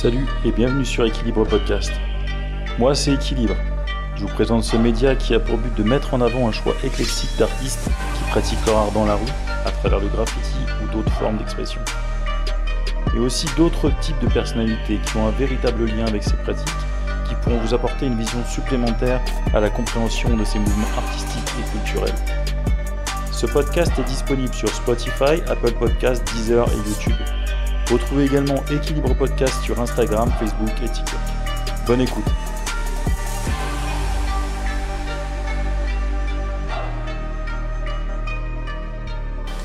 Salut et bienvenue sur Équilibre Podcast. Moi c'est Équilibre. Je vous présente ce média qui a pour but de mettre en avant un choix éclectique d'artistes qui pratiquent leur art dans la rue, à travers le graffiti ou d'autres formes d'expression. Et aussi d'autres types de personnalités qui ont un véritable lien avec ces pratiques, qui pourront vous apporter une vision supplémentaire à la compréhension de ces mouvements artistiques et culturels. Ce podcast est disponible sur Spotify, Apple Podcasts, Deezer et YouTube. Retrouvez également Équilibre Podcast sur Instagram, Facebook et TikTok. Bonne écoute.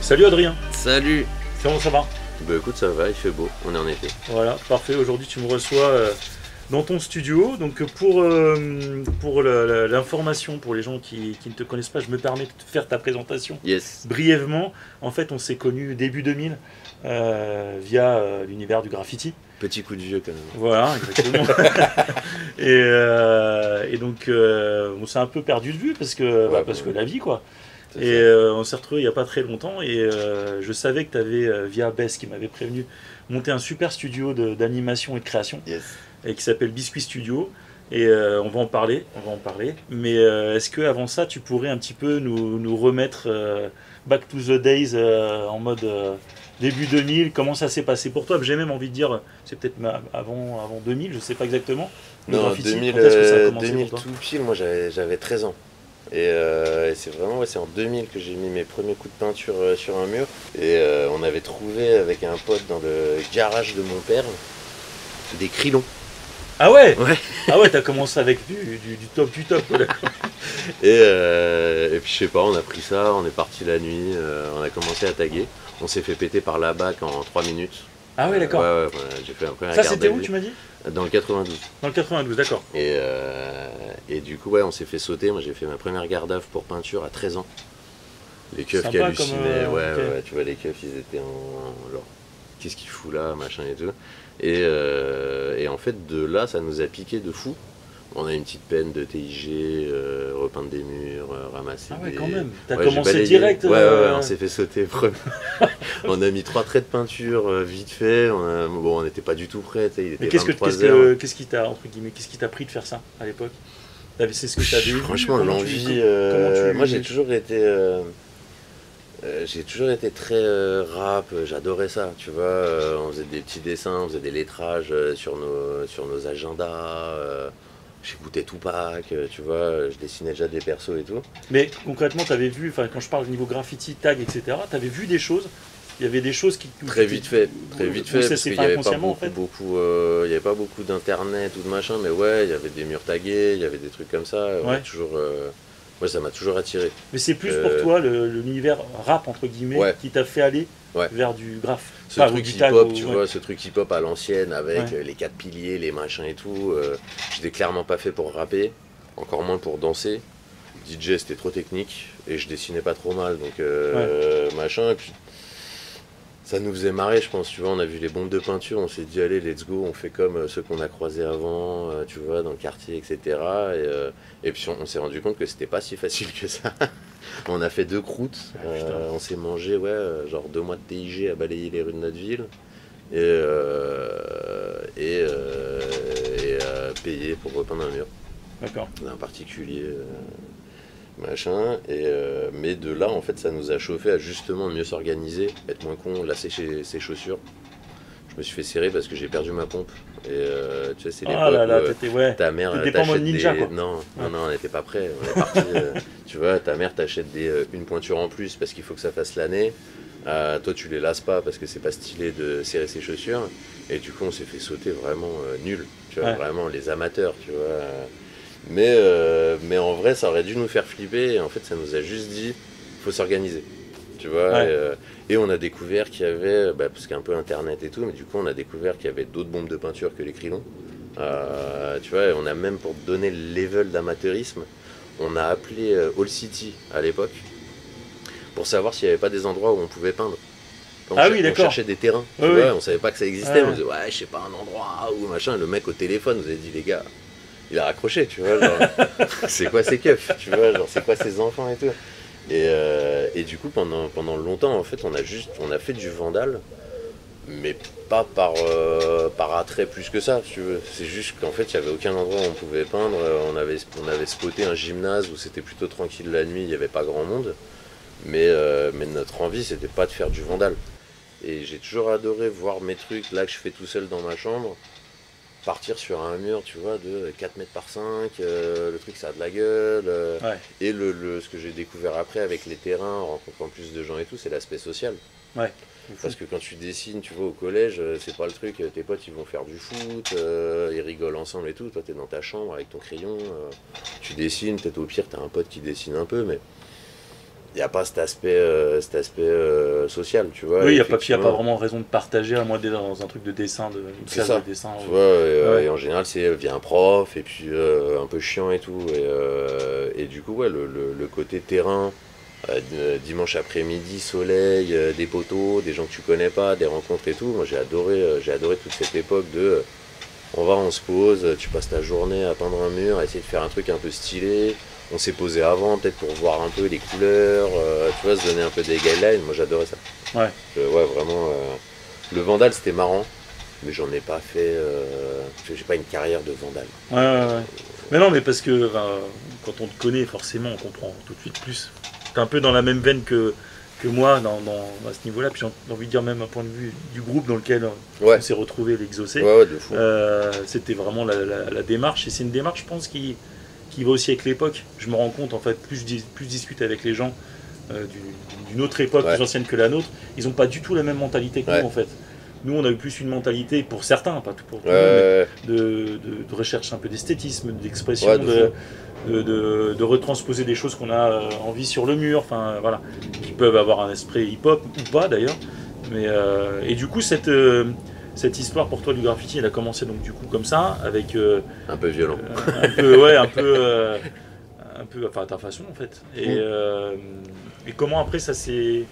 Salut Adrien. Salut. Comment ça va? Bah écoute, ça va, il fait beau, on est en été. Voilà, parfait. Aujourd'hui tu me reçois dans ton studio. Donc pour l'information, pour les gens qui ne te connaissent pas, je me permets de faire ta présentation. Yes. Brièvement. En fait, on s'est connus début 2000 via l'univers du graffiti. Petit coup de vieux quand même. Voilà, exactement. et donc on s'est un peu perdu de vue parce que la vie quoi. Et on s'est retrouvés il n'y a pas très longtemps et je savais que tu avais, via Bess qui m'avait prévenu, monté un super studio d'animation et de création. Yes. Et qui s'appelle Biscuit Studio. Et on va en parler. Mais est-ce que avant ça, tu pourrais un petit peu nous remettre back to the days en mode début 2000, comment ça s'est passé pour toi? J'ai même envie de dire, c'est peut-être avant 2000, je ne sais pas exactement. Non, graffiti, 2000, quand est-ce que ça a commencé 2000 pour toi? tout pile, moi j'avais 13 ans. Et c'est en 2000 que j'ai mis mes premiers coups de peinture sur un mur. Et on avait trouvé avec un pote dans le garage de mon père des crayons. Ah ouais, Ouais. Ah ouais, t'as commencé avec du top du top. D'accord. Et puis je sais pas, on a pris ça, on est parti la nuit, on a commencé à taguer. On s'est fait péter par la BAC en 3 minutes. Ah ouais, d'accord. Ouais, j'ai fait un peu un Ça garde c'était à où vue. tu m'as dit? Dans le 92. Dans le 92, d'accord. Et du coup, ouais, on s'est fait sauter. Moi, j'ai fait ma première garde à vue pour peinture à 13 ans. Les keufs Sympa qui hallucinaient. comme, ok. Ouais, tu vois, les keufs, ils étaient genre, qu'est-ce qu'il fout là, machin et tout. Et en fait, de là, ça nous a piqué de fou. On a une petite peine de TIG, repeindre des murs, ramasser Ah ouais, des... quand même. T'as Ouais, j'ai commencé balayé. direct. Ouais, on s'est fait sauter premier. On a mis 3 traits de peinture vite fait. On n'était pas du tout prêts. Il était Mais 23 heures. qu'est-ce qui t'a, entre guillemets, qu'est-ce qui t'a pris de faire ça à l'époque? C'est ce que t'avais vu? Franchement, Comment l'envie. tu- Moi, j'ai toujours été très rap. J'adorais ça. Tu vois, on faisait des petits dessins, on faisait des lettrages sur nos agendas. J'écoutais Tupac, tu vois, je dessinais déjà des persos et tout. Mais concrètement, t'avais vu, enfin quand je parle niveau graffiti, tag, etc., t'avais vu des choses? Il y avait des choses qui... Très vite fait, ça parce s'est qu'il fait n'y avait pas inconsciemment, en fait. il y avait pas beaucoup d'internet ou de machin, mais ouais, il y avait des murs tagués, il y avait des trucs comme ça. On a Ouais. toujours, ouais, ça m'a toujours attiré. Mais c'est plus pour toi l'univers rap, entre guillemets, Ouais. qui t'a fait aller Ouais. vers du graphe. Ce Enfin, ou truc du tag, hip-hop, ou- tu ouais. vois, ce truc hip-hop à l'ancienne avec Ouais. les 4 piliers, les machins et tout. J'étais clairement pas fait pour rapper, encore moins pour danser. DJ c'était trop technique et je dessinais pas trop mal, donc machin. Et puis ça nous faisait marrer, je pense. Tu vois, on a vu les bombes de peinture, on s'est dit allez, let's go, on fait comme ceux qu'on a croisés avant, tu vois, dans le quartier, etc. Et puis on s'est rendu compte que c'était pas si facile que ça. On a fait 2 croûtes, putain. on s'est mangé genre 2 mois de TIG à balayer les rues de notre ville et payer pour repeindre un mur D'accord. d'un particulier, machin. Mais de là, en fait, ça nous a chauffé à justement mieux s'organiser, être moins con, lasser ses chaussures. Je me suis fait serrer parce que j'ai perdu ma pompe. Et tu sais, c'est l'époque Ah là là, où t'étais, ouais. ta mère T'étais pas en mode t'achète ninja, des... quoi. Non, on n'était pas prêts. On est parti, tu vois, ta mère t'achète une pointure en plus parce qu'il faut que ça fasse l'année. Toi, tu les lasses pas parce que c'est pas stylé de serrer ses chaussures. Et du coup, on s'est fait sauter vraiment nul. Tu vois, Ouais. vraiment les amateurs, tu vois. Mais en vrai, ça aurait dû nous faire flipper. Et en fait, ça nous a juste dit, faut s'organiser. Tu vois. Ouais. Et on a découvert qu'il y avait, parce qu'il y a un peu internet et tout, mais du coup, on a découvert qu'il y avait d'autres bombes de peinture que les crayons. Tu vois, et on a même, pour donner le level d'amateurisme, on a appelé All City à l'époque pour savoir s'il n'y avait pas des endroits où on pouvait peindre. Ah oui, On d'accord. cherchait des terrains, tu Oui, vois, oui. on savait pas que ça existait, Ouais. on disait ouais, je sais pas, un endroit ou machin. Le mec au téléphone nous a dit les gars, il a raccroché, tu vois, genre, c'est quoi ces keufs, tu vois, genre, c'est quoi ces enfants et tout. Et du coup, pendant longtemps, en fait, on a fait du vandal mais pas par attrait plus que ça, si tu veux. C'est juste qu'en fait, il n'y avait aucun endroit où on pouvait peindre. On avait spoté un gymnase où c'était plutôt tranquille la nuit, il n'y avait pas grand monde. Mais notre envie, c'était pas de faire du vandal. Et j'ai toujours adoré voir mes trucs, là que je fais tout seul dans ma chambre, partir sur un mur, tu vois, de 4 mètres par 5, le truc ça a de la gueule. Ouais. Et ce que j'ai découvert après avec les terrains, en rencontrant plus de gens et tout, c'est l'aspect social. Ouais. Parce que quand tu dessines, tu vois, au collège, c'est pas le truc, tes potes ils vont faire du foot, ils rigolent ensemble et tout, toi t'es dans ta chambre avec ton crayon, tu dessines, peut-être au pire t'as un pote qui dessine un peu, mais il n'y a pas cet aspect social, tu vois. Oui, il n'y a pas vraiment raison de partager, à moins d'être dans un truc de dessin, une classe de dessin. Tu vois, et en général, c'est via un prof, et puis un peu chiant et tout. Et du coup, ouais, le côté terrain, dimanche après-midi, soleil, des poteaux, des gens que tu connais pas, des rencontres et tout. Moi, j'ai adoré toute cette époque de on se pose, tu passes ta journée à peindre un mur, à essayer de faire un truc un peu stylé. On s'est posé avant, peut-être pour voir un peu les couleurs, tu vois, se donner un peu des guidelines. Moi, j'adorais ça. Ouais. Ouais, vraiment. Le vandal, c'était marrant, mais j'en ai pas fait. J'ai pas une carrière de vandal. Ouais. Mais non, mais parce que quand on te connaît, forcément, on comprend tout de suite plus. T'es un peu dans la même veine que moi à ce niveau-là. Puis j'ai envie de dire même un point de vue du groupe dans lequel on s'est retrouvé, l'Exaucé. Ouais, de fou. C'était vraiment la démarche. Et c'est une démarche, je pense, qui va aussi avec l'époque. Je me rends compte, en fait, plus je discute avec les gens d'une autre époque, plus ancienne que la nôtre, ils n'ont pas du tout la même mentalité que nous, en fait. Nous, on a eu plus une mentalité, pour certains, pas tout pour tout le monde, mais de recherche un peu d'esthétisme, d'expression, de retransposer des choses qu'on a envie sur le mur, enfin voilà, qui peuvent avoir un esprit hip-hop ou pas d'ailleurs. Mais et du coup, cette histoire pour toi du graffiti, elle a commencé donc du coup comme ça, avec un peu violent, un peu, enfin à ta façon en fait. Et comment après ça s'est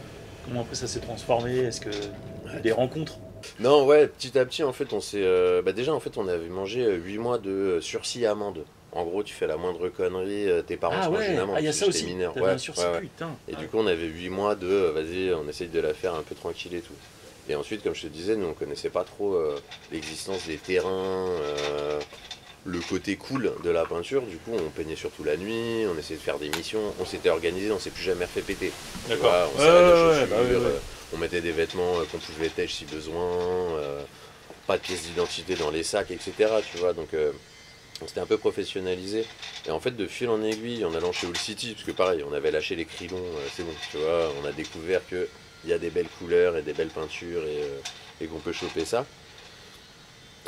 transformé? Est-ce que des rencontres? Non, ouais, petit à petit en fait on s'est déjà en fait on avait mangé 8 mois de sursis amende. En gros, tu fais la moindre connerie, tes parents se mangent une amende. Il y a ça aussi. Mineur. Un sursis, putain. Et du coup, on avait 8 mois de vas-y, on essaye de la faire un peu tranquille et tout. Et ensuite, comme je te disais, nous on connaissait pas trop l'existence des terrains, le côté cool de la peinture. Du coup, on peignait surtout la nuit, on essayait de faire des missions, on s'était organisé, on s'est plus jamais refait péter. D'accord. On serrait nos chaussures, on mettait des vêtements qu'on pouvait tèche si besoin, pas de pièces d'identité dans les sacs, etc. Tu vois, donc on s'était un peu professionnalisé. Et en fait, de fil en aiguille, en allant chez All City, parce que pareil, on avait lâché les crayons, c'est bon, tu vois, on a découvert que il y a des belles couleurs et des belles peintures et qu'on peut choper ça.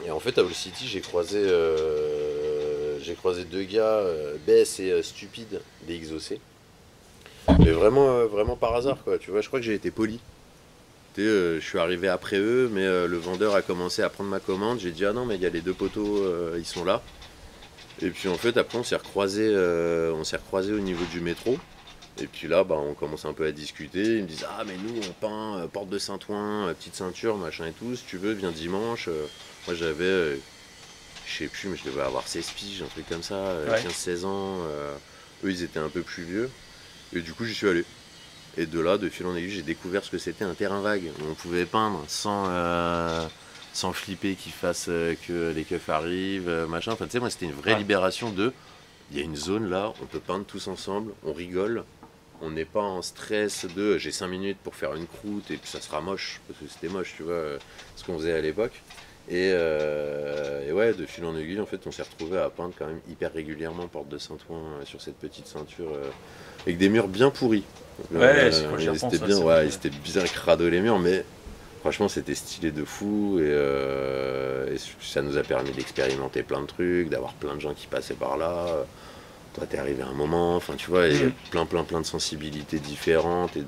Et en fait à All City j'ai croisé deux gars, Bess et Stupide des Exaucés. Mais vraiment par hasard quoi, tu vois, je crois que j'ai été poli. Je suis arrivé après eux, mais le vendeur a commencé à prendre ma commande, j'ai dit ah non mais il y a les deux poteaux, ils sont là. Et puis en fait après on s'est recroisés au niveau du métro. Et puis là, on commence un peu à discuter. Ils me disent ah mais nous on peint porte de Saint-Ouen, petite ceinture, machin et tout. Si tu veux, viens dimanche. Moi j'avais, je sais plus, mais je devais avoir 16 piges, un truc comme ça, 15-16 ans. Eux ils étaient un peu plus vieux. Et du coup j'y suis allé. Et de là, de fil en aiguille, j'ai découvert ce que c'était un terrain vague. Où on pouvait peindre sans flipper qu'il fasse que les keufs arrivent, machin. Enfin tu sais, moi c'était une vraie libération de. Il y a une zone là, on peut peindre tous ensemble, on rigole. On n'est pas en stress de j'ai 5 minutes pour faire une croûte et puis ça sera moche, parce que c'était moche, tu vois, ce qu'on faisait à l'époque. Et ouais, de fil en aiguille, en fait, on s'est retrouvé à peindre quand même hyper régulièrement porte de Saint-Ouen sur cette petite ceinture avec des murs bien pourris. Ils étaient bien crado les murs, mais franchement, c'était stylé de fou et ça nous a permis d'expérimenter plein de trucs, d'avoir plein de gens qui passaient par là. Toi t'es arrivé à un moment, enfin tu vois, il y a plein de sensibilités différentes et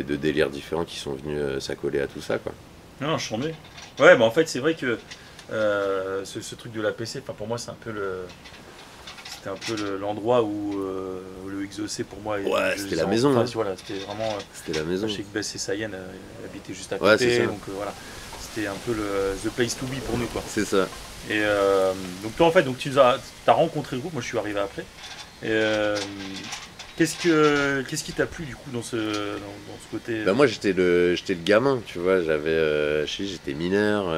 de délires différents qui sont venus s'accoler à tout ça quoi. Non, je suis ouais, en fait c'est vrai que ce truc de la PC, pour moi c'était un peu l'endroit où le Exaucé pour moi. C'était la maison. Hein. Voilà, c'était vraiment. C'était la maison. Je sais que Bess et Sayen habitaient juste à côté, donc voilà, c'était un peu the place to be pour nous quoi. C'est ça. Et donc toi en fait, tu as rencontré le groupe, moi je suis arrivé après. Qu'est-ce qui t'a plu du coup dans ce côté Moi j'étais le gamin, tu vois, j'étais mineur,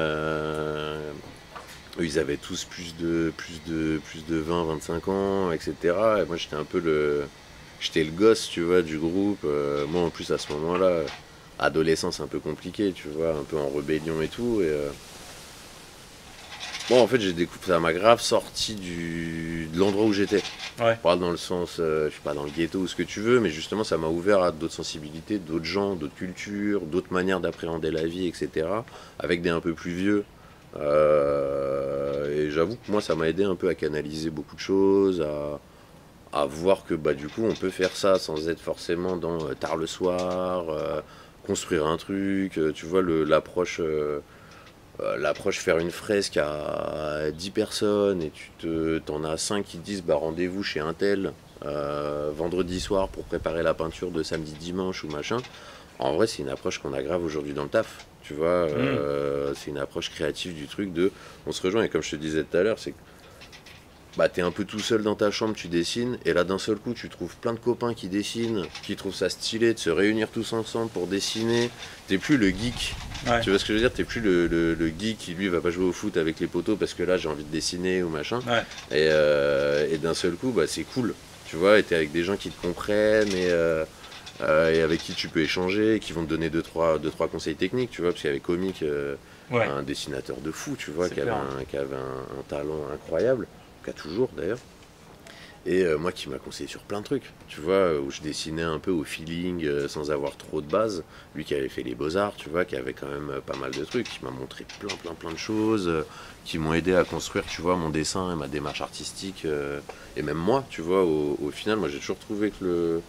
eux ils avaient tous plus de 20, 25 ans, etc. Et moi j'étais le gosse, tu vois, du groupe. Moi en plus à ce moment-là, adolescence un peu compliqué, tu vois, un peu en rébellion et tout. Bon, en fait, j'ai découvert, ça m'a grave sorti de l'endroit où j'étais. Ouais. Pas dans le sens, je suis pas dans le ghetto ou ce que tu veux, mais justement, ça m'a ouvert à d'autres sensibilités, d'autres gens, d'autres cultures, d'autres manières d'appréhender la vie, etc. Avec des un peu plus vieux. Et j'avoue que moi, ça m'a aidé un peu à canaliser beaucoup de choses, à voir que du coup, on peut faire ça sans être forcément dans tard le soir, construire un truc, tu vois, l'approche faire une fresque à 10 personnes et t'en as 5 qui te disent rendez-vous chez un tel vendredi soir pour préparer la peinture de samedi dimanche ou machin. En vrai c'est une approche qu'on a grave aujourd'hui dans le taf, tu vois. C'est une approche créative du truc on se rejoint, et comme je te disais tout à l'heure, c'est que t'es un peu tout seul dans ta chambre, tu dessines, et là d'un seul coup tu trouves plein de copains qui dessinent, qui trouvent ça stylé de se réunir tous ensemble pour dessiner. T'es plus le geek, Ouais. tu vois ce que je veux dire, t'es plus le geek qui lui va pas jouer au foot avec les potos parce que là j'ai envie de dessiner ou machin. Ouais. Et d'un seul coup c'est cool, tu vois, et t'es avec des gens qui te comprennent et avec qui tu peux échanger, qui vont te donner deux trois conseils techniques, tu vois, parce qu'il y avait Comic, Ouais. un dessinateur de fou, tu vois, C'est qui avait, clair. qui avait un talent incroyable, qui a toujours d'ailleurs. Et moi qui m'a conseillé sur plein de trucs, tu vois, où je dessinais un peu au feeling sans avoir trop de base. Lui qui avait fait les beaux-arts, tu vois, qui avait quand même pas mal de trucs, qui m'a montré plein de choses, qui m'ont aidé à construire, tu vois, mon dessin et ma démarche artistique. Et même moi, tu vois, au final, moi j'ai toujours trouvé que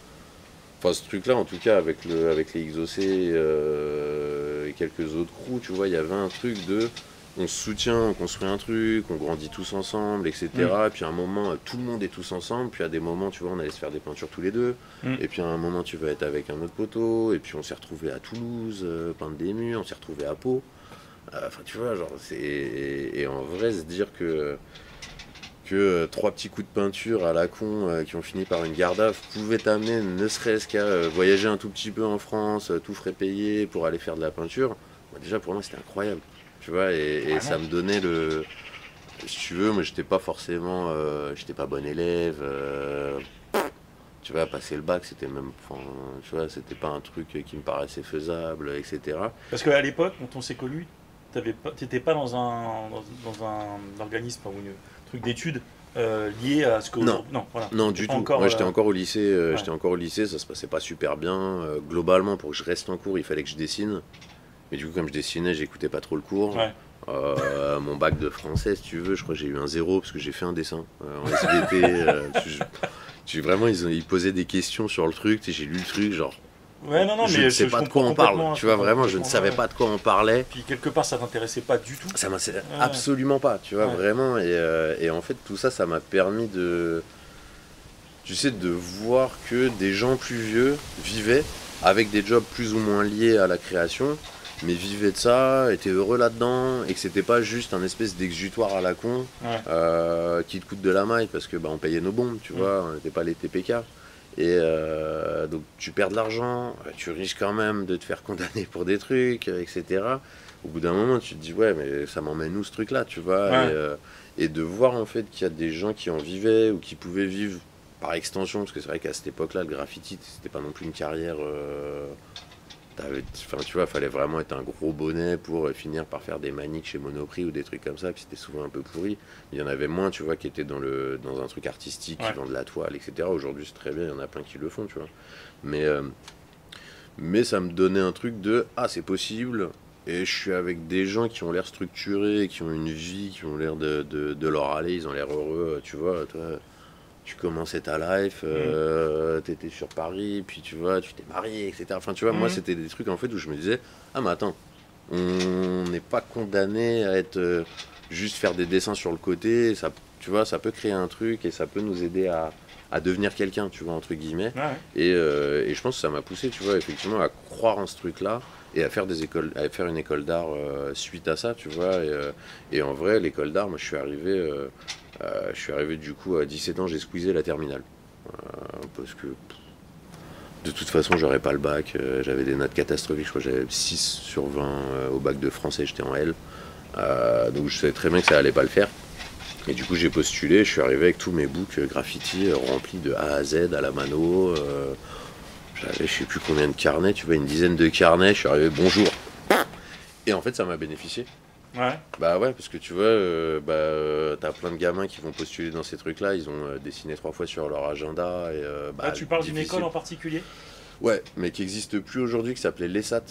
Enfin, ce truc-là, en tout cas, avec les XOC et quelques autres crews, tu vois, il y avait un truc on se soutient, on construit un truc, on grandit tous ensemble, etc. Et puis à un moment, tout le monde est tous ensemble. Puis à des moments, tu vois, on allait se faire des peintures tous les deux. Et puis à un moment, tu vas être avec un autre poteau. Et puis on s'est retrouvé à Toulouse, peindre des murs. On s'est retrouvé à Pau. Enfin, tu vois, genre, et en vrai, se dire que 3 petits coups de peinture à la con qui ont fini par une garde-à-vue pouvaient t'amener ne serait-ce qu'à voyager un tout petit peu en France, tout frais payé pour aller faire de la peinture. Déjà pour moi c'était incroyable, tu vois, et ça me donnait si tu veux, moi j'étais pas forcément, j'étais pas bon élève, tu vois, passer le bac c'était même, tu vois, c'était pas un truc qui me paraissait faisable, etc. Parce qu'à l'époque, quand on s'est connus, t'étais pas dans un organisme ou un truc d'études lié à ce que... Non. Voilà. Non, du tout. Encore, Moi, j'étais encore au lycée. ouais. J'étais encore au lycée, ça se passait pas super bien. Globalement, pour que je reste en cours, il fallait que je dessine. Mais du coup, comme je dessinais, j'écoutais pas trop le cours. Ouais. Mon bac de français, si tu veux, je crois que j'ai eu un 0 parce que j'ai fait un dessin en SVT. Vraiment, ils posaient des questions sur le truc. J'ai lu le truc, genre. Ouais, non, Je mais ne sais pas de quoi on parle. Tu vois, vraiment, je ne savais pas de quoi on parlait. Puis quelque part, ça t'intéressait pas du tout. Ça m'intéressait absolument pas, tu vois, vraiment. Et en fait, tout ça, ça m'a permis de voir que des gens plus vieux vivaient avec des jobs plus ou moins liés à la création, mais vivaient de ça, étaient heureux là-dedans, et que c'était pas juste un espèce d'exutoire à la con qui te coûte de la maille parce que on payait nos bombes, tu vois, on n'était pas les TPK. Et donc tu perds de l'argent, tu risques quand même de te faire condamner pour des trucs, etc. Au bout d'un moment, tu te dis ouais, mais ça m'emmène où ce truc-là, tu vois, et de voir en fait qu'il y a des gens qui en vivaient ou qui pouvaient vivre par extension, parce que c'est vrai qu'à cette époque-là, le graffiti, c'était pas non plus une carrière. Tu vois, fallait vraiment être un gros bonnet pour finir par faire des maniques chez Monoprix ou des trucs comme ça, puis c'était souvent un peu pourri. Il y en avait moins, tu vois, qui étaient dans un truc artistique, qui vendent de la toile, etc. Aujourd'hui, c'est très bien, il y en a plein qui le font, tu vois. Mais ça me donnait un truc c'est possible, et je suis avec des gens qui ont l'air structurés, qui ont une vie, qui ont l'air de leur aller, ils ont l'air heureux, tu vois, toi. Tu commençais ta life, t'étais sur Paris, puis tu vois, tu t'es marié, etc. Enfin, tu vois, moi, c'était des trucs en fait où je me disais, ah, mais attends, on n'est pas condamné à être juste faire des dessins sur le côté. Ça, tu vois, ça peut créer un truc et ça peut nous aider à devenir quelqu'un, tu vois, entre guillemets. Et je pense que ça m'a poussé, tu vois, effectivement, à croire en ce truc-là et à faire une école d'art suite à ça, tu vois. Et en vrai, l'école d'art, moi, je suis arrivé du coup à 17 ans, j'ai squeezé la terminale. parce que de toute façon, j'aurais pas le bac. J'avais des notes catastrophiques. Je crois que j'avais 6 sur 20 au bac de français. J'étais en L. Donc je savais très bien que ça allait pas le faire. Et du coup, j'ai postulé. Je suis arrivé avec tous mes books graffiti remplis de A à Z à la mano. J'avais je sais plus combien de carnets. Tu vois, une dizaine de carnets. Je suis arrivé, bonjour. Et en fait, ça m'a bénéficié. Ouais. Bah ouais, parce que tu vois, t'as plein de gamins qui vont postuler dans ces trucs-là. Ils ont dessiné 3 fois sur leur agenda. Et, tu parles d'une difficile. école en particulier? Ouais, mais qui n'existe plus aujourd'hui, qui s'appelait l'ESAT,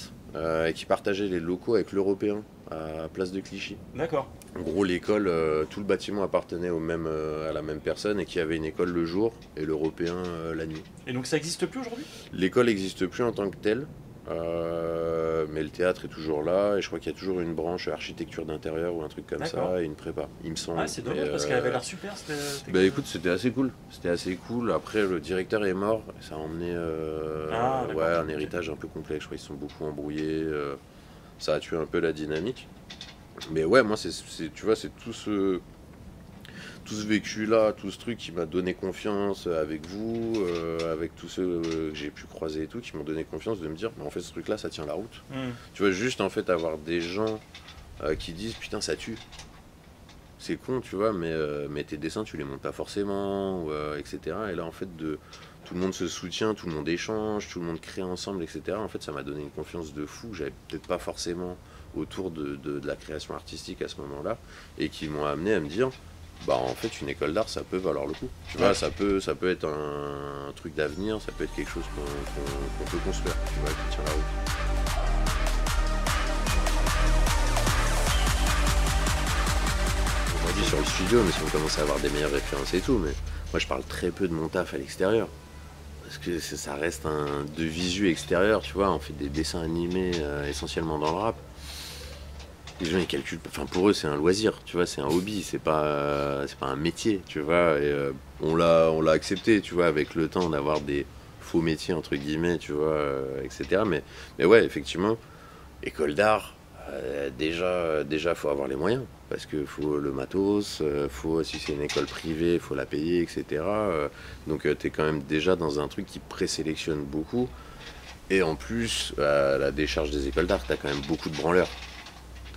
et qui partageait les locaux avec l'Européen à Place de Clichy. D'accord. En gros, l'école, tout le bâtiment appartenait à la même personne et qui avait une école le jour et l'Européen la nuit. Et donc ça n'existe plus aujourd'hui? L'école n'existe plus en tant que telle, mais le théâtre est toujours là et je crois qu'il y a toujours une branche architecture d'intérieur ou un truc comme ça et une prépa, il me semble. Ah, c'est dommage parce qu'elle avait l'air super. Bah écoute, c'était assez cool. Après, le directeur est mort, ça a emmené un héritage un peu complexe. Je crois qu'ils se sont beaucoup embrouillés, ça a tué un peu la dynamique. Mais ouais, moi, tu vois, c'est tout ce vécu-là, tout ce truc qui m'a donné confiance avec vous, avec tous ceux que j'ai pu croiser et tout, qui m'ont donné confiance de me dire, mais en fait, ce truc-là, ça tient la route. Tu vois, juste en fait, avoir des gens qui disent, putain, ça tue. C'est con, tu vois, mais tes dessins, tu les montes pas forcément, etc. Et là, en fait, tout le monde se soutient, tout le monde échange, tout le monde crée ensemble, etc. En fait, ça m'a donné une confiance de fou que j'avais peut-être pas forcément autour de la création artistique à ce moment-là, et qui m'ont amené à me dire, bah en fait une école d'art ça peut valoir le coup. Tu vois, ça peut être un truc d'avenir, ça peut être quelque chose qu'on peut construire, tu vois, qui tient la route. On dit sur le studio, mais si on commence à avoir des meilleures références et tout, mais moi je parle très peu de mon taf à l'extérieur. Parce que ça reste de visu extérieur, tu vois, on fait des dessins animés essentiellement dans le rap. Les gens ils calculent, enfin pour eux c'est un loisir, tu vois, c'est un hobby, c'est pas un métier, tu vois, et on l'a accepté, tu vois, avec le temps d'avoir des faux métiers entre guillemets, tu vois, etc. Mais ouais, effectivement, école d'art, déjà faut avoir les moyens, parce que faut le matos, si c'est une école privée, faut la payer, etc. Donc t'es quand même déjà dans un truc qui présélectionne beaucoup, et en plus la décharge des écoles d'art, t'as quand même beaucoup de branleurs.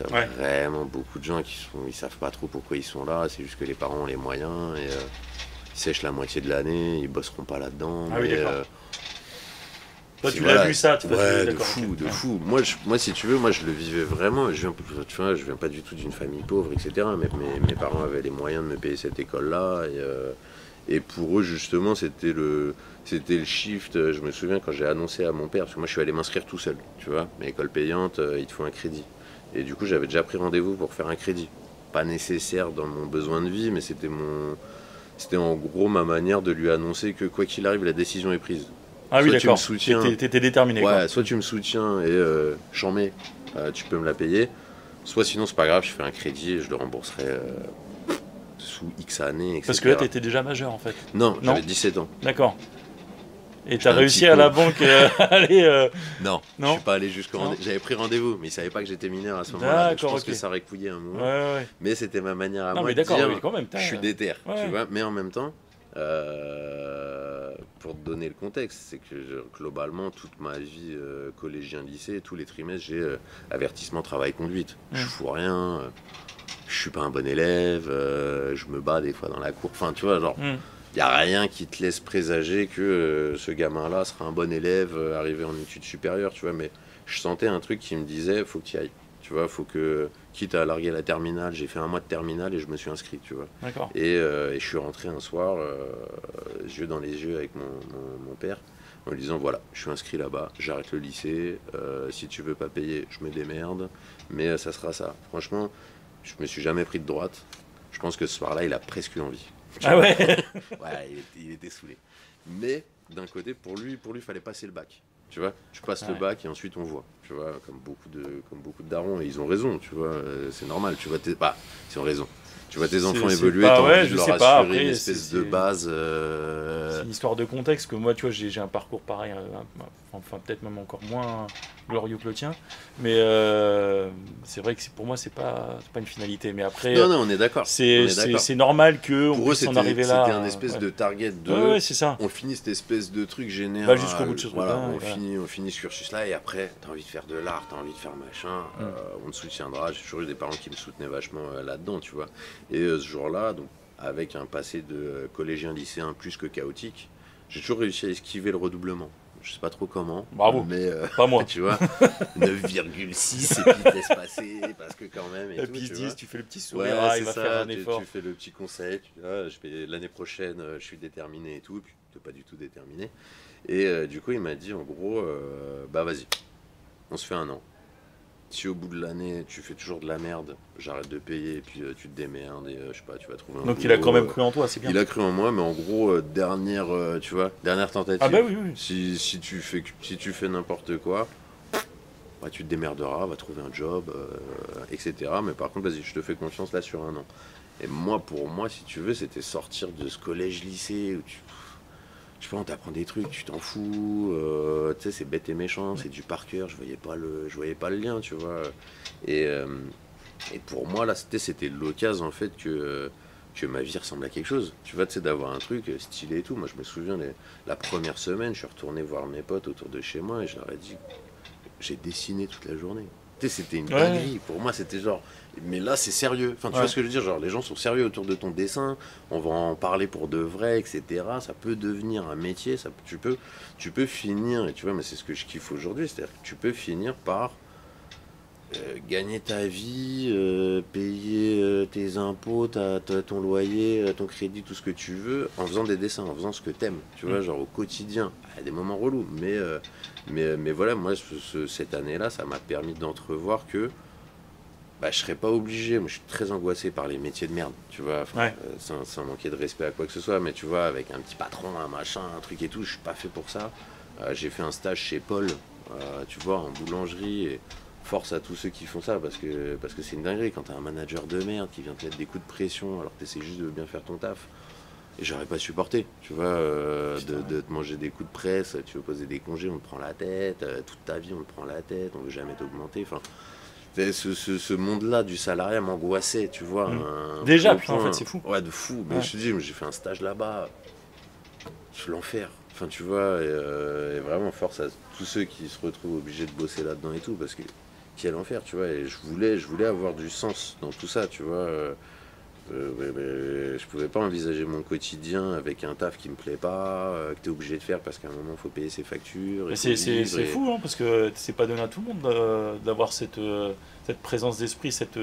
T'as vraiment beaucoup de gens ils savent pas trop pourquoi ils sont là, c'est juste que les parents ont les moyens et ils sèchent la moitié de l'année, ils bosseront pas là-dedans. Ah oui, d'accord. Toi, tu l'as vu ça, tu vois, de fou. Moi, si tu veux, moi je le vivais vraiment. Je viens pas du tout d'une famille pauvre, etc. Mais mes parents avaient les moyens de me payer cette école-là et pour eux justement c'était le shift. Je me souviens quand j'ai annoncé à mon père, parce que moi je suis allé m'inscrire tout seul, tu vois, mais école payante, il te faut un crédit. Et du coup, j'avais déjà pris rendez-vous pour faire un crédit. Pas nécessaire dans mon besoin de vie, mais c'était en gros ma manière de lui annoncer que quoi qu'il arrive, la décision est prise. Ah oui, d'accord. T'étais déterminé. Ouais, quoi. Soit tu me soutiens et j'en mets, tu peux me la payer. Soit sinon, c'est pas grave, je fais un crédit et je le rembourserai sous X années, etc. Parce que là, t'étais déjà majeur en fait. Non, j'avais 17 ans. D'accord. Et t'as réussi à la banque à aller... Non, je suis pas allé jusqu'au rendez-vous. J'avais pris rendez-vous, mais ils savaient pas que j'étais mineur à ce moment-là. Je pense que ça aurait couillé un moment. Ouais. Mais c'était ma manière à moi de dire, quand même, je suis déter, tu vois. Mais en même temps, pour te donner le contexte, c'est que globalement, toute ma vie collégien-lycée, tous les trimestres, j'ai avertissement travail-conduite. Je fous rien, je suis pas un bon élève, je me bats des fois dans la cour. Enfin, tu vois, genre... Il n'y a rien qui te laisse présager que ce gamin-là sera un bon élève, arrivé en études supérieures, tu vois, mais je sentais un truc qui me disait, faut que tu y ailles, tu vois, faut que, quitte à larguer la terminale, j'ai fait un mois de terminale et je me suis inscrit, tu vois. D'accord. Et je suis rentré un soir, yeux dans les yeux avec mon père, en lui disant, voilà, je suis inscrit là-bas, j'arrête le lycée, si tu veux pas payer, je me démerde, mais ça sera ça. Franchement, je me suis jamais pris de droite, je pense que ce soir-là, il a presque eu envie. Ah ouais. Ouais, il était saoulé. Mais d'un côté, pour lui, il fallait passer le bac. Tu vois, tu passes le bac et ensuite on voit. tu vois, comme beaucoup de darons, et ils ont raison, tu vois, c'est normal, tu vois, ils ont raison. Tu vois tes enfants évoluer, t'as envie de leur assurer une espèce de base. C'est une histoire de contexte que moi, tu vois, j'ai un parcours pareil, enfin peut-être même encore moins glorieux que le tien, mais c'est vrai que pour moi, c'est pas une finalité. Mais après, non, on est d'accord. C'est normal que on puisse en arriver là. C'était un espèce de target de. Ouais, c'est ça. On finit cette espèce de truc général. Bah, jusqu'au bout de ce voilà, truc-là. on finit ce cursus-là et après, t'as envie de faire de l'art, t'as envie de faire machin. On te soutiendra. J'ai toujours eu des parents qui me soutenaient vachement là-dedans, tu vois. Et ce jour-là, donc, avec un passé de collégien lycéen plus que chaotique, j'ai toujours réussi à esquiver le redoublement. Je sais pas trop comment. Bravo. Mais pas moi. Tu vois, 9,6 et puis te laisse passer parce que quand même. Et puis ils se disent, tu fais le petit ouais, sourire, il va faire un effort. Tu fais le petit conseil. L'année prochaine, je suis déterminé et tout. Puis tu n'es pas du tout déterminé. Et du coup, il m'a dit en gros, bah vas-y, on se fait un an. Si au bout de l'année tu fais toujours de la merde, j'arrête de payer et puis tu te démerdes et je sais pas, tu vas trouver un Donc boulot, il a quand même cru en toi, c'est bien. Il a cru en moi, mais en gros dernière tentative. Ah bah oui. Si tu fais n'importe quoi, bah, tu te démerderas, va trouver un job, etc. Mais par contre, vas-y, je te fais confiance là sur un an. Et moi, pour moi, si tu veux, c'était sortir de ce collège-lycée où je sais pas, on t'apprend des trucs, tu t'en fous, tu sais, c'est bête et méchant, c'est du par cœur, je voyais pas le lien, tu vois. Et pour moi, là, c'était l'occasion, en fait, que ma vie ressemble à quelque chose. Tu vois, tu sais, d'avoir un truc stylé et tout. Moi, je me souviens, la première semaine, je suis retourné voir mes potes autour de chez moi et je leur ai dit, j'ai dessiné toute la journée. Tu sais, c'était une dinguerie. Pour moi, c'était genre... Mais là, c'est sérieux. Enfin, tu vois ce que je veux dire? Genre, les gens sont sérieux autour de ton dessin. On va en parler pour de vrai, etc. Ça peut devenir un métier. Tu peux finir... Et tu vois, mais c'est ce que je kiffe aujourd'hui. C'est-à-dire que tu peux finir par gagner ta vie, payer tes impôts, ton loyer, ton crédit, tout ce que tu veux, en faisant des dessins, en faisant ce que t'aimes. Tu vois, genre au quotidien. Il y a des moments relous. Mais voilà, moi, cette année-là, ça m'a permis d'entrevoir que je serais pas obligé. Moi, je suis très angoissé par les métiers de merde, tu vois, sans manquer de respect à quoi que ce soit, mais tu vois, avec un petit patron, un machin, un truc et tout, je suis pas fait pour ça. J'ai fait un stage chez Paul, tu vois, en boulangerie, et force à tous ceux qui font ça, parce que c'est une dinguerie quand t'as un manager de merde qui vient te mettre des coups de pression alors que t'essaies juste de bien faire ton taf. Et j'aurais pas supporté, tu vois, de te manger des coups de presse, tu veux poser des congés, on te prend la tête, toute ta vie on te prend la tête, on veut jamais t'augmenter, enfin... Ce monde-là du salariat m'angoissait, tu vois. Déjà, putain, en fait, c'est fou. Ouais, de fou. Mais je te dis, j'ai fait un stage là-bas. C'est l'enfer. Enfin, tu vois, et vraiment, force à tous ceux qui se retrouvent obligés de bosser là-dedans et tout, parce que quel enfer, tu vois. Et je voulais avoir du sens dans tout ça, tu vois. Je pouvais pas envisager mon quotidien avec un taf qui me plaît pas, que t'es obligé de faire parce qu'à un moment, faut payer ses factures. C'est fou, hein, parce que c'est pas donné à tout le monde d'avoir cette présence d'esprit, cette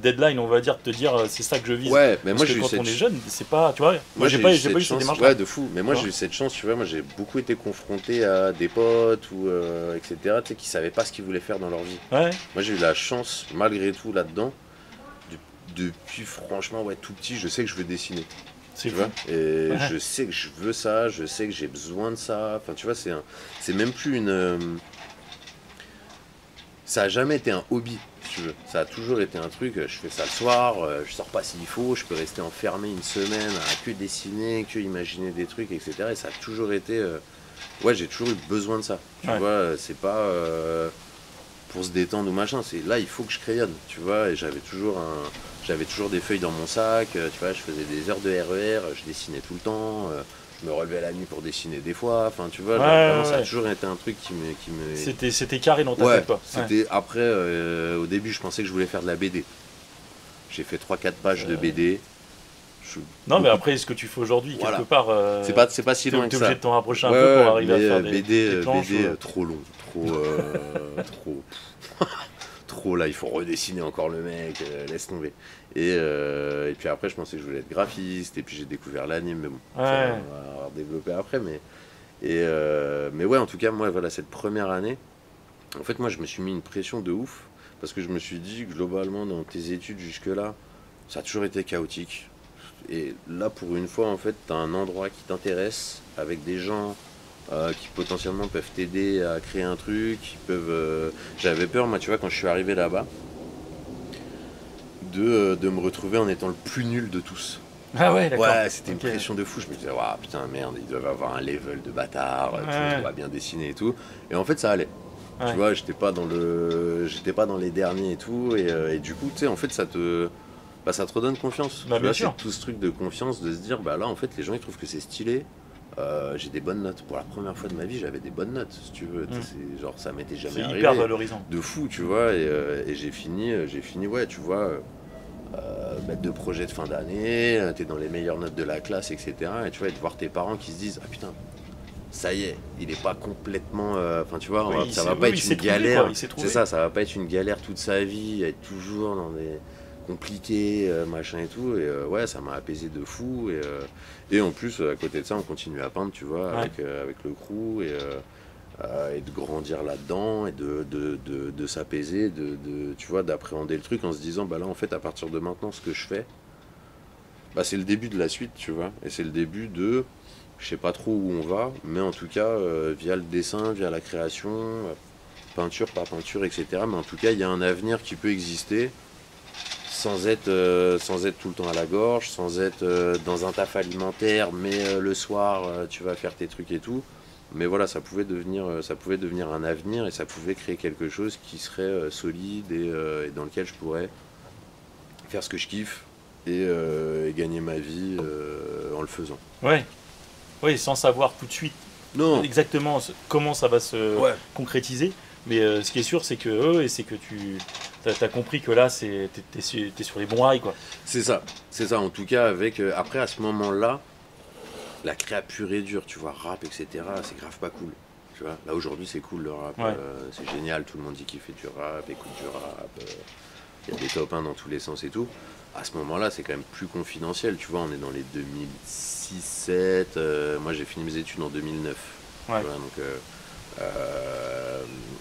deadline, on va dire, de te dire c'est ça que je vise. Ouais, mais moi quand on est jeune, c'est pas, tu vois, moi j'ai pas eu cette démarche. Ouais, de fou. Mais moi j'ai eu cette chance, tu vois, moi j'ai beaucoup été confronté à des potes ou etc. Tu sais, qui savaient pas ce qu'ils voulaient faire dans leur vie. Ouais. Moi j'ai eu la chance, malgré tout là-dedans, depuis franchement tout petit, je sais que je veux dessiner. Tu vois, et je sais que je veux ça, je sais que j'ai besoin de ça. Enfin, tu vois, c'est même plus une. Ça a jamais été un hobby, si tu veux. Ça a toujours été un truc, je fais ça le soir, je sors pas s'il faut, je peux rester enfermé une semaine à que dessiner, que imaginer des trucs, etc. Et ça a toujours été... j'ai toujours eu besoin de ça. Tu vois, c'est pas pour se détendre ou machin, c'est là, il faut que je crayonne, tu vois. Et j'avais toujours des feuilles dans mon sac, tu vois, je faisais des heures de RER, je dessinais tout le temps... je me relevais la nuit pour dessiner des fois, enfin tu vois, vraiment, ça a toujours été un truc qui me... C'était carré dans ta tête, quoi. Après, au début, je pensais que je voulais faire de la BD. J'ai fait 3-4 pages de BD. Mais après, ce que tu fais aujourd'hui, quelque part... c'est pas si loin que ça. T'es obligé de t'en rapprocher un peu pour arriver à faire des planches. BD trop long, trop là, il faut redessiner encore le mec, laisse tomber. Et puis après, je pensais que je voulais être graphiste, et puis j'ai découvert l'anime, mais bon, ça, on va développer après. Mais ouais, en tout cas, moi, voilà, cette première année, en fait, moi, je me suis mis une pression de ouf, parce que je me suis dit, globalement, dans tes études jusque-là, ça a toujours été chaotique. Et là, pour une fois, en fait, t'as un endroit qui t'intéresse, avec des gens qui potentiellement peuvent t'aider à créer un truc, qui peuvent... J'avais peur, moi, tu vois, quand je suis arrivé là-bas, de me retrouver en étant le plus nul de tous. Ah ouais, d'accord. Ouais, c'était une pression de fou. Je me disais, waouh, putain, merde, ils doivent avoir un level de bâtard, tout va bien dessiner et tout. Et en fait, ça allait. Tu vois, j'étais pas dans les derniers et tout. Et du coup, tu sais, en fait, ça te redonne confiance. Bah, bien sûr. C'est tout ce truc de confiance, de se dire, bah là, en fait, les gens, ils trouvent que c'est stylé. J'ai des bonnes notes. Pour la première fois de ma vie, j'avais des bonnes notes, si tu veux. C'est, genre, ça m'était jamais arrivé. C'est hyper valorisant. De fou, tu vois. Et j'ai fini, ouais, tu vois. Maître de projet de fin d'année, t'es dans les meilleures notes de la classe, etc. Et tu vois, et de voir tes parents qui se disent, ah putain, ça y est, il est pas complètement. Enfin, tu vois, ça va pas être une galère. C'est ça va pas être une galère toute sa vie, être toujours dans des compliqués, machin et tout. Et ouais, ça m'a apaisé de fou. Et en plus, à côté de ça, on continue à peindre, tu vois, avec le crew. Et de grandir là-dedans et de s'apaiser, tu vois, d'appréhender le truc en se disant, bah là, en fait, à partir de maintenant, ce que je fais, bah, c'est le début de la suite, tu vois. Et c'est le début de, je sais pas trop où on va, mais en tout cas, via le dessin, via la création, peinture, pas peinture, etc. Mais en tout cas, il y a un avenir qui peut exister sans être tout le temps à la gorge, sans être dans un taf alimentaire, mais le soir, tu vas faire tes trucs et tout. Mais voilà, ça pouvait devenir un avenir et ça pouvait créer quelque chose qui serait solide et dans lequel je pourrais faire ce que je kiffe et gagner ma vie en le faisant. Ouais. Oui, sans savoir tout de suite exactement comment ça va se concrétiser. Mais ce qui est sûr, c'est que tu as compris que là, t'es sur les bons rails, quoi. C'est ça. En tout cas, après, à ce moment-là, la créa pure et dure, tu vois, rap, etc., c'est grave pas cool. Tu vois, là aujourd'hui c'est cool le rap, c'est génial, tout le monde dit qu'il fait du rap, écoute du rap, il y a des top 1 dans tous les sens et tout. À ce moment-là, c'est quand même plus confidentiel, tu vois, on est dans les 2006-2007, moi j'ai fini mes études en 2009. Ouais. Tu vois, donc,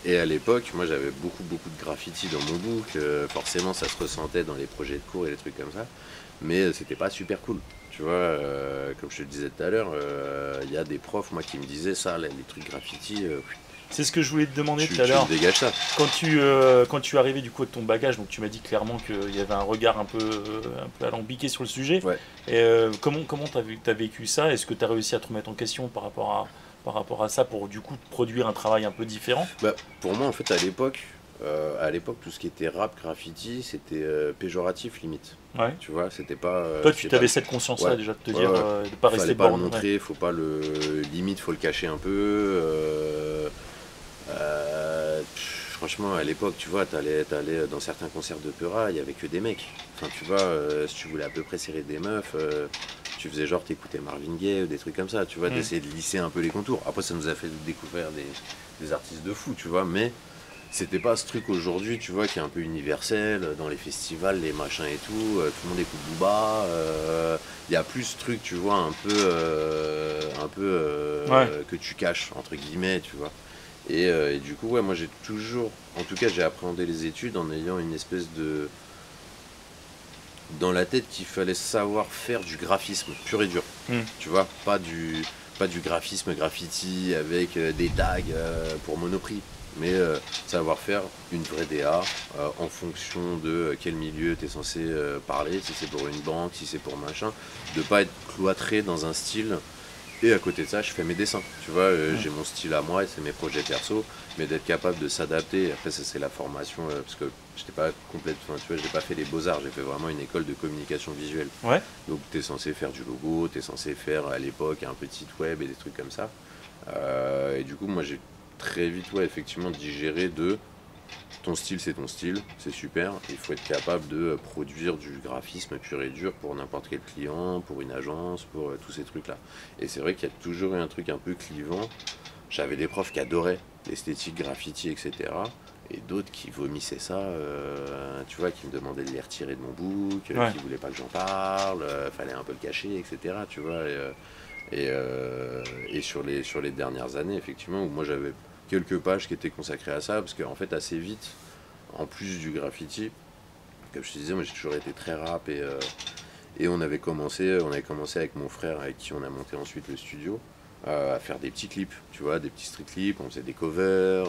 et à l'époque, moi j'avais beaucoup de graffiti dans mon book, forcément ça se ressentait dans les projets de cours et les trucs comme ça, mais c'était pas super cool. Tu vois, comme je te le disais tout à l'heure, il y a des profs moi qui me disaient ça, là, les trucs graffiti. C'est ce que je voulais te demander tout à l'heure. Tu dégages ça. Quand tu arrivais du coup avec ton bagage, donc tu m'as dit clairement qu'il y avait un regard un peu alambiqué sur le sujet. Ouais. Et comment t'as vécu ça? Est-ce que tu as réussi à te remettre en question par rapport à ça pour du coup produire un travail un peu différent? Bah, pour moi en fait à l'époque tout ce qui était rap, graffiti, c'était péjoratif limite. Ouais. Tu vois, c'était pas. Toi, tu avais cette conscience-là déjà de te dire de pas rester borné. Fallait pas le montrer, faut pas le limite, faut le cacher un peu. Franchement, à l'époque, tu vois, t'allais dans certains concerts de Peura, il y avait que des mecs. Enfin, tu vois, si tu voulais à peu près serrer des meufs, tu faisais genre t'écoutais Marvin Gaye ou des trucs comme ça. Tu vois, t'essayais de lisser un peu les contours. Après, ça nous a fait découvrir des artistes de fou, tu vois, mais c'était pas ce truc aujourd'hui, tu vois, qui est un peu universel, dans les festivals, les machins et tout le monde écoute Booba, il y a plus ce truc, tu vois, un peu que tu caches, entre guillemets, tu vois. Et du coup, ouais, moi j'ai toujours, en tout cas j'ai appréhendé les études en ayant une espèce de... dans la tête qu'il fallait savoir faire du graphisme pur et dur, tu vois, pas du graphisme graffiti avec des tags pour Monoprix. Mais savoir faire une vraie DA en fonction de quel milieu tu es censé parler, si c'est pour une banque, si c'est pour machin, de pas être cloîtré dans un style. Et à côté de ça, je fais mes dessins, tu vois, j'ai mon style à moi et c'est mes projets perso, mais d'être capable de s'adapter. Après, ça c'est la formation, parce que j'étais pas complètement, tu vois, j'ai pas fait les beaux-arts, j'ai fait vraiment une école de communication visuelle. Ouais. Donc tu es censé faire du logo, tu es censé faire à l'époque un petit site web et des trucs comme ça. Et du coup, moi j'ai très vite, ouais, effectivement, digérer de ton style, c'est ton style, c'est super. Il faut être capable de produire du graphisme pur et dur pour n'importe quel client, pour une agence, pour tous ces trucs-là. Et c'est vrai qu'il y a toujours eu un truc un peu clivant. J'avais des profs qui adoraient l'esthétique, graffiti, etc. Et d'autres qui vomissaient ça, tu vois, qui me demandaient de les retirer de mon book, qui voulaient pas que j'en parle, fallait un peu le cacher, etc. Tu vois. Et sur les dernières années, effectivement, où moi j'avais quelques pages qui étaient consacrées à ça, parce qu'en fait assez vite, en plus du graffiti, comme je te disais, moi j'ai toujours été très rap et on avait commencé avec mon frère avec qui on a monté ensuite le studio, à faire des petits clips, tu vois, des petits street clips, on faisait des covers,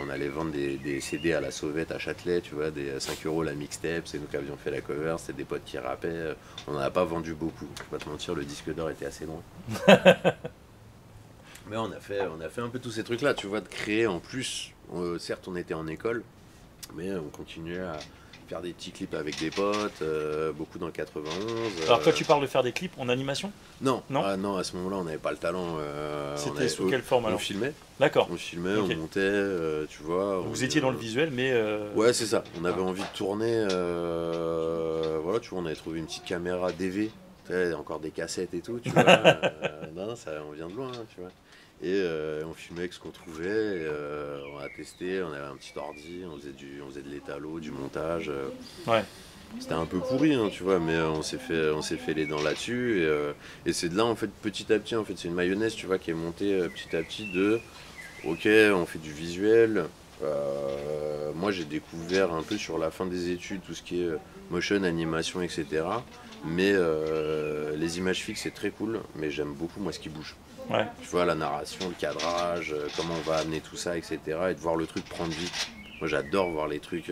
on allait vendre des CD à la Sauvette à Châtelet, tu vois, des 5 € la mixtape, c'est nous qui avions fait la cover, c'était des potes qui rappaient, on n'en a pas vendu beaucoup, je vais pas te mentir, le disque d'or était assez loin. Mais on a fait un peu tous ces trucs-là, tu vois, de créer en plus, certes on était en école, mais on continuait à faire des petits clips avec des potes, beaucoup dans le 91. Alors toi tu parles de faire des clips en animation? Non, non, non, à ce moment-là on n'avait pas le talent. C'était sous quelle forme alors? On filmait. D'accord. On filmait, Ok. on montait, tu vois. Vous étiez dans le visuel, mais... Ouais, c'est ça. On avait envie de tourner. Voilà, tu vois, on avait trouvé une petite caméra DV. Tu sais, encore des cassettes et tout, tu vois. Non, ça, on vient de loin, hein, tu vois. Et on filmait avec ce qu'on trouvait. On a testé, on avait un petit ordi, on faisait de l'étalo, du montage. Ouais. C'était un peu pourri, hein, tu vois, mais on s'est fait les dents là-dessus. Et c'est de là, en fait, petit à petit, en fait, c'est une mayonnaise, tu vois, qui est montée petit à petit de... Ok, on fait du visuel. Moi, j'ai découvert un peu sur la fin des études tout ce qui est motion, animation, etc. Mais les images fixes, c'est très cool, mais j'aime beaucoup, moi, ce qui bouge. Ouais. Tu vois, la narration, le cadrage, comment on va amener tout ça, etc. Et de voir le truc prendre vie. Moi, j'adore voir les trucs...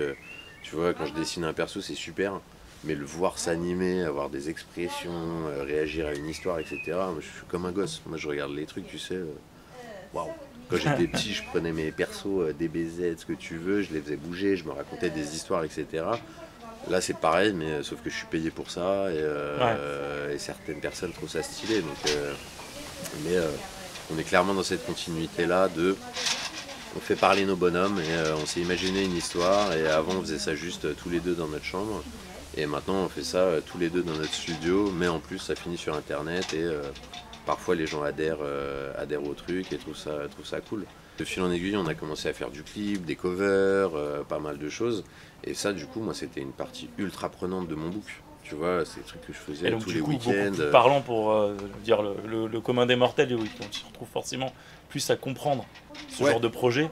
tu vois, quand je dessine un perso, c'est super. Mais le voir s'animer, avoir des expressions, réagir à une histoire, etc. Moi, je suis comme un gosse. Moi, je regarde les trucs, tu sais... Waouh. Quand j'étais petit, je prenais mes persos, DBZ, ce que tu veux, je les faisais bouger, je me racontais des histoires, etc. Là, c'est pareil, mais sauf que je suis payé pour ça et certaines personnes trouvent ça stylé. Donc, mais on est clairement dans cette continuité-là de... On fait parler nos bonhommes et on s'est imaginé une histoire. Et avant, on faisait ça juste tous les deux dans notre chambre. Et maintenant, on fait ça tous les deux dans notre studio. Mais en plus, ça finit sur Internet et... parfois les gens adhèrent au truc et trouvent ça cool. De fil en aiguille, on a commencé à faire du clip, des covers, pas mal de choses. Et ça, du coup, moi, c'était une partie ultra prenante de mon book. Tu vois, c'est des trucs que je faisais et donc, tous du les coup, week-ends. beaucoup plus parlant pour dire le commun des mortels, on se retrouve forcément plus à comprendre ce genre de projet.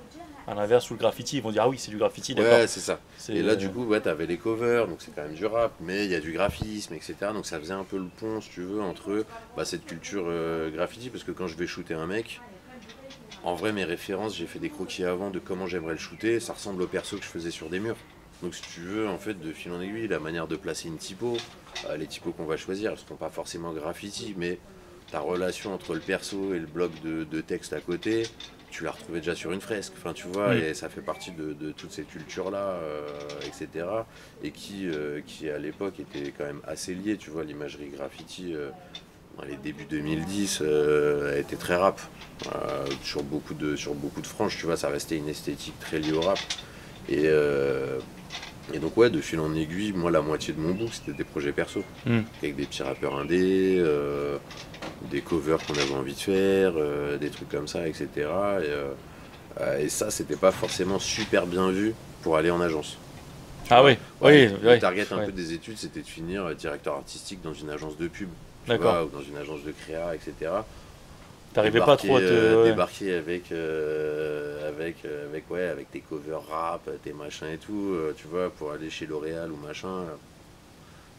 À l'inverse, où le graffiti, ils vont dire ah oui, c'est du graffiti, d'accord. Ouais, c'est ça. Et là, du coup, ouais, t'avais les covers, donc c'est quand même du rap, mais il y a du graphisme, etc. Donc ça faisait un peu le pont, si tu veux, entre cette culture graffiti, parce que quand je vais shooter un mec, en vrai, mes références, j'ai fait des croquis avant de comment j'aimerais le shooter, ça ressemble au perso que je faisais sur des murs. Donc si tu veux, en fait, de fil en aiguille, la manière de placer une typo, les typos qu'on va choisir, elles ne sont pas forcément graffiti, mais ta relation entre le perso et le bloc de texte à côté, tu l'as retrouvé déjà sur une fresque, enfin tu vois, et ça fait partie de toute cette culture-là, etc. Et qui à l'époque était quand même assez liée, tu vois, l'imagerie graffiti dans les débuts 2010 a été très rap. Sur beaucoup de franges, tu vois, ça restait une esthétique très liée au rap. Et donc ouais, de fil en aiguille, moi la moitié de mon book c'était des projets perso, avec des petits rappeurs indés, des covers qu'on avait envie de faire, des trucs comme ça, etc. Et ça, c'était pas forcément super bien vu pour aller en agence. Ah oui, oui. Le target un peu des études, c'était de finir directeur artistique dans une agence de pub, tu vois, ou dans une agence de créa, etc. T'arrivais pas trop à te... débarquer avec tes covers rap, tes machins et tout, tu vois, pour aller chez L'Oréal ou machin.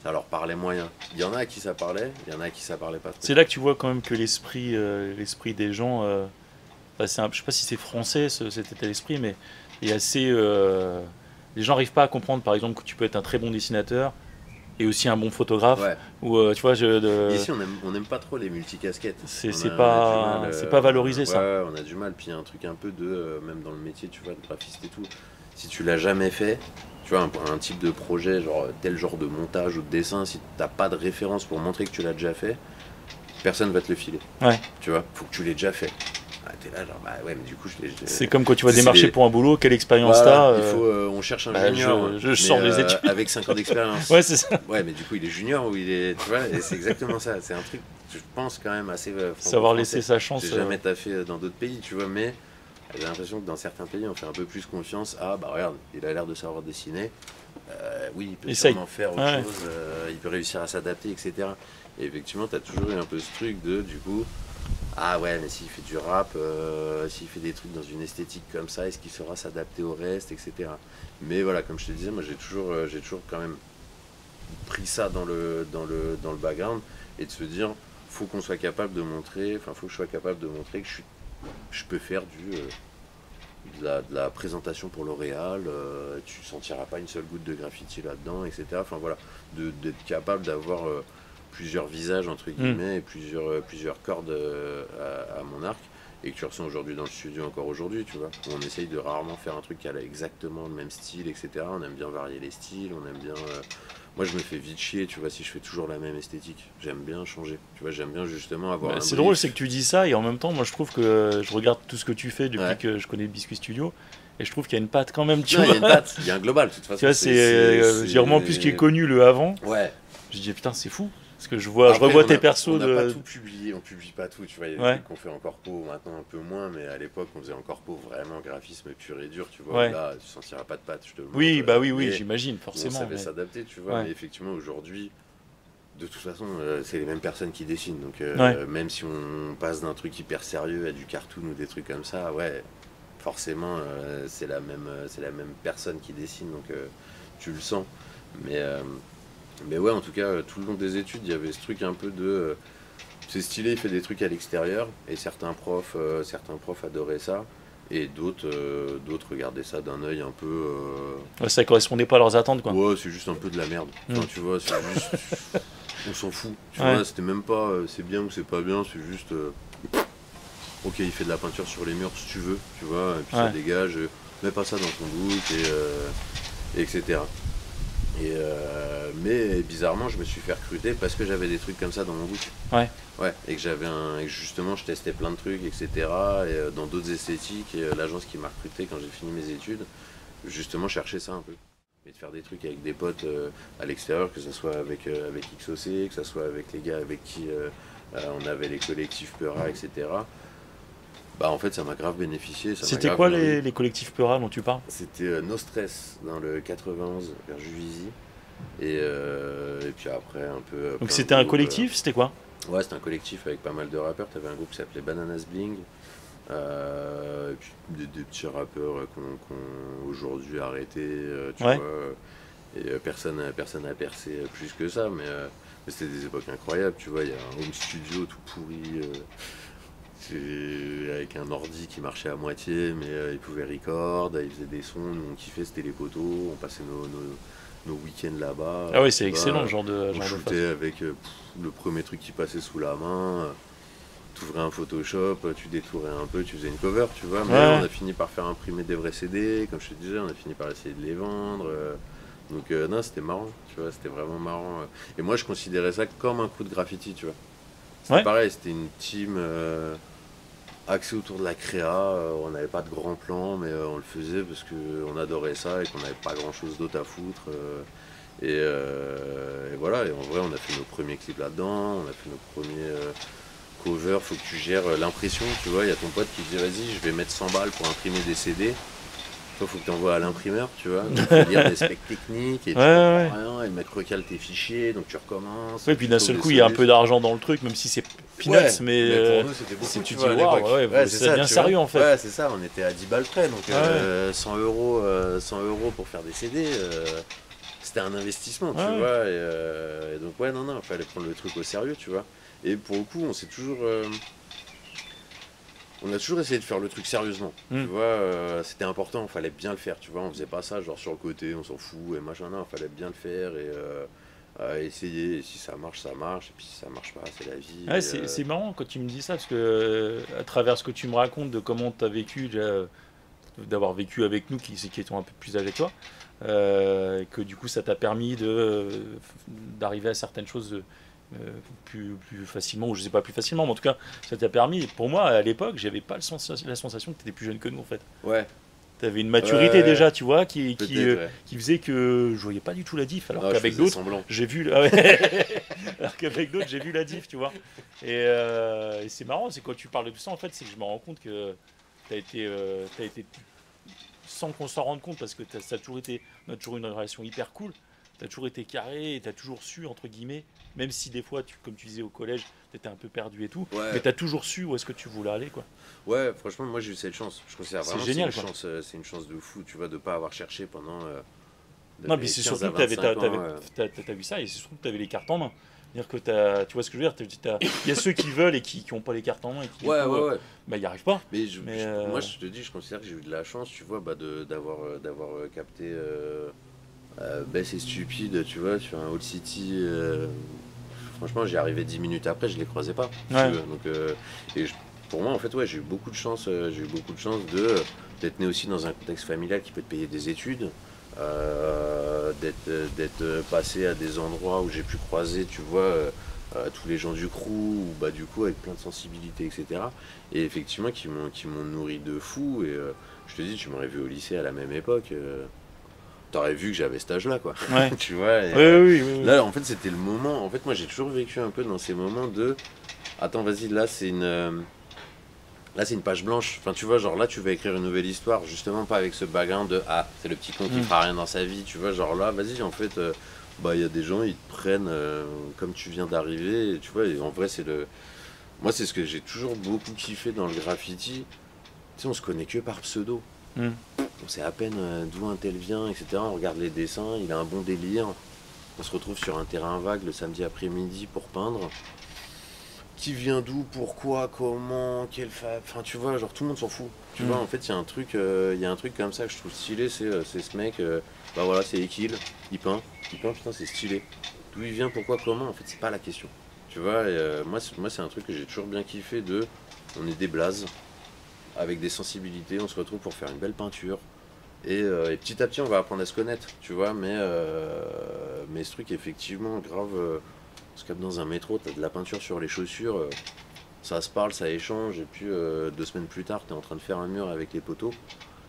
Ça leur parlait moyen. Il y en a à qui ça parlait, il y en a à qui ça parlait pas trop. C'est là que tu vois quand même que l'esprit des gens, je sais pas si c'est français cet état d'esprit, mais il est assez... les gens n'arrivent pas à comprendre par exemple que tu peux être un très bon dessinateur et aussi un bon photographe. Ouais. Ou tu vois, ici on aime pas trop les multicasquettes. C'est pas valorisé ça. Ouais, on a du mal. Puis il y a un truc un peu de, même dans le métier, tu vois, de graphiste et tout. Si tu l'as jamais fait, tu vois, un type de projet, genre tel genre de montage ou de dessin, si t'as pas de référence pour montrer que tu l'as déjà fait, personne va te le filer. Ouais. Tu vois, faut que tu l'aies déjà fait. T'es là, genre, bah ouais, mais du coup, c'est comme quand tu vas démarcher pour un boulot, quelle expérience t'as il faut, on cherche un junior. Je sors des études. Avec 5 ans d'expérience. Ouais, c'est ça. Ouais, mais du coup, il est junior ou il est. Tu vois, et c'est exactement ça. C'est un truc, je pense, quand même assez. Savoir laisser sa chance. J'ai jamais taffé dans d'autres pays, tu vois, mais j'ai l'impression que dans certains pays, on fait un peu plus confiance à, bah regarde, il a l'air de savoir dessiner. Oui, il peut sûrement faire autre chose, il peut réussir à s'adapter, etc. Et effectivement, tu as toujours eu un peu ce truc de, du coup. Ah ouais, mais s'il fait du rap, s'il fait des trucs dans une esthétique comme ça, est-ce qu'il saura s'adapter au reste, etc. Mais voilà, comme je te disais, moi j'ai toujours quand même pris ça dans le background et de se dire, faut qu'on soit capable de montrer, faut que je sois capable de montrer que je peux faire de la présentation pour L'Oréal, tu sentiras pas une seule goutte de graffiti là-dedans, etc. Enfin voilà, d'être capable d'avoir plusieurs visages entre guillemets et plusieurs cordes à mon arc, et que tu ressens aujourd'hui dans le studio encore aujourd'hui, tu vois. On essaye de rarement faire un truc qui a exactement le même style, etc. On aime bien varier les styles, on aime bien... Moi je me fais vite chier, tu vois, si je fais toujours la même esthétique. J'aime bien changer, tu vois, j'aime bien justement avoir un C'est brief. drôle, c'est que tu dis ça, et en même temps, moi je trouve que je regarde tout ce que tu fais depuis que je connais Biscuit Studio, et je trouve qu'il y a une patte quand même, tu vois. Il y a une patte, il y a un global, de toute façon. Tu vois, j'ai vraiment plus qui est connu le avant. Ouais. Je dis putain, c'est fou. Parce que je revois tes persos. On n'a pas tout publié, on publie pas tout, tu vois. Il y a des trucs qu'on fait en corpo, maintenant un peu moins, mais à l'époque on faisait en corpo vraiment graphisme pur et dur, tu vois. Là, tu sentiras pas de patte, je te le montre. Oui, j'imagine, forcément. On savait s'adapter, tu vois. Mais effectivement, aujourd'hui, de toute façon, c'est les mêmes personnes qui dessinent. Donc, même si on passe d'un truc hyper sérieux à du cartoon ou des trucs comme ça, forcément, c'est la même personne qui dessine, donc tu le sens. Mais ouais, en tout cas, tout le long des études, il y avait ce truc un peu de... c'est stylé, il fait des trucs à l'extérieur, et certains profs adoraient ça, et d'autres regardaient ça d'un œil un peu... ça correspondait pas à leurs attentes, quoi. Ouais, c'est juste un peu de la merde. Enfin, tu vois, c'est juste... on s'en fout. Tu vois, c'était même pas c'est bien ou c'est pas bien, c'est juste... ok, il fait de la peinture sur les murs si tu veux, tu vois, et puis ça dégage, mets pas ça dans ton book, et etc. Mais bizarrement, je me suis fait recruter parce que j'avais des trucs comme ça dans mon book. Et que justement, je testais plein de trucs, etc. Et dans d'autres esthétiques, et l'agence qui m'a recruté quand j'ai fini mes études, justement, cherchait ça un peu. Et de faire des trucs avec des potes à l'extérieur, que ce soit avec XOC, que ce soit avec les gars avec qui on avait les collectifs Peura, etc. En fait, ça m'a grave bénéficié. C'était quoi les collectifs Peura dont tu parles? C'était No Stress dans le 91 vers Juvisy. Et puis après, un peu. Donc c'était un collectif, c'était quoi? Ouais, c'était un collectif avec pas mal de rappeurs. T'avais un groupe qui s'appelait Bananas Bling. Et puis des petits rappeurs qu'on aujourd'hui arrêté, tu vois. Et personne n'a percé plus que ça. Mais c'était des époques incroyables, tu vois. Il y a un home studio tout pourri. Avec un ordi qui marchait à moitié, mais il pouvait record, il faisait des sons, nous on kiffait, c'était les poteaux, on passait nos week-ends là-bas. Ah oui, c'est excellent, genre de shootait avec le premier truc qui passait sous la main, tu ouvrais un Photoshop, tu détourais un peu, tu faisais une cover, tu vois, mais on a fini par faire imprimer des vrais CD, comme je te disais, on a fini par essayer de les vendre. Donc non, c'était marrant, tu vois, c'était vraiment marrant. Et moi je considérais ça comme un coup de graffiti, tu vois. C'était pareil, c'était une team... axé autour de la créa, on n'avait pas de grands plans, mais on le faisait parce qu'on adorait ça et qu'on n'avait pas grand chose d'autre à foutre. Et voilà, et en vrai on a fait nos premiers clips là-dedans, on a fait nos premiers covers, faut que tu gères l'impression, tu vois, il y a ton pote qui dit vas-y je vais mettre 100 balles pour imprimer des CD. Toi faut que tu envoies à l'imprimeur, tu vois, il faut lire des specs techniques et tu comprends rien, et le mec recale tes fichiers, donc tu recommences. Et puis d'un seul coup il y a un peu d'argent dans le truc, même si c'est peanuts, mais pour nous c'était beaucoup, tu tu dis vois, waouh, c'est bien sérieux en fait. Ouais, c'est ça, on était à 10 balles près, donc 100 € pour faire des CD, c'était un investissement, tu vois, et donc non, il fallait prendre le truc au sérieux, tu vois. Et pour le coup, on a toujours essayé de faire le truc sérieusement, tu vois, c'était important, il fallait bien le faire, tu vois, on faisait pas ça genre sur le côté, on s'en fout et machin, non, il fallait bien le faire et essayer, et si ça marche, et puis si ça marche pas, c'est la vie. C'est marrant quand tu me dis ça, parce que à travers ce que tu me racontes de comment tu as vécu, d'avoir vécu avec nous, qui étions un peu plus âgés que toi, que du coup ça t'a permis d'arriver à certaines choses plus facilement, ou je sais pas plus facilement, mais en tout cas ça t'a permis. Pour moi à l'époque j'avais pas la sensation que tu étais plus jeune que nous en fait. Tu avais une maturité déjà, tu vois, qui faisait que je voyais pas du tout la diff, alors qu'avec d'autres j'ai vu alors qu'avec d'autres j'ai vu la diff, tu vois. Et c'est marrant, c'est quand tu parles de tout ça en fait, c'est que je me rends compte que t'as été sans qu'on s'en rende compte, parce que on a toujours une relation hyper cool. T'as toujours été carré et t'as toujours su, entre guillemets, même si des fois, comme tu disais au collège, t'étais un peu perdu et tout, mais t'as toujours su où est-ce que tu voulais aller, quoi. Ouais, franchement, moi j'ai eu cette chance. Je considère vraiment génial, c'est une chance de fou, tu vois, de pas avoir cherché pendant. Non, mais c'est surtout que t'as vu ça, et c'est surtout que t'avais les cartes en main. C'est-à-dire que tu vois ce que je veux dire, il y a ceux qui veulent et qui n'ont pas les cartes en main et qui Ouais. Bah, ils n'y arrivent pas. Mais, moi, je te dis, je considère que j'ai eu de la chance, tu vois, d'avoir capté Bess et Stupide, tu vois, sur un Old City. Franchement, j'y arrivais 10 minutes après, je les croisais pas. Ouais. Donc, pour moi, en fait, ouais, j'ai eu beaucoup de chance. D'être né aussi dans un contexte familial qui peut te payer des études, d'être passé à des endroits où j'ai pu croiser, tu vois, tous les gens du crew, ou bah du coup avec plein de sensibilité, etc. Et effectivement, qui m'ont nourri de fou. Et je te dis, tu m'aurais vu au lycée à la même époque. T'aurais vu que j'avais cet âge-là, quoi. Ouais. Tu vois. Oui. Là, en fait, c'était le moment. En fait, moi, j'ai toujours vécu un peu dans ces moments de. Attends, vas-y, là, c'est une page blanche. Enfin, tu vois, genre là, tu vas écrire une nouvelle histoire, justement, pas avec ce background de ah, c'est le petit con qui fera rien dans sa vie. Tu vois, genre là, vas-y, en fait, bah, il y a des gens, ils te prennent comme tu viens d'arriver. Et tu vois, et en vrai, moi, c'est ce que j'ai toujours beaucoup kiffé dans le graffiti. Tu sais, on se connaît que par pseudo. On sait à peine d'où un tel vient, etc. On regarde les dessins, il a un bon délire. On se retrouve sur un terrain vague le samedi après-midi pour peindre. Qui vient d'où, pourquoi, comment, enfin tu vois, genre tout le monde s'en fout. Tu vois, en fait, il y a un truc comme ça que je trouve stylé, c'est ce mec, bah voilà, c'est Ekil, il peint, putain, c'est stylé. D'où il vient, pourquoi, comment, en fait, c'est pas la question. Tu vois, et, moi, c'est un truc que j'ai toujours bien kiffé on est des blazes, avec des sensibilités, on se retrouve pour faire une belle peinture. Et petit à petit, on va apprendre à se connaître, tu vois, mais ce truc, effectivement, grave. Parce que dans un métro, t'as de la peinture sur les chaussures, ça se parle, ça échange, et puis 2 semaines plus tard, t'es en train de faire un mur avec les poteaux.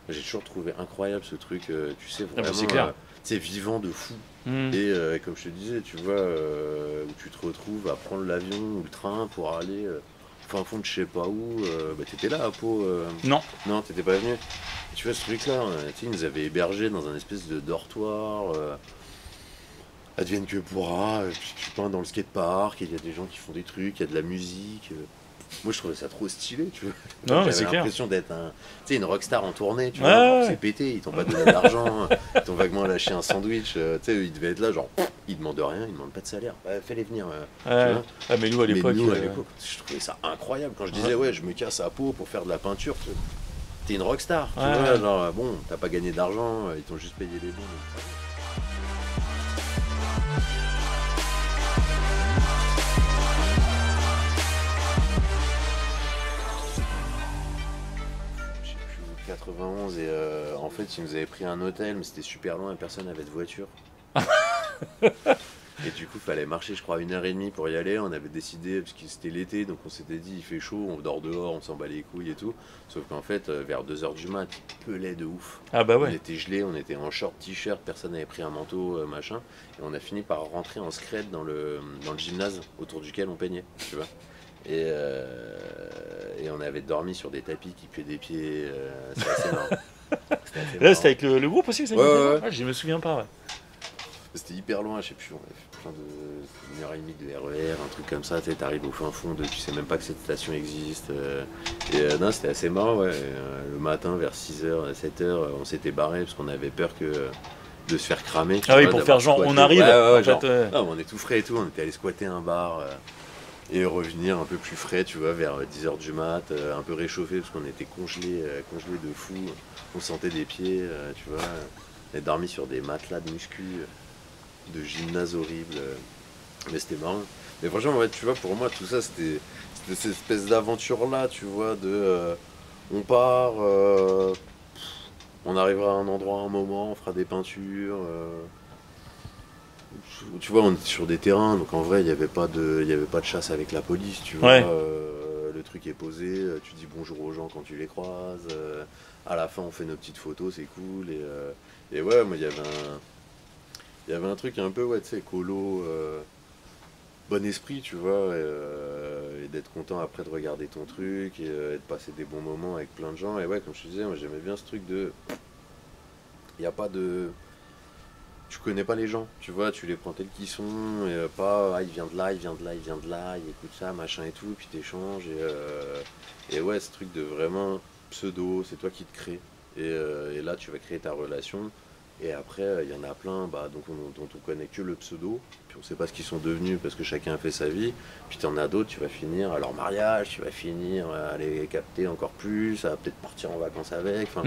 J'ai toujours trouvé incroyable ce truc, tu sais, vraiment, c'est vivant de fou. Et comme je te disais, tu vois, où tu te retrouves à prendre l'avion ou le train pour aller fin fond de je sais pas où, bah t'étais là à Pau. Non, t'étais pas venu. Et tu vois ce truc-là, tu sais, ils nous avaient hébergés dans un espèce de dortoir. Advienne que pourra, puis tu peins dans le skatepark, il y a des gens qui font des trucs, il y a de la musique. Moi je trouvais ça trop stylé, tu vois. Non, J'avais clair. l'impression d'être une rockstar en tournée, tu vois. C'est pété, ils t'ont pas donné d'argent, ils t'ont vaguement lâché un sandwich, tu sais, ils devaient être là, genre, ils demandent rien, ils demandent pas de salaire, fais-les venir. Tu vois. Mais nous à l'époque, je trouvais ça incroyable. Quand je disais, ouais, je me casse à Pau pour faire de la peinture, t'es une rockstar, tu vois, genre, bon, t'as pas gagné d'argent, ils t'ont juste payé les bons. Je sais plus, 91 et en fait ils nous avaient pris un hôtel mais c'était super loin et personne n'avait de voiture. Et du coup, il fallait marcher, je crois, 1h30 pour y aller. On avait décidé, parce que c'était l'été, donc on s'était dit, il fait chaud, on dort dehors, on s'en bat les couilles et tout. Sauf qu'en fait, vers 2h du mat, il pelait de ouf. Ah bah ouais. On était gelés, on était en short, t-shirt, personne n'avait pris un manteau, machin. Et on a fini par rentrer en scred dans le gymnase autour duquel on peignait, tu vois. Et on avait dormi sur des tapis qui puaient des pieds, c'était assez marrant. Là, c'était avec le groupe aussi, ça? Ouais. Je me souviens pas, ouais. C'était hyper loin, je sais plus, on avait fait plein de 1h30 de RER, un truc comme ça, tu sais, t'arrives au fin fond, tu sais même pas que cette station existe. Non, c'était assez marrant, ouais. Le matin, vers 6h, 7h, on s'était barré parce qu'on avait peur de se faire cramer. Ah oui, pour faire genre, on arrive. Ouais, genre, non, on est tout frais et tout, on était allé squatter un bar et revenir un peu plus frais, tu vois, vers 10h du mat, un peu réchauffé parce qu'on était congelé de fou, on sentait des pieds, tu vois. On a dormi sur des matelas de muscu. De gymnase horrible, mais c'était marrant. Mais franchement, ouais, tu vois, pour moi, tout ça, c'était cette espèce d'aventure-là, tu vois, on part, on arrivera à un endroit à un moment, on fera des peintures. Tu vois, on était sur des terrains, donc en vrai, il n'y avait pas de chasse avec la police, tu vois. Le truc est posé, tu dis bonjour aux gens quand tu les croises. À la fin, on fait nos petites photos, c'est cool. Et ouais, moi, il y avait un truc un peu, ouais, tu sais, écolo, bon esprit, tu vois, et d'être content après de regarder ton truc, et de passer des bons moments avec plein de gens. Et ouais, comme je te disais, moi j'aimais bien ce truc de... Il n'y a pas de... Tu connais pas les gens, tu vois, tu les prends tels qu'ils sont, et pas, ah, il vient de là, il vient de là, il vient de là, il écoute ça, machin et tout, puis t'échanges, et ouais, ce truc de vraiment pseudo, c'est toi qui te crée. Et là, tu vas créer ta relation. Et après, il y en a plein dont on connaît que le pseudo, puis on sait pas ce qu'ils sont devenus parce que chacun a fait sa vie. Puis t'en as d'autres, tu vas finir à leur mariage, tu vas finir à les capter encore plus, à peut-être partir en vacances avec, enfin,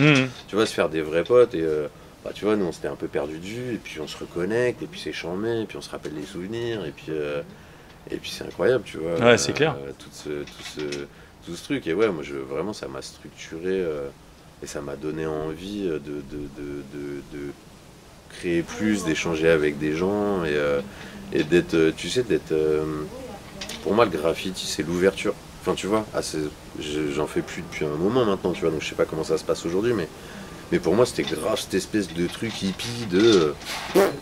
tu vas se faire des vrais potes. Et tu vois, nous on s'était un peu perdu de vue, et puis on se reconnecte, et puis c'est chambé, et puis on se rappelle les souvenirs, et puis c'est incroyable, tu vois. Ouais, c'est clair. Tout ce truc. Et ouais, moi vraiment ça m'a structuré. Et ça m'a donné envie de créer plus, d'échanger avec des gens et d'être, tu sais, pour moi, le graffiti, c'est l'ouverture. Enfin, tu vois, j'en fais plus depuis un moment maintenant, tu vois, donc je sais pas comment ça se passe aujourd'hui, mais pour moi, c'était grave cette espèce de truc hippie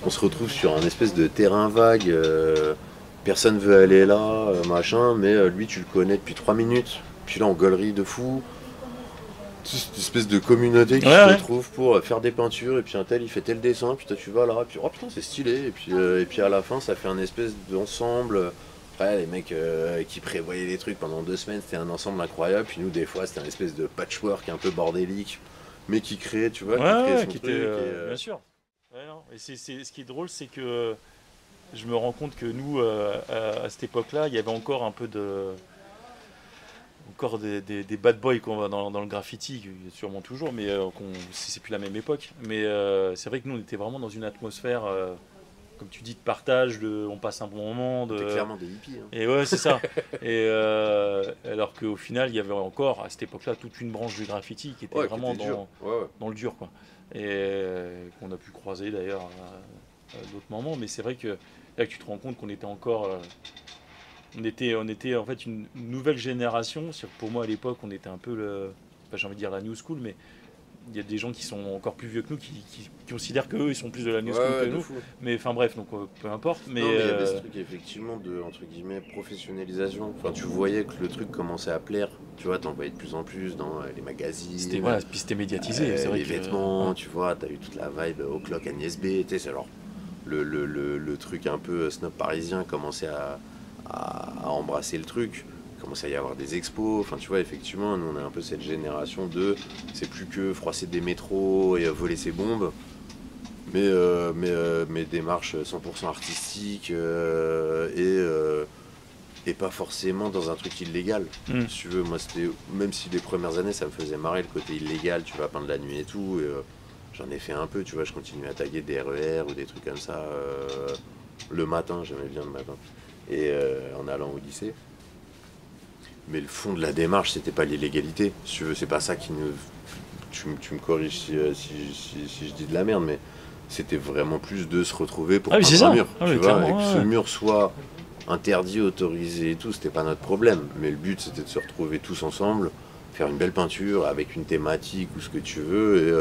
on se retrouve sur un espèce de terrain vague, personne veut aller là, machin, mais lui, tu le connais depuis 3 minutes, puis là, on gaulerie de fou. Cette espèce de communauté qui se retrouve pour faire des peintures, et puis un tel il fait tel dessin, puis toi tu vas là, puis oh putain c'est stylé, et puis à la fin ça fait un espèce d'ensemble. Après les mecs qui prévoyaient les trucs pendant 2 semaines, c'était un ensemble incroyable, puis nous des fois c'était un espèce de patchwork un peu bordélique, mais qui créait, tu vois, qui était bien sûr. Ouais, non. Et ce qui est drôle, c'est que je me rends compte que nous à cette époque-là, il y avait encore un peu encore des bad boys qu'on voit dans le graffiti, sûrement toujours, mais c'est plus la même époque. Mais c'est vrai que nous, on était vraiment dans une atmosphère, comme tu dis, de partage, on passe un bon moment. C'était clairement des hippies. Hein. Et ouais, c'est ça. Et alors qu'au final, il y avait encore, à cette époque-là, toute une branche du graffiti qui était vraiment dans le dur, quoi. Et qu'on a pu croiser d'ailleurs à d'autres moments. Mais c'est vrai que là, tu te rends compte qu'on était encore... On était en fait une nouvelle génération. Pour moi à l'époque, on était un peu j'ai envie de dire la new school, mais il y a des gens qui sont encore plus vieux que nous qui considèrent qu'eux ils sont plus de la new school que nous. Fou. Mais enfin bref, donc peu importe. Mais il y avait ce truc effectivement de entre guillemets professionnalisation. Enfin, tu voyais que le truc commençait à plaire. Tu vois, t'en voyais de plus en plus dans les magazines. Puis c'était médiatisé. C'est vrai les vêtements, tu vois, t'as eu toute la vibe O'Clock Agnès B. C'est alors le truc un peu snob parisien commençait à embrasser le truc, il commençait à y avoir des expos, enfin tu vois, effectivement, nous on a un peu cette génération c'est plus que froisser des métros et voler ses bombes, mais démarche 100% artistique et pas forcément dans un truc illégal. Si tu veux, moi c'était, même si les premières années ça me faisait marrer le côté illégal, tu vas peindre la nuit et tout, j'en ai fait un peu, tu vois, je continuais à taguer des RER ou des trucs comme ça le matin, j'aimais bien le matin. Et en allant au lycée. Mais le fond de la démarche, c'était pas l'illégalité. Si tu veux, c'est pas ça qui nous. Tu me corriges si je dis de la merde, mais c'était vraiment plus de se retrouver pour peindre un mur. Tu vois, et que ce mur soit interdit, autorisé et tout, c'était pas notre problème. Mais le but, c'était de se retrouver tous ensemble, faire une belle peinture avec une thématique ou ce que tu veux, et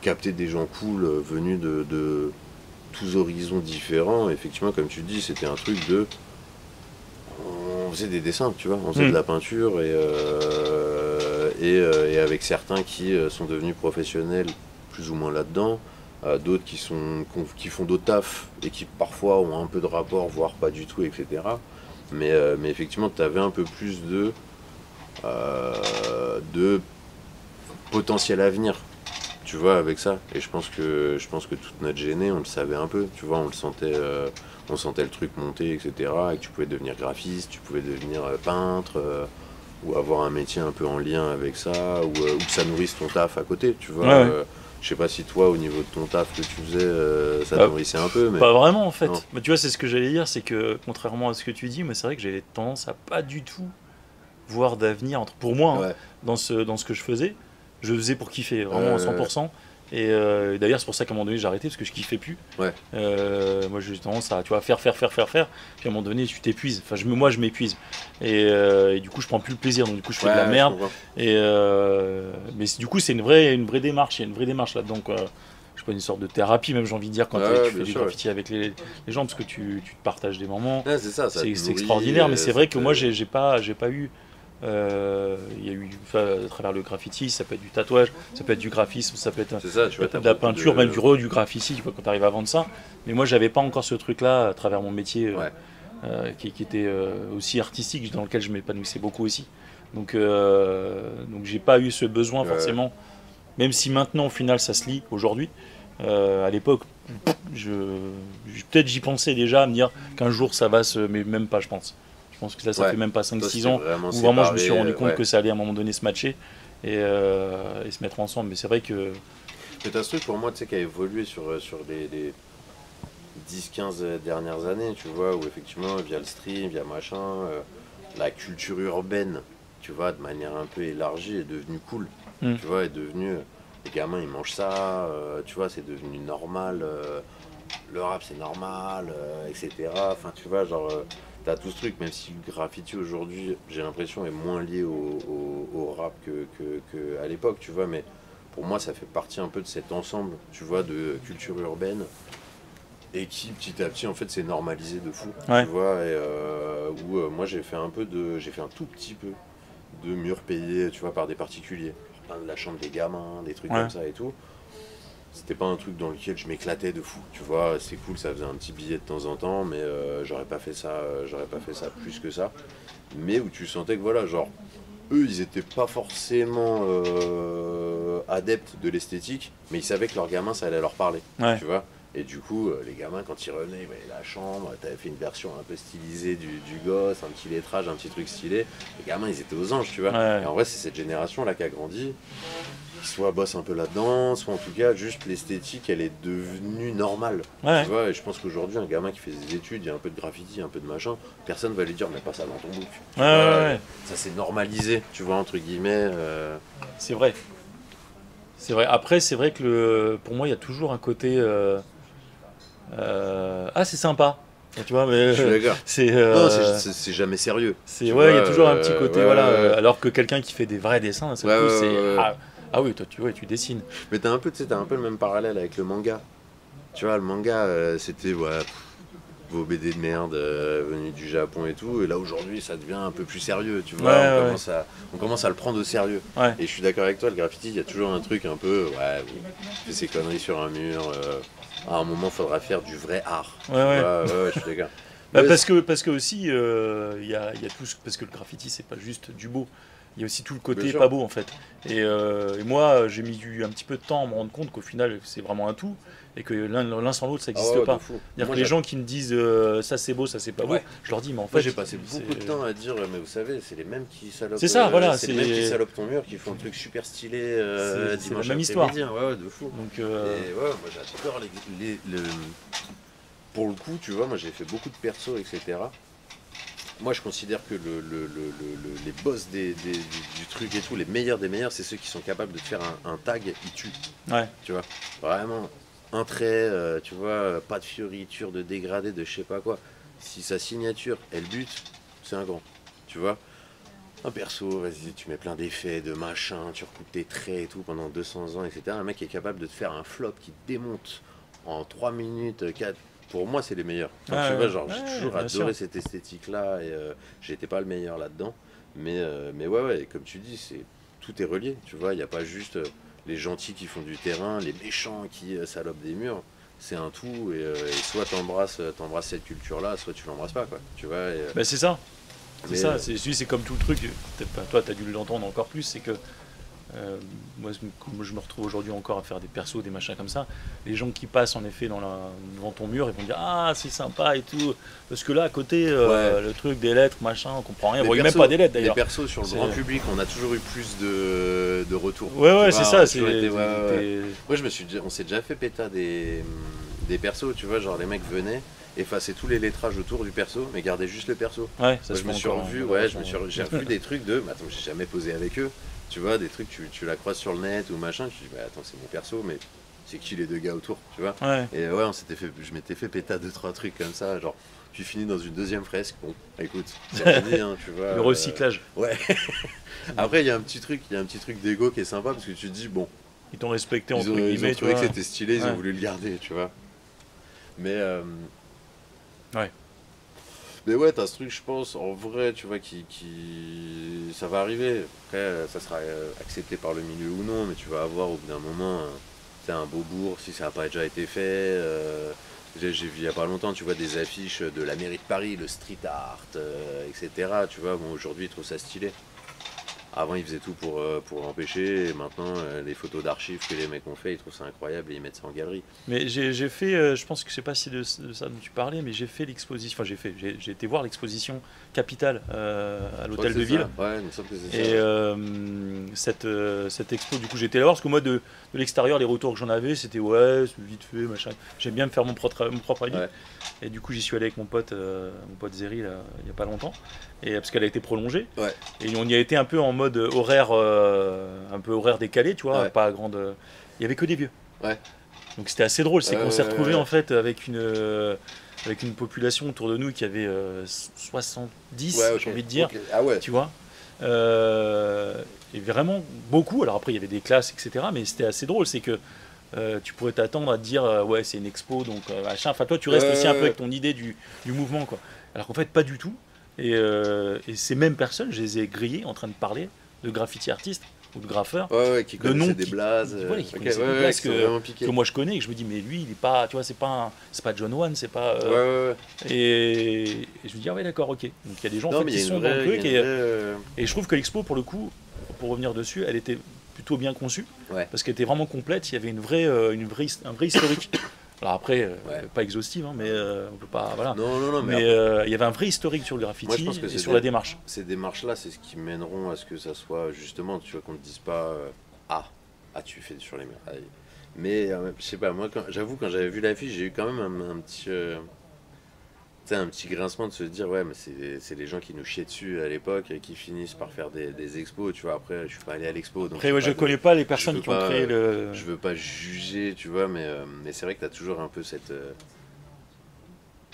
capter des gens cool venus de tous horizons différents. Et effectivement, comme tu dis, c'était un truc on faisait des dessins, tu vois, on faisait de la peinture et avec certains qui sont devenus professionnels plus ou moins là-dedans, d'autres qui font d'autres tafs et qui parfois ont un peu de rapport, voire pas du tout, etc. Mais effectivement, tu avais un peu plus de potentiel à venir, tu vois, avec ça. Et je pense que toute notre géné, on le savait un peu, tu vois, on sentait le truc monter, etc. Et que tu pouvais devenir graphiste, tu pouvais devenir peintre, ou avoir un métier un peu en lien avec ça, ou que ça nourrisse ton taf à côté, tu vois. Je sais pas si toi, au niveau de ton taf que tu faisais, ça nourrissait un peu. Mais... Pas vraiment, en fait. Mais tu vois, c'est ce que j'allais dire, c'est que, contrairement à ce que tu dis, mais c'est vrai que j'avais tendance à pas du tout voir d'avenir, pour moi, dans ce que je faisais. Je faisais pour kiffer, vraiment à 100%. Et d'ailleurs, c'est pour ça qu'à un moment donné, j'ai arrêté, parce que je kiffais plus. Moi, j'ai tendance à faire. Puis à un moment donné, tu t'épuises. Enfin, moi, je m'épuise. Et du coup, je prends plus le plaisir. Donc, du coup, je fais de la merde. Mais du coup, c'est une vraie démarche. Il y a une vraie démarche là-dedans, quoi. Je sais pas, une sorte de thérapie, même, j'ai envie de dire, quand tu fais du graffiti avec les gens, parce que tu te partages des moments. C'est extraordinaire. Mais c'est vrai que moi, j'ai pas eu. Il y a eu à travers le graffiti, ça peut être du tatouage, ça peut être du graphisme, ça peut être de la peinture, même du graffiti, tu vois, quand tu arrives à vendre ça. Mais moi, j'avais pas encore ce truc-là à travers mon métier qui était aussi artistique, dans lequel je m'épanouissais beaucoup aussi. Donc j'ai pas eu ce besoin forcément, même si maintenant au final ça se lie aujourd'hui. À l'époque, peut-être j'y pensais déjà à me dire qu'un jour ça va se. Mais même pas, je pense. Je pense que ça Ouais. fait même pas Toi, 5-6 c'était ans vraiment où vraiment je me suis séparé, rendu compte ouais. que ça allait à un moment donné se matcher et se mettre ensemble. Mais c'est vrai que. Mais t'as ce truc pour moi, tu sais, qui a évolué sur les 10-15 dernières années, tu vois, où effectivement, via le stream, via machin, la culture urbaine, tu vois, de manière un peu élargie, est devenue cool. Mm. Tu vois, est devenue. Les gamins, ils mangent ça, tu vois, c'est devenu normal. Le rap, c'est normal, etc. Enfin, tu vois, genre, t'as tout ce truc, même si le graffiti aujourd'hui, j'ai l'impression, est moins lié au rap que à l'époque, tu vois, mais pour moi, ça fait partie un peu de cet ensemble, tu vois, de culture urbaine et qui petit à petit en fait s'est normalisé de fou, Ouais. tu vois, et où moi j'ai fait un tout petit peu de murs payés, tu vois, par des particuliers, peindre la chambre des gamins, des trucs Ouais. comme ça et tout. C'était pas un truc dans lequel je m'éclatais de fou, tu vois, c'est cool, ça faisait un petit billet de temps en temps, mais j'aurais pas fait ça plus que ça. Mais où tu sentais que voilà, genre eux ils étaient pas forcément adeptes de l'esthétique, mais ils savaient que leur gamin ça allait leur parler, Ouais. tu vois. Et du coup, les gamins, quand ils revenaient, ils voyaient la chambre, t'avais fait une version un peu stylisée du gosse, un petit lettrage, un petit truc stylé. Les gamins, ils étaient aux anges, tu vois. Ouais. Et en vrai, c'est cette génération-là qui a grandi, qui soit bosse un peu là-dedans, soit en tout cas, juste l'esthétique, elle est devenue normale. Ouais. Tu vois, et je pense qu'aujourd'hui, un gamin qui fait des études, il y a un peu de graffiti, un peu de machin, personne va lui dire, mais pas ça dans ton book. Tu Ouais, vois, ouais. Ça s'est normalisé, tu vois, entre guillemets. C'est vrai. C'est vrai. Après, c'est vrai que pour moi, il y a toujours un côté. Ah, c'est sympa. Tu vois, mais Je suis d'accord. c'est. Non, c'est jamais sérieux. C'est tu ouais, il y a vois, toujours un petit côté ouais, voilà. ouais, ouais. Alors que quelqu'un qui fait des vrais dessins, c'est Ouais, coup, ouais, c'est ouais, ouais. ah oui, toi tu vois, tu dessines. Mais t'as un peu, tu sais, t'as un peu le même parallèle avec le manga. Tu vois, le manga, c'était vos BD de merde venus du Japon et tout. Et là aujourd'hui, ça devient un peu plus sérieux. Tu vois, Ouais, on commence à le prendre au sérieux. Ouais. Et je suis d'accord avec toi, le graffiti, il y a toujours un truc un peu, fais ces conneries sur un mur. À un moment, faudra faire du vrai art. Ouais, ouais. Ouais, je suis d'accord. Bah, Ouais, parce que aussi il y a tout parce que le graffiti c'est pas juste du beau. Il y a aussi tout le Bien côté sûr. pas beau en fait. Et moi j'ai mis un petit peu de temps à me rendre compte qu'au final c'est vraiment un tout et que l'un sans l'autre ça Ah n'existe ouais, pas. de fou. C'est-à-dire Moi, que les j'ai- gens qui me disent ça c'est beau, ça c'est pas beau, Ouais. je leur dis mais en fait Moi j'ai passé beaucoup c'est- de temps à dire, mais vous savez, c'est les mêmes qui salopent. C'est ça, voilà, c'est les mêmes c'est- qui salopent ton mur, qui font un truc super stylé C'est dimanche la même histoire. après-midi, hein. Ouais, de fou. Donc Et ouais, moi j'adore pour le coup, tu vois, moi j'ai fait beaucoup de persos, etc. Moi je considère que les boss du truc et tout, les meilleurs des meilleurs, c'est ceux qui sont capables de te faire un tag, ils tuent. ouais. Tu vois, vraiment, un trait, tu vois, pas de fioriture, de dégradé, de je sais pas quoi. Si sa signature, elle bute, c'est un grand, tu vois. Un perso, vas-y, tu mets plein d'effets, de machin, tu recoupes tes traits et tout pendant 200 ans, etc. Un mec est capable de te faire un flop qui te démonte en 3 minutes, 4. Pour moi, c'est les meilleurs. Enfin, Ouais, tu vois, genre, ouais, j'ai toujours bien adoré sûr. cette esthétique-là et j'étais pas le meilleur là-dedans. Mais ouais, comme tu dis, tout est relié, tu vois. Il n'y a pas juste les gentils qui font du terrain, les méchants qui salopent des murs. C'est un tout et soit t'embrasses cette culture-là, soit tu l'embrasses pas, quoi. Tu vois. Bah, c'est ça. C'est Mais, ça, c'est comme tout le truc. Toi, tu as dû l'entendre encore plus, c'est que moi, comme je me retrouve aujourd'hui encore à faire des persos, des machins comme ça. Les gens qui passent en effet devant ton mur, ils vont dire ah c'est sympa et tout. Parce que là à côté, le truc des lettres, machin, on comprend rien. Bon, il n'y a même pas des lettres Les d'ailleurs. persos sur le C'est- grand public, on a toujours eu plus de retours. Ouais, Tu ouais, vois, c'est on ça. a C'est, toujours été- ouais, ouais, ouais. t'es- Moi, on s'est déjà fait péta des persos, tu vois, genre les mecs venaient, effacer tous les lettrages autour du perso, mais garder juste le perso. Ouais, ça Moi, se je me fait suis encore, revu, hein, j'ai revu des trucs de, mais attends, j'ai jamais posé avec eux. Tu vois, des trucs, tu la croises sur le net ou machin, tu dis, bah attends, c'est mon perso, mais c'est qui les deux gars autour, tu vois. Ouais. Et ouais, je m'étais fait péta 2-3 trucs comme ça, genre, tu finis dans une deuxième fresque, bon, écoute, c'est fini, hein, tu vois. Le recyclage. Ouais. Après, il y a un petit truc d'ego qui est sympa parce que tu te dis, bon, Ils t'ont respecté ils entre ont guillemets, tu trouvé que vois. c'était stylé, ils Ouais. ont voulu le garder, tu vois. Mais Ouais. Mais ouais, t'as ce truc, je pense, en vrai, tu vois, ça va arriver. Après, ça sera accepté par le milieu ou non, mais tu vas avoir au bout d'un moment, c'est un beau bourg, si ça n'a pas déjà été fait. J'ai vu il y a pas longtemps, tu vois, des affiches de la mairie de Paris, le street art, etc. Tu vois, bon, aujourd'hui, ils trouvent ça stylé. Avant, ils faisaient tout pour empêcher, et maintenant, les photos d'archives que les mecs ont fait, ils trouvent ça incroyable et ils mettent ça en galerie. Mais j'ai fait, je pense que je sais pas si de ça dont tu parlais, mais j'ai fait l'exposition, enfin j'ai été voir l'exposition Capitale à l'hôtel de ville. Ça. Ouais, il me semble que c'est Et cette expo, du coup, j'étais là voir parce que moi de l'extérieur, les retours que j'en avais, c'était ouais, c'est vite fait, machin. J'aime bien me faire mon propre avis. Ouais. Et du coup, j'y suis allé avec mon pote Zeri là, il y a pas longtemps, et parce qu'elle a été prolongée. Ouais. Et on y a été un peu en mode horaire, un peu horaire décalé, tu vois, Ouais. pas grande. Il y avait que des vieux. Ouais. Donc c'était assez drôle, c'est qu'on s'est retrouvé ouais. en fait avec une population autour de nous qui avait 70, Ouais, ok. j'ai envie de dire, Ok. Ah ouais. tu vois. Et vraiment beaucoup. Alors après il y avait des classes, etc. Mais c'était assez drôle, c'est que tu pourrais t'attendre à te dire ouais c'est une expo, donc machin. Enfin toi tu restes aussi un peu avec ton idée du mouvement, quoi. Alors qu'en fait pas du tout. Et ces mêmes personnes, je les ai grillées en train de parler de graffiti artistes ou de graffeurs. Ouais, qui de noms connaissaient des blazes. qui Ok, connaissaient des blazes qui sont vraiment piqués. que moi je connais et que je me dis mais lui il est pas, tu vois, c'est pas John Wan, c'est pas Ouais. et je me dis ah ouais d'accord, ok, donc il y a des gens en Non, fait mais qui il y a sont une dans le vraie- truc il y a une vraie, et je trouve que l'expo pour le coup, pour revenir dessus, elle était plutôt bien conçue, Ouais. parce qu'elle était vraiment complète, il y avait un vrai historique. Alors après Ouais. pas exhaustive, hein, mais on peut pas, voilà, Non, mais il y avait un vrai historique sur le graffiti. Moi, je pense que et c'est sur la démarche. Ces démarches-là, c'est ce qui mèneront à ce que ça soit justement, tu vois, qu'on ne te dise pas tu fais sur les murs. Mais je sais pas, moi, j'avoue, quand j'avais vu l'affiche, j'ai eu quand même un petit. Tu sais, un petit grincement de se dire, ouais, mais c'est les gens qui nous chiaient dessus à l'époque et qui finissent par faire des expos, tu vois. Après, je suis pas allé à l'expo. Donc Après ouais, je connais pas les personnes veux qui ont pas, créé le. Je veux pas juger, tu vois, mais c'est vrai que tu as toujours un peu cette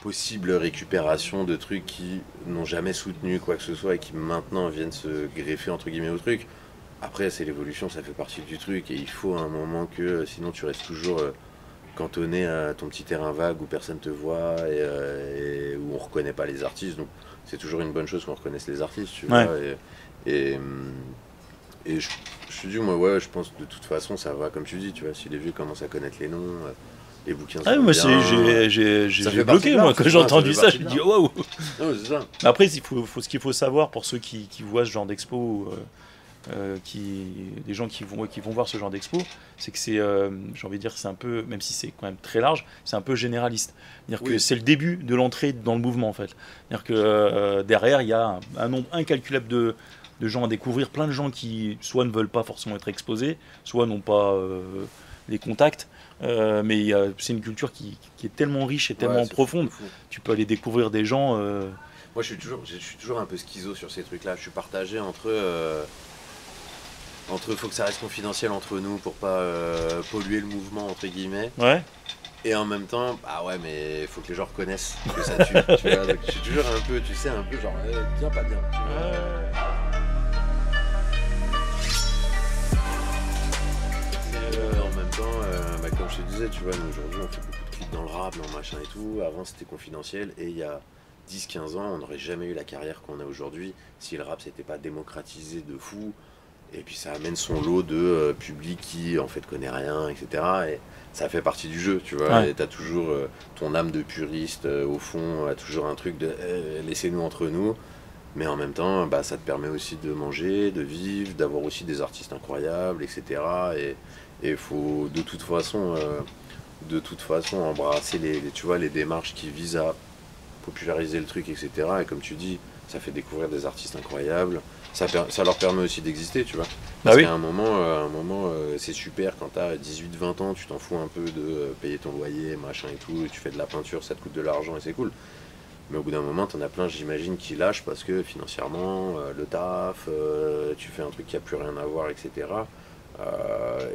possible récupération de trucs qui n'ont jamais soutenu quoi que ce soit et qui maintenant viennent se greffer entre guillemets au truc. Après, c'est l'évolution, ça fait partie du truc et il faut un moment que sinon tu restes toujours cantonné à ton petit terrain vague où personne te voit et où on reconnaît pas les artistes. Donc c'est toujours une bonne chose qu'on reconnaisse les artistes, tu vois. Et je te dis, moi, ouais, je pense de toute façon, ça va, comme tu dis, tu vois, si les vieux commencent à connaître les noms, les bouquins sont moi bien, j'ai ça fait bloqué, partie moi, de quand l'art, j'ai ça entendu fait ça, partie je me de dis l'art. waouh. Non, c'est ça. Mais après, ce qu'il faut savoir pour ceux qui voient ce genre d'expo, des gens qui vont voir ce genre d'expo, c'est que c'est, j'ai envie de dire, c'est un peu, même si c'est quand même très large, c'est un peu généraliste. C'est-à-dire que c'est le début de l'entrée dans le mouvement, en fait. C'est-à-dire que derrière, il y a un nombre incalculable de gens à découvrir, plein de gens qui soit ne veulent pas forcément être exposés, soit n'ont pas les contacts. Mais c'est une culture qui est tellement riche et tellement profonde. Fou. Tu peux aller découvrir des gens. Moi, je suis toujours un peu schizo sur ces trucs-là. Je suis partagé entre faut que ça reste confidentiel entre nous pour pas polluer le mouvement entre guillemets. Ouais. Et en même temps, bah ouais, mais faut que les gens reconnaissent que ça tue. Tu vois, donc je suis toujours un peu, tu sais, un peu genre bien pas bien. Tu vois. En même temps, comme je te disais, tu vois, nous aujourd'hui on fait beaucoup de clips dans le rap, dans le machin et tout. Avant c'était confidentiel et il y a 10-15 ans, on n'aurait jamais eu la carrière qu'on a aujourd'hui si le rap s'était pas démocratisé de fou. Et puis ça amène son lot de public qui en fait connaît rien, etc. Et ça fait partie du jeu, tu vois. Ouais. Et t'as toujours ton âme de puriste au fond, a toujours un truc de laissez-nous entre nous. Mais en même temps, bah, ça te permet aussi de manger, de vivre, d'avoir aussi des artistes incroyables, etc. Et il faut de toute façon embrasser tu vois, les démarches qui visent à populariser le truc, etc. Et comme tu dis, ça fait découvrir des artistes incroyables. Ça leur permet aussi d'exister, tu vois. Parce qu'à un moment c'est super quand t'as 18-20 ans, tu t'en fous un peu de payer ton loyer, machin et tout, et tu fais de la peinture, ça te coûte de l'argent et c'est cool. Mais au bout d'un moment, t'en as plein, j'imagine, qui lâchent parce que financièrement, le taf, tu fais un truc qui a plus rien à voir, etc.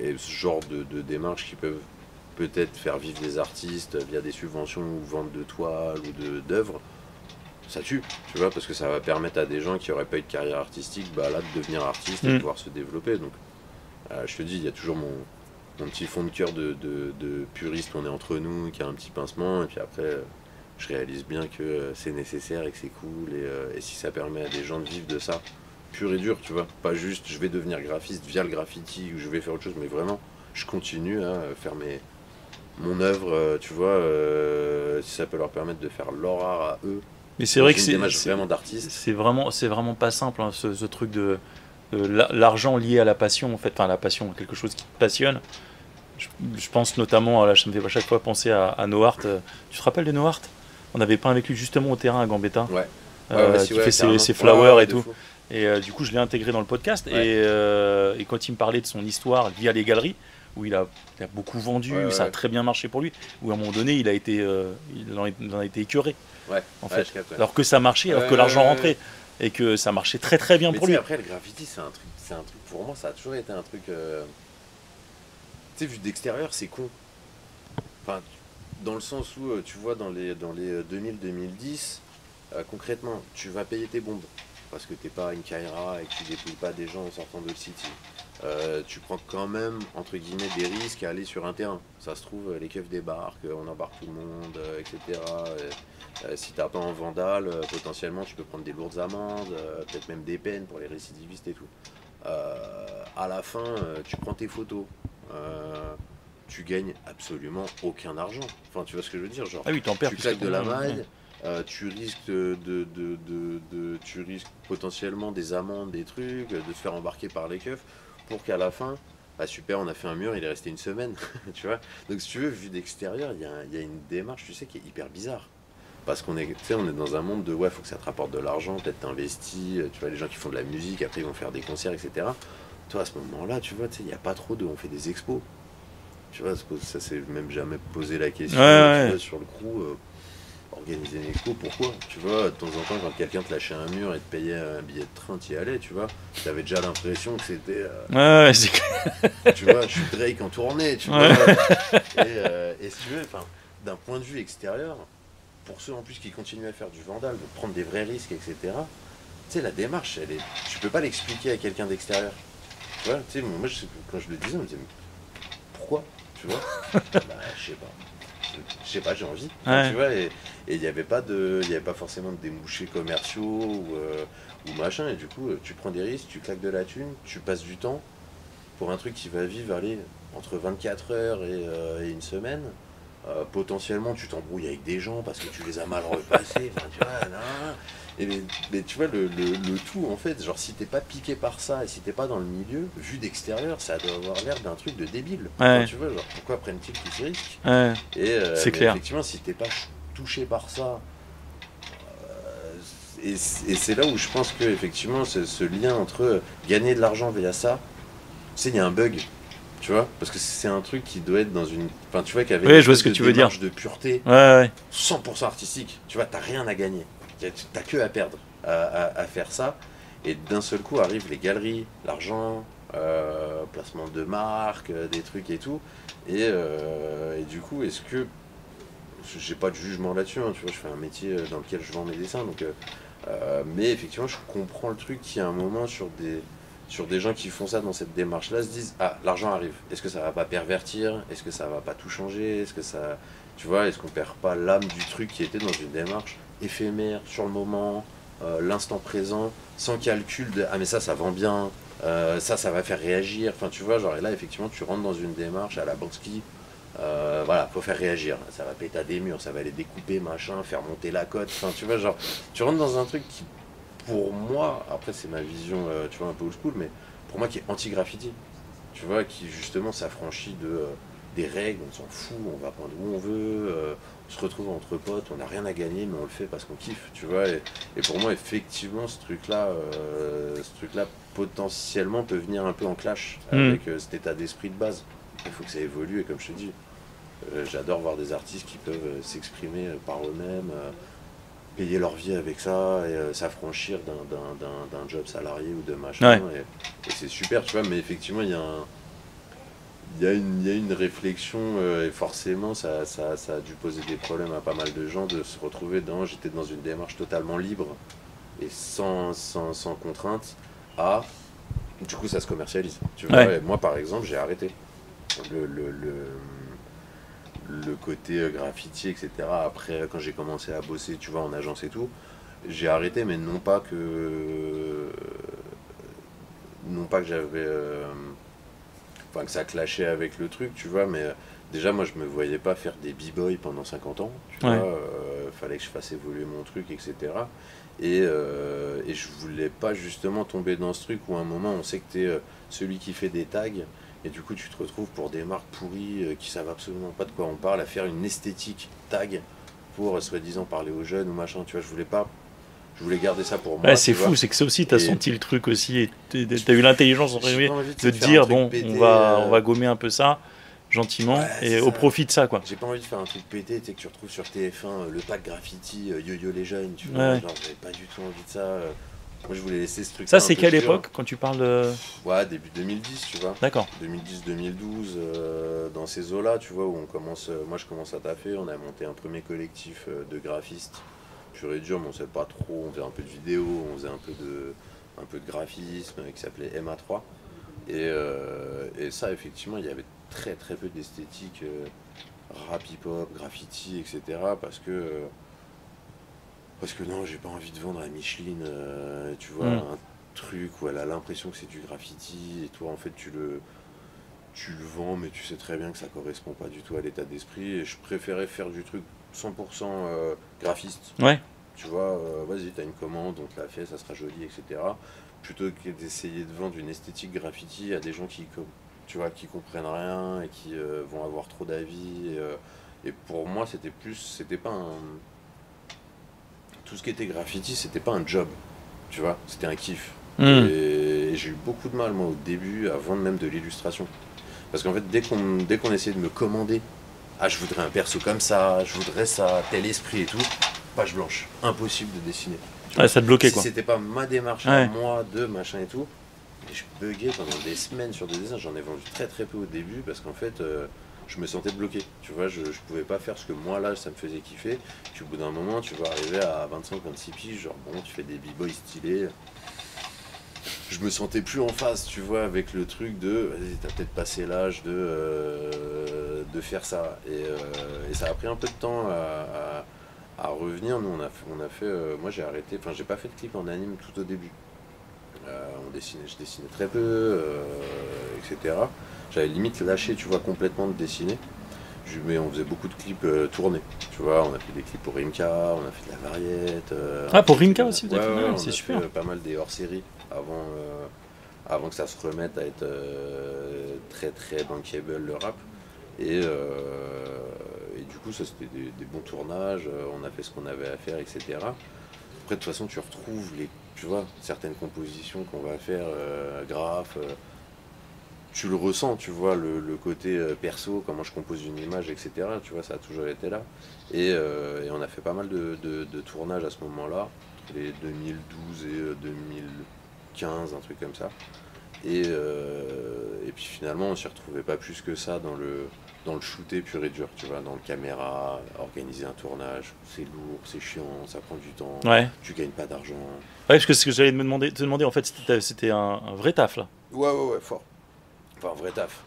Et ce genre de démarches qui peuvent peut-être faire vivre des artistes via des subventions ou vente de toiles ou d'œuvres, ça tue, tu vois, parce que ça va permettre à des gens qui n'auraient pas eu de carrière artistique, bah là, de devenir artistes et de pouvoir se développer. Donc, je te dis, il y a toujours mon petit fond de cœur de puriste, on est entre nous, qui a un petit pincement, et puis après, je réalise bien que c'est nécessaire et que c'est cool, et si ça permet à des gens de vivre de ça, pur et dur, tu vois, pas juste je vais devenir graphiste via le graffiti ou je vais faire autre chose, mais vraiment, je continue à faire mon œuvre, tu vois, si ça peut leur permettre de faire leur art à eux. Mais c'est vrai que vraiment d'artiste. C'est vraiment pas simple, hein, ce truc de l'argent lié à la passion, en fait, enfin la passion, quelque chose qui te passionne. Je pense notamment, là, ça me fait à chaque fois penser à Nohart. Tu te rappelles de Nohart? On avait peint avec lui justement au terrain à Gambetta. Ouais. Qui fait ses flowers et tout. Fou. Et du coup, je l'ai intégré dans le podcast. Ouais. Et quand il me parlait de son histoire via les galeries, où il a beaucoup vendu, ça a très bien marché pour lui, où à un moment donné, il en a été écœuré. Ouais. En fait. Je capte, Alors que ça marchait, alors que l'argent rentrait. Et que ça marchait très très bien pour lui. Après, le graffiti, c'est un truc, pour moi, ça a toujours été un truc. Tu sais, vu d'extérieur, c'est con. Enfin, dans le sens où, tu vois, dans les 2000-2010, concrètement, tu vas payer tes bombes. Parce que t'es pas une Kaira et que tu dépouilles pas des gens en sortant de City. Tu prends quand même, entre guillemets, des risques à aller sur un terrain. Ça se trouve, les keufs débarquent, on embarque tout le monde, etc. Si t'as pas un vandale, potentiellement tu peux prendre des lourdes amendes, peut-être même des peines pour les récidivistes et tout. À la fin, tu prends tes photos. Tu gagnes absolument aucun argent. Enfin, tu vois ce que je veux dire, genre, oui, t'en perds, tu claques de la maille. Tu risques tu risques potentiellement des amendes, des trucs, de te faire embarquer par les keufs pour qu'à la fin, super, on a fait un mur, il est resté une semaine, tu vois. Donc si tu veux, vu d'extérieur, il y a une démarche, tu sais, qui est hyper bizarre. Parce qu'on est dans un monde de faut que ça te rapporte de l'argent, peut-être t'investis, tu vois, les gens qui font de la musique, après ils vont faire des concerts, etc. Toi, à ce moment-là, tu vois, il n'y a pas trop on fait des expos. Tu vois, ça s'est même jamais posé la question, tu vois, sur le crew. Organiser une expo, pourquoi? Tu vois, de temps en temps, quand quelqu'un te lâchait un mur et te payait un billet de train, t'y allais, tu vois. T'avais déjà l'impression que c'était. C'est clair. Tu vois, je suis Drake en tournée, tu vois. Et si tu veux, d'un point de vue extérieur, pour ceux en plus qui continuent à faire du vandal, de prendre des vrais risques, etc., tu sais, la démarche, tu peux pas l'expliquer à quelqu'un d'extérieur. Tu vois, tu sais, moi, quand je le disais, on me disait, mais pourquoi? Tu vois? Je sais pas, j'ai envie. Tu vois, et il n'y avait pas forcément de débouchés commerciaux ou machin. Et du coup, tu prends des risques, tu claques de la thune, tu passes du temps pour un truc qui va vivre entre 24 heures et une semaine. Potentiellement, tu t'embrouilles avec des gens parce que tu les as mal repassés. Tu vois, mais tu vois, le tout, en fait, genre, si t'es pas piqué par ça et si t'es pas dans le milieu, vu d'extérieur, ça doit avoir l'air d'un truc de débile. Tu vois, genre, pourquoi prennent-ils tous ces risques? C'est clair. Effectivement, si t'es pas touché par ça, et c'est là où je pense que, effectivement, ce lien entre gagner de l'argent via ça, tu sais, il y a un bug. Tu vois, parce que c'est un truc qui doit être dans une. Enfin, tu vois, qu'avec je vois ce que tu veux dire. De pureté, 100% artistique, tu vois, t'as rien à gagner. T'as que à perdre à faire ça. Et d'un seul coup arrivent les galeries, l'argent, placement de marques, des trucs et tout. Et du coup, est-ce que. J'ai pas de jugement là-dessus, hein, tu vois, je fais un métier dans lequel je vends mes dessins. Donc, mais effectivement, je comprends le truc qu'il y a un moment sur des gens qui font ça dans cette démarche-là, se disent l'argent arrive. Est-ce que ça va pas pervertir? Est-ce que ça va pas tout changer? Est-ce que ça, tu vois, est-ce qu'on perd pas l'âme du truc qui était dans une démarche éphémère, sur le moment, l'instant présent, sans calcul de mais ça vend bien, ça va faire réagir. Enfin, tu vois, genre, et là, effectivement, tu rentres dans une démarche à la Banksy. Faut faire réagir. Ça va péter des murs, ça va les découper, machin, faire monter la cote. Enfin, tu vois, genre, tu rentres dans un truc qui, pour moi, après c'est ma vision, tu vois, un peu old school, mais pour moi qui est anti-graffiti, tu vois, qui justement s'affranchit des règles, on s'en fout, on va prendre où on veut, on se retrouve entre potes, on n'a rien à gagner, mais on le fait parce qu'on kiffe, tu vois, et pour moi, effectivement, ce truc-là, potentiellement peut venir un peu en clash avec cet état d'esprit de base. Il faut que ça évolue, et comme je te dis, j'adore voir des artistes qui peuvent s'exprimer par eux-mêmes, payer leur vie avec ça et s'affranchir d'un job salarié ou de machin. Et c'est super, tu vois, mais effectivement, il y a une réflexion et forcément, ça a dû poser des problèmes à pas mal de gens de se retrouver j'étais dans une démarche totalement libre et sans contrainte du coup, ça se commercialise. Tu vois, et moi, par exemple, j'ai arrêté. Le côté graffiti, etc. Après, quand j'ai commencé à bosser, tu vois, en agence et tout, j'ai arrêté, mais non pas que j'avais, que ça clashait avec le truc, tu vois, mais déjà, moi, je me voyais pas faire des b-boys pendant 50 ans, tu vois, fallait que je fasse évoluer mon truc, etc. Et je voulais pas justement tomber dans ce truc où à un moment on sait que tu es celui qui fait des tags, et du coup tu te retrouves pour des marques pourries qui savent absolument pas de quoi on parle, à faire une esthétique tag pour soi-disant parler aux jeunes ou machin, tu vois, je voulais garder ça pour moi. Ouais, c'est fou, c'est que ça aussi, t'as senti le truc aussi, et t'as eu l'intelligence de te dire, bon, on va gommer un peu ça, gentiment, et au profit de ça, quoi. J'ai pas envie de faire un truc pété, tu sais, que tu retrouves sur TF1, le pack graffiti, yo-yo les jeunes, tu vois, genre, j'avais pas du tout envie de ça. Moi, je voulais laisser ce truc. Ça, c'est quelle époque, quand tu parles de... Ouais, début 2010, tu vois. D'accord. 2010-2012, dans ces eaux-là, tu vois, où moi, je commence à taffer, on a monté un premier collectif de graphistes. Pur et dur, mais on savait pas trop, on faisait un peu de vidéo, on faisait un peu de graphisme qui s'appelait MA3. Et ça, effectivement, il y avait très très peu d'esthétique rap, hip-hop, graffiti, etc. Parce que non, j'ai pas envie de vendre à Micheline, tu vois, un truc où elle a l'impression que c'est du graffiti, et toi, en fait, tu le vends, mais tu sais très bien que ça correspond pas du tout à l'état d'esprit. Et je préférais faire du truc 100% graphiste. Ouais. Tu vois, vas-y, t'as une commande, on te l'a fait, ça sera joli, etc. Plutôt que d'essayer de vendre une esthétique graffiti à des gens qui comprennent rien et qui vont avoir trop d'avis. Et pour moi, c'était pas un... Tout ce qui était graffiti, c'était pas un job, tu vois, c'était un kiff. Et j'ai eu beaucoup de mal, moi, au début, à vendre même de l'illustration. Parce qu'en fait, dès qu'on essayait de me commander, je voudrais un perso comme ça, je voudrais ça, tel esprit et tout, page blanche, impossible de dessiner. Ça te bloquait, quoi. Si c'était pas ma démarche à moi, de machin et tout, et je buguais pendant des semaines sur des dessins. J'en ai vendu très très peu au début parce qu'en fait, je me sentais bloqué. Tu vois, je pouvais pas faire ce que moi là, ça me faisait kiffer. Puis au bout d'un moment, tu vas arriver à 25-26 piges, genre bon, tu fais des b-boys stylés. Je me sentais plus en phase, tu vois, avec le truc de vas-y, t'as peut-être passé l'âge de faire ça. Et ça a pris un peu de temps à revenir. Nous, on a fait moi, j'ai arrêté, enfin, j'ai pas fait de clip en anime tout au début. Je dessinais très peu, etc. J'avais limite lâché, tu vois, complètement de dessiner. Mais on faisait beaucoup de clips tournés. Tu vois, on a fait des clips pour Rimka, on a fait de la variette. Pour Rimka aussi, vous avez fait, on c'est a super. fait pas mal des hors-séries avant que ça se remette à être très très bankable le rap. Et du coup, ça c'était des bons tournages, on a fait ce qu'on avait à faire, etc. Après, de toute façon, tu retrouves tu vois, certaines compositions qu'on va faire, graphes, tu le ressens, tu vois, le côté perso, comment je compose une image, etc. Tu vois, ça a toujours été là. Et on a fait pas mal de tournages à ce moment-là, entre les 2012 et 2015, un truc comme ça. Et puis finalement, on s'y retrouvait pas plus que ça dans le shooter pur et dur, tu vois, dans le caméra, organiser un tournage, c'est lourd, c'est chiant, ça prend du temps, tu gagnes pas d'argent. Ouais, parce que ce que j'allais te demander, en fait, c'était un vrai taf, là. Ouais, fort. Enfin, un vrai taf.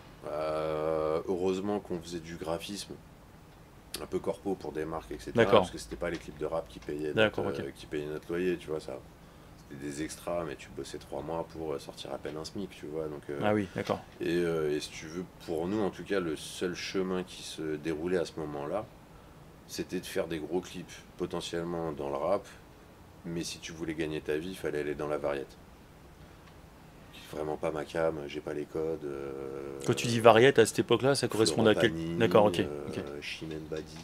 Heureusement qu'on faisait du graphisme, un peu corpo pour des marques, etc. D'accord. Parce que c'était pas les clips de rap qui payaient qui payaient notre loyer, tu vois, ça. C'était des extras, mais tu bossais 3 mois pour sortir à peine un SMIC, tu vois. Donc, ah oui, d'accord. Et si tu veux, pour nous, en tout cas, le seul chemin qui se déroulait à ce moment-là, c'était de faire des gros clips, potentiellement dans le rap, mais si tu voulais gagner ta vie, il fallait aller dans la variette. Vraiment pas ma cam, j'ai pas les codes. Quand tu dis variette à cette époque-là, ça correspond à quel... D'accord, ok. Chimène Badi,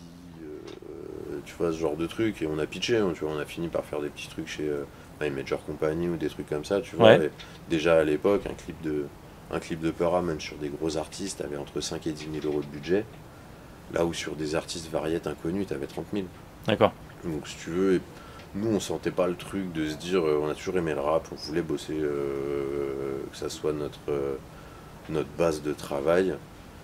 tu vois, ce genre de trucs. Et on a pitché, tu vois, on a fini par faire des petits trucs chez Major Company ou des trucs comme ça, tu vois. Et déjà à l'époque, un clip de Peura, même sur des gros artistes, avait entre 5 et 10 000 euros de budget. Là où sur des artistes variettes inconnus, t'avais 30 000. D'accord. Donc si tu veux, nous on sentait pas le truc de se dire, on a toujours aimé le rap, on voulait bosser, que ça soit notre base de travail.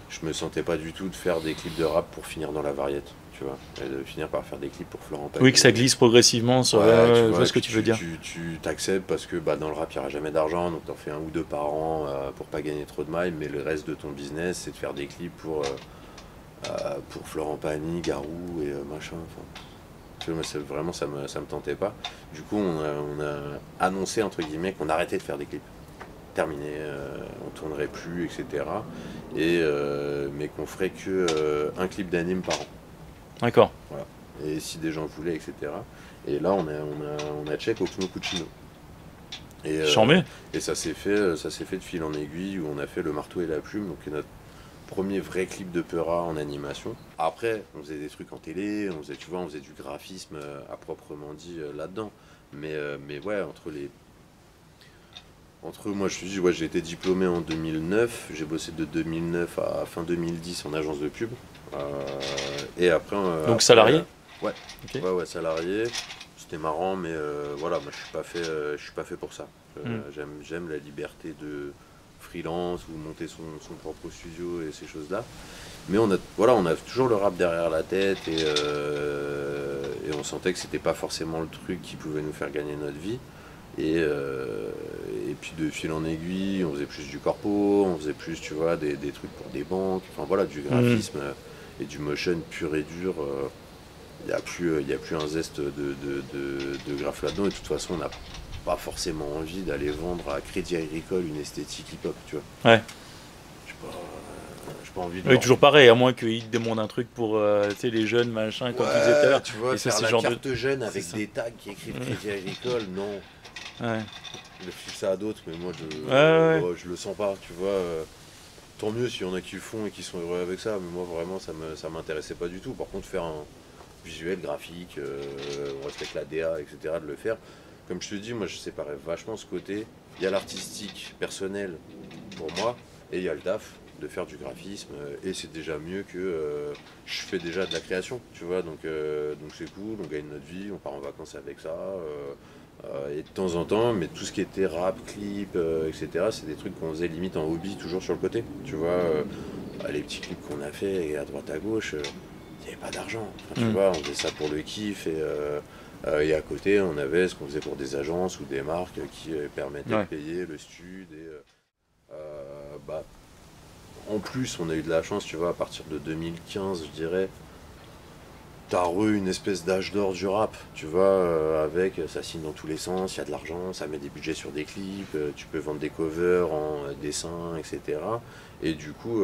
Je me sentais pas du tout de faire des clips de rap pour finir dans la variette, tu vois, et de finir par faire des clips pour Florent Pagny. Oui, que ça glisse progressivement, sur je vois ce que tu veux dire. Tu t'acceptes parce que dans le rap il n'y aura jamais d'argent, donc t'en fais 1 ou 2 par an pour pas gagner trop de mailles, mais le reste de ton business c'est de faire des clips pour Florent Pagny, Garou et machin. Tu vois, vraiment ça me tentait pas. Du coup on a annoncé entre guillemets qu'on arrêtait de faire des clips. Terminé, on tournerait plus, etc. Mais qu'on ferait que un clip d'anime par an. D'accord. Voilà. et si des gens voulaient, etc. Et là, on a check Oxmo Puccino. Et ça s'est fait de fil en aiguille, où on a fait Le Marteau et la Plume, donc notre premier vrai clip de Peura en animation. Après, on faisait des trucs en télé, on faisait du graphisme à proprement dit là-dedans. Mais ouais, moi je te dis, ouais, j'ai été diplômé en 2009, j'ai bossé de 2009 à fin 2010 en agence de pub. Et après... Donc salarié? Ouais, okay. Ouais, salarié. C'était marrant, mais voilà, moi je suis pas fait pour ça. J'aime la liberté de freelance ou monter son propre studio et ces choses-là. Mais on a toujours le rap derrière la tête et on sentait que c'était pas forcément le truc qui pouvait nous faire gagner notre vie. Et puis de fil en aiguille, on faisait plus du corpo, on faisait plus, tu vois, des trucs pour des banques, enfin voilà, du graphisme et du motion pur et dur. Il n'y a plus un zeste de graphe là-dedans, et de toute façon on n'a pas forcément envie d'aller vendre à Crédit Agricole une esthétique hip-hop, tu vois. Ouais. J'ai pas envie de... Oui, toujours pareil, à moins qu'ils te demandent un truc pour les jeunes, machin, comme tu disais tout à l'heure. Tu vois, et faire la carte jeune avec des tags qui écrivent Crédit Agricole, non. Ouais. Je file ça à d'autres, mais moi je le sens pas, tu vois. Tant mieux s'il y en a qui le font et qui sont heureux avec ça, mais moi vraiment ça m'intéressait pas du tout. Par contre, faire un visuel, graphique, on respecte la DA, etc., de le faire. Comme je te dis, moi je séparais vachement ce côté. Il y a l'artistique personnel pour moi, et il y a le taf de faire du graphisme, et c'est déjà mieux que je fais déjà de la création, tu vois, donc c'est cool, on gagne notre vie, on part en vacances avec ça, et de temps en temps, mais tout ce qui était rap, clip, etc., c'est des trucs qu'on faisait limite en hobby, toujours sur le côté, tu vois, les petits clips qu'on a fait à droite à gauche, il n'y avait pas d'argent, enfin, tu vois, on faisait ça pour le kiff, et à côté, on avait ce qu'on faisait pour des agences ou des marques qui permettaient de payer le stud. En plus, on a eu de la chance, tu vois, à partir de 2015, je dirais, t'as une espèce d'âge d'or du rap, tu vois, avec ça signe dans tous les sens, il y a de l'argent, ça met des budgets sur des clips, tu peux vendre des covers en dessin, etc. Et du coup,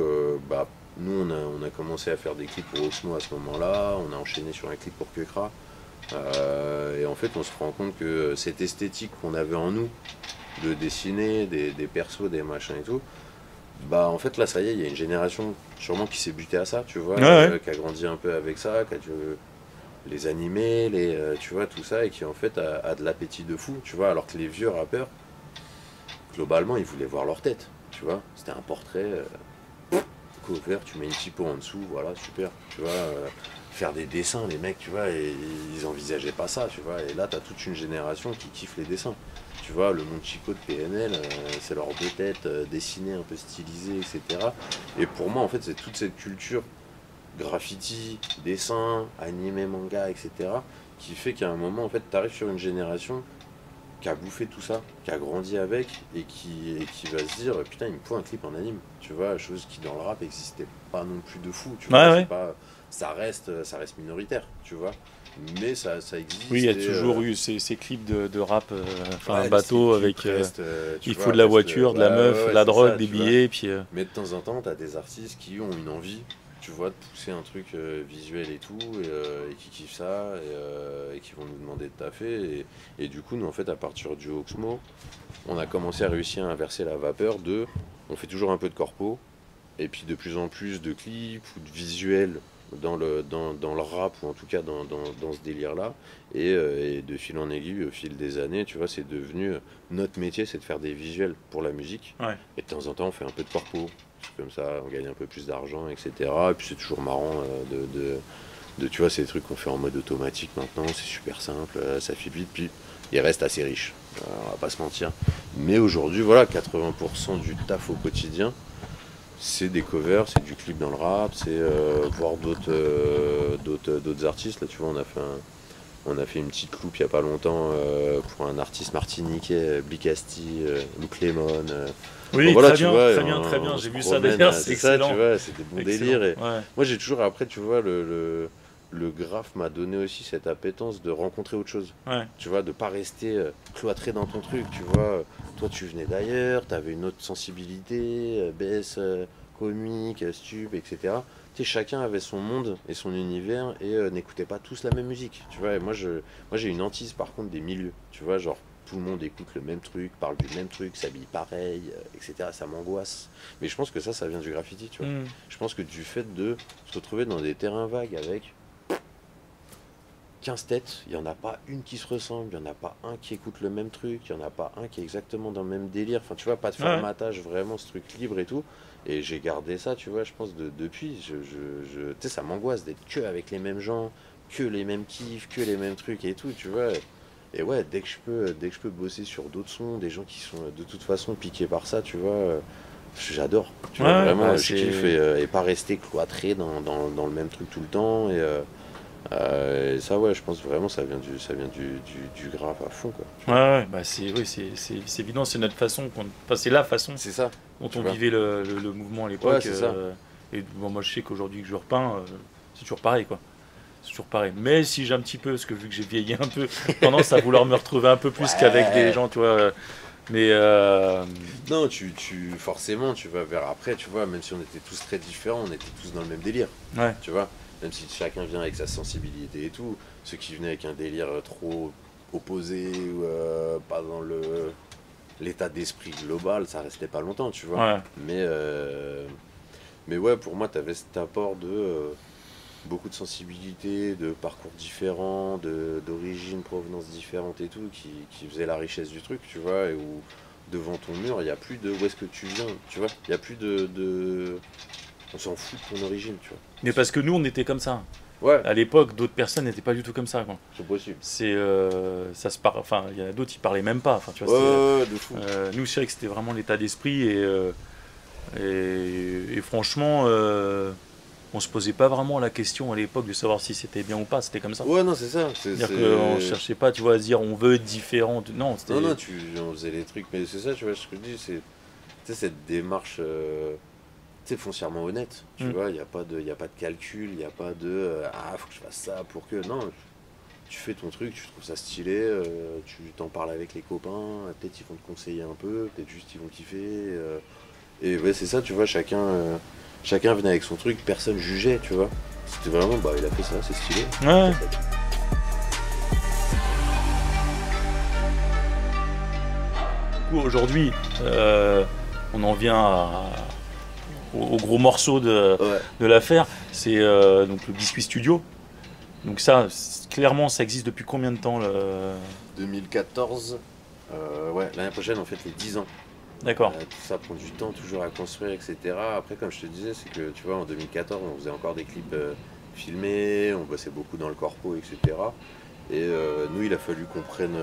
nous, on a commencé à faire des clips pour Oxmo à ce moment-là, on a enchaîné sur un clip pour Kekra. Et en fait on se rend compte que cette esthétique qu'on avait en nous de dessiner des persos, des machins et tout, en fait là ça y est, il y a une génération sûrement qui s'est butée à ça, tu vois, qui a grandi un peu avec ça, qui a dû les animer, tu vois, tout ça, et qui en fait a de l'appétit de fou, tu vois, alors que les vieux rappeurs globalement ils voulaient voir leur tête, tu vois, c'était un portrait cover, tu mets une typo en dessous, voilà, super, tu vois, faire des dessins, les mecs, tu vois, et ils envisageaient pas ça, tu vois, et là t'as toute une génération qui kiffe les dessins, tu vois, le Monde Chico de PNL, c'est leurs deux têtes dessinées, un peu stylisées, etc. Et pour moi, en fait, c'est toute cette culture graffiti, dessin, animé, manga, etc., qui fait qu'à un moment, en fait, t'arrives sur une génération qui a bouffé tout ça, qui a grandi avec, et qui va se dire, putain, il me faut un clip en anime, tu vois, chose qui dans le rap n'existait pas non plus de fou, tu vois, c'est pas... Ça reste minoritaire, tu vois. Mais ça existe. Oui, il y a toujours eu ces clips de rap, un bateau avec... il faut de la voiture, de la meuf, de la drogue, des billets. Puis, Mais de temps en temps, tu as des artistes qui ont une envie, tu vois, de pousser un truc visuel et tout, et qui kiffent ça, et qui vont nous demander de taffer. Et du coup, nous, en fait, à partir du Oxmo, on a commencé à réussir à inverser la vapeur de... On fait toujours un peu de corpo, et puis de plus en plus de clips ou de visuels dans le rap, ou en tout cas dans ce délire-là, et de fil en aiguille, au fil des années, tu vois, c'est devenu notre métier, c'est de faire des visuels pour la musique, et de temps en temps on fait un peu de corpo, comme ça on gagne un peu plus d'argent, etc. Et puis c'est toujours marrant tu vois, c'est des trucs qu'on fait en mode automatique maintenant, c'est super simple, ça file vite, puis il reste assez riche, on va pas se mentir, mais aujourd'hui, voilà, 80% du taf au quotidien, c'est des covers, c'est du clip dans le rap, c'est voir d'autres artistes. Là, tu vois, on a fait une petite loupe il n'y a pas longtemps pour un artiste martiniquais, Blicasti, Luke Lemon. Oui, bon, voilà, très bien, j'ai vu ça d'ailleurs, c'est excellent. Ça, tu vois, c'est des bons délires. Et moi, j'ai toujours, après, tu vois, le graphe m'a donné aussi cette appétence de rencontrer autre chose. Tu vois, de pas rester cloîtré dans ton truc, tu vois. Toi, tu venais d'ailleurs, tu avais une autre sensibilité, baisse, comique, stup, etc. tu sais, chacun avait son monde et son univers et n'écoutait pas tous la même musique, tu vois. Et moi j'ai une hantise par contre des milieux, tu vois, genre tout le monde écoute le même truc, parle du même truc, s'habille pareil, etc. Ça m'angoisse. Mais je pense que ça vient du graffiti, tu vois. Je pense que du fait de se retrouver dans des terrains vagues avec 15 têtes, il n'y en a pas une qui se ressemble, il n'y en a pas un qui écoute le même truc, il n'y en a pas un qui est exactement dans le même délire. Enfin, tu vois, pas de formatage, vraiment ce truc libre et tout. Et j'ai gardé ça, tu vois, je pense, depuis. Tu sais, ça m'angoisse d'être que avec les mêmes gens, que les mêmes kiffs, que les mêmes trucs et tout, tu vois. Et ouais, dès que je peux bosser sur d'autres sons, des gens qui sont de toute façon piqués par ça, tu vois, j'adore. Tu vois, vraiment, je kiffe et pas rester cloîtré dans le même truc tout le temps. Et ça, ouais, je pense vraiment ça vient du grave à fond, quoi. Ouais, bah c'est évident, c'est notre façon, enfin c'est la façon C'est ça. dont on vivait le mouvement à l'époque. Ouais, c'est ça. Et bon, moi je sais qu'aujourd'hui que je repeins, c'est toujours pareil, quoi. C'est toujours pareil. Mais si j'ai un petit peu, parce que vu que j'ai vieilli un peu, tendance à vouloir me retrouver un peu plus qu'avec des gens, tu vois. Mais non, forcément, tu vas vers après, tu vois, même si on était tous très différents, on était tous dans le même délire. Ouais. Tu vois, même si chacun vient avec sa sensibilité et tout, ceux qui venaient avec un délire trop opposé ou pas dans l'état d'esprit global, ça restait pas longtemps, tu vois. Ouais. Mais ouais, pour moi, tu avais cet apport de beaucoup de sensibilité, de parcours différents, d'origines, provenances différentes et tout, qui faisait la richesse du truc, tu vois, et où devant ton mur, il n'y a plus de où est-ce que tu viens, tu vois, il n'y a plus de... On s'en fout de ton origine, tu vois. Mais parce que nous, on était comme ça. Ouais. À l'époque, d'autres personnes n'étaient pas du tout comme ça, quoi. C'est possible. Ça se parle. Enfin, il y en a d'autres qui parlaient même pas. Enfin, tu vois. De fou. Nous, c'est vrai que c'était vraiment l'état d'esprit et franchement, on se posait pas vraiment la question à l'époque de savoir si c'était bien ou pas. C'était comme ça. Ouais, non, c'est ça. C'est-à-dire qu'on cherchait pas, tu vois, à se dire on veut être différent. Non, c'était. Non, on faisait les trucs, mais c'est ça, tu vois, ce que je dis, c'est cette démarche. C'est foncièrement honnête, tu vois, il n'y a pas de calcul, il n'y a pas de faut que je fasse ça pour que. Non, tu fais ton truc, tu trouves ça stylé, tu t'en parles avec les copains, peut-être ils vont te conseiller un peu, peut-être juste ils vont kiffer. Et ouais, c'est ça, tu vois, chacun venait avec son truc, personne jugeait, tu vois. C'était vraiment, bah il a fait ça, c'est stylé. Ouais. Du coup, aujourd'hui, on en vient au gros morceau de l'affaire, c'est donc le Biscuit Studio. Donc ça, clairement, ça existe depuis combien de temps 2014. Ouais, l'année prochaine, on fête les 10 ans. D'accord. Tout ça prend du temps toujours à construire, etc. Après, comme je te disais, c'est que tu vois, en 2014, on faisait encore des clips filmés, on bossait beaucoup dans le corpo, etc. Et nous, il a fallu qu'on prenne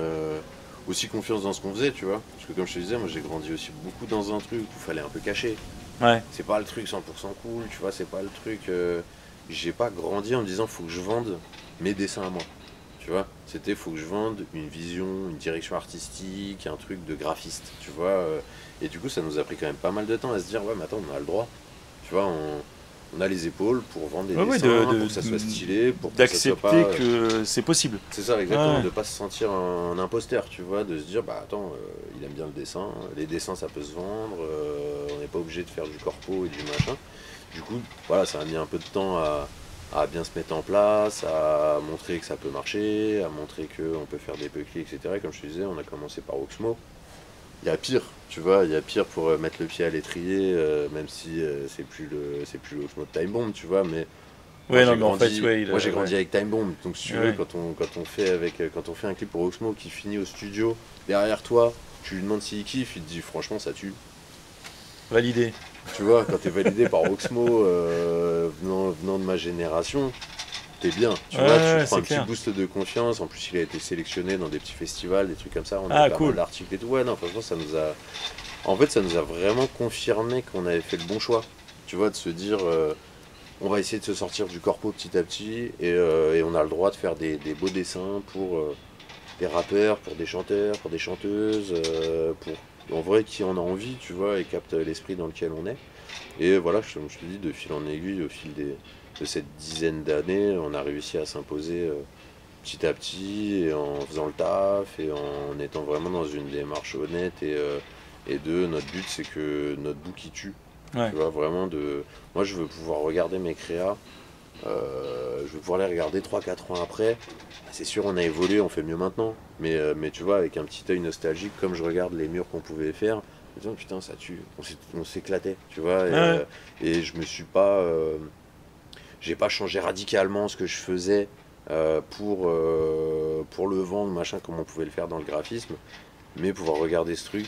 aussi confiance dans ce qu'on faisait, tu vois. Parce que comme je te disais, moi j'ai grandi aussi beaucoup dans un truc où il fallait un peu cacher. Ouais. C'est pas le truc 100% cool, tu vois, c'est pas le truc... j'ai pas grandi en me disant faut que je vende mes dessins à moi. Tu vois, c'était faut que je vende une vision, une direction artistique, un truc de graphiste, tu vois. Et du coup, ça nous a pris quand même pas mal de temps à se dire, ouais, mais attends, on a le droit. Tu vois, on a les épaules pour vendre des dessins, pour que ça soit stylé, pour que ça soit pas... d'accepter que c'est possible. C'est ça, exactement, de pas se sentir un imposteur, tu vois, de se dire, bah attends, il aime bien le dessin, les dessins ça peut se vendre, on n'est pas obligé de faire du corpo et du machin. Du coup, voilà, ça a mis un peu de temps à bien se mettre en place, à montrer que ça peut marcher, à montrer qu'on peut faire des pucks, etc. Et comme je te disais, on a commencé par Oxmo. Il y a pire, tu vois, il y a pire pour mettre le pied à l'étrier, même si c'est plus le Oxmo de Time Bomb, tu vois, mais ouais, moi j'ai grandi avec Time Bomb, donc si tu veux, quand on fait un clip pour Oxmo qui finit au studio, derrière toi, tu lui demandes s'il kiffe, il te dit franchement ça tue. Validé. Tu vois, quand t'es validé par Oxmo venant de ma génération, t'es bien. Tu vois, tu prends un petit boost de confiance. En plus, il a été sélectionné dans des petits festivals, des trucs comme ça. On a pas mal d'articles et tout. Ouais, non, franchement, ça nous a vraiment confirmé qu'on avait fait le bon choix. Tu vois, de se dire, on va essayer de se sortir du corpo petit à petit et on a le droit de faire des beaux dessins pour des rappeurs, pour des chanteurs, pour des chanteuses, pour en vrai qui en a envie, tu vois, et capte l'esprit dans lequel on est. Et voilà, je te dis, de fil en aiguille, au fil de cette dizaine d'années, on a réussi à s'imposer petit à petit, et en faisant le taf, et en étant vraiment dans une démarche honnête, et notre but c'est que notre book il tue. Ouais. Tu vois, vraiment de... Moi, je veux pouvoir regarder mes créas, je veux pouvoir les regarder 3-4 ans après. C'est sûr, on a évolué, on fait mieux maintenant. Mais tu vois, avec un petit œil nostalgique, comme je regarde les murs qu'on pouvait faire, je me dis, oh, putain, ça tue, on s'éclatait, tu vois. Ouais. Et je me suis pas... j'ai pas changé radicalement ce que je faisais pour le vendre, machin, comme on pouvait le faire dans le graphisme. Mais pouvoir regarder ce truc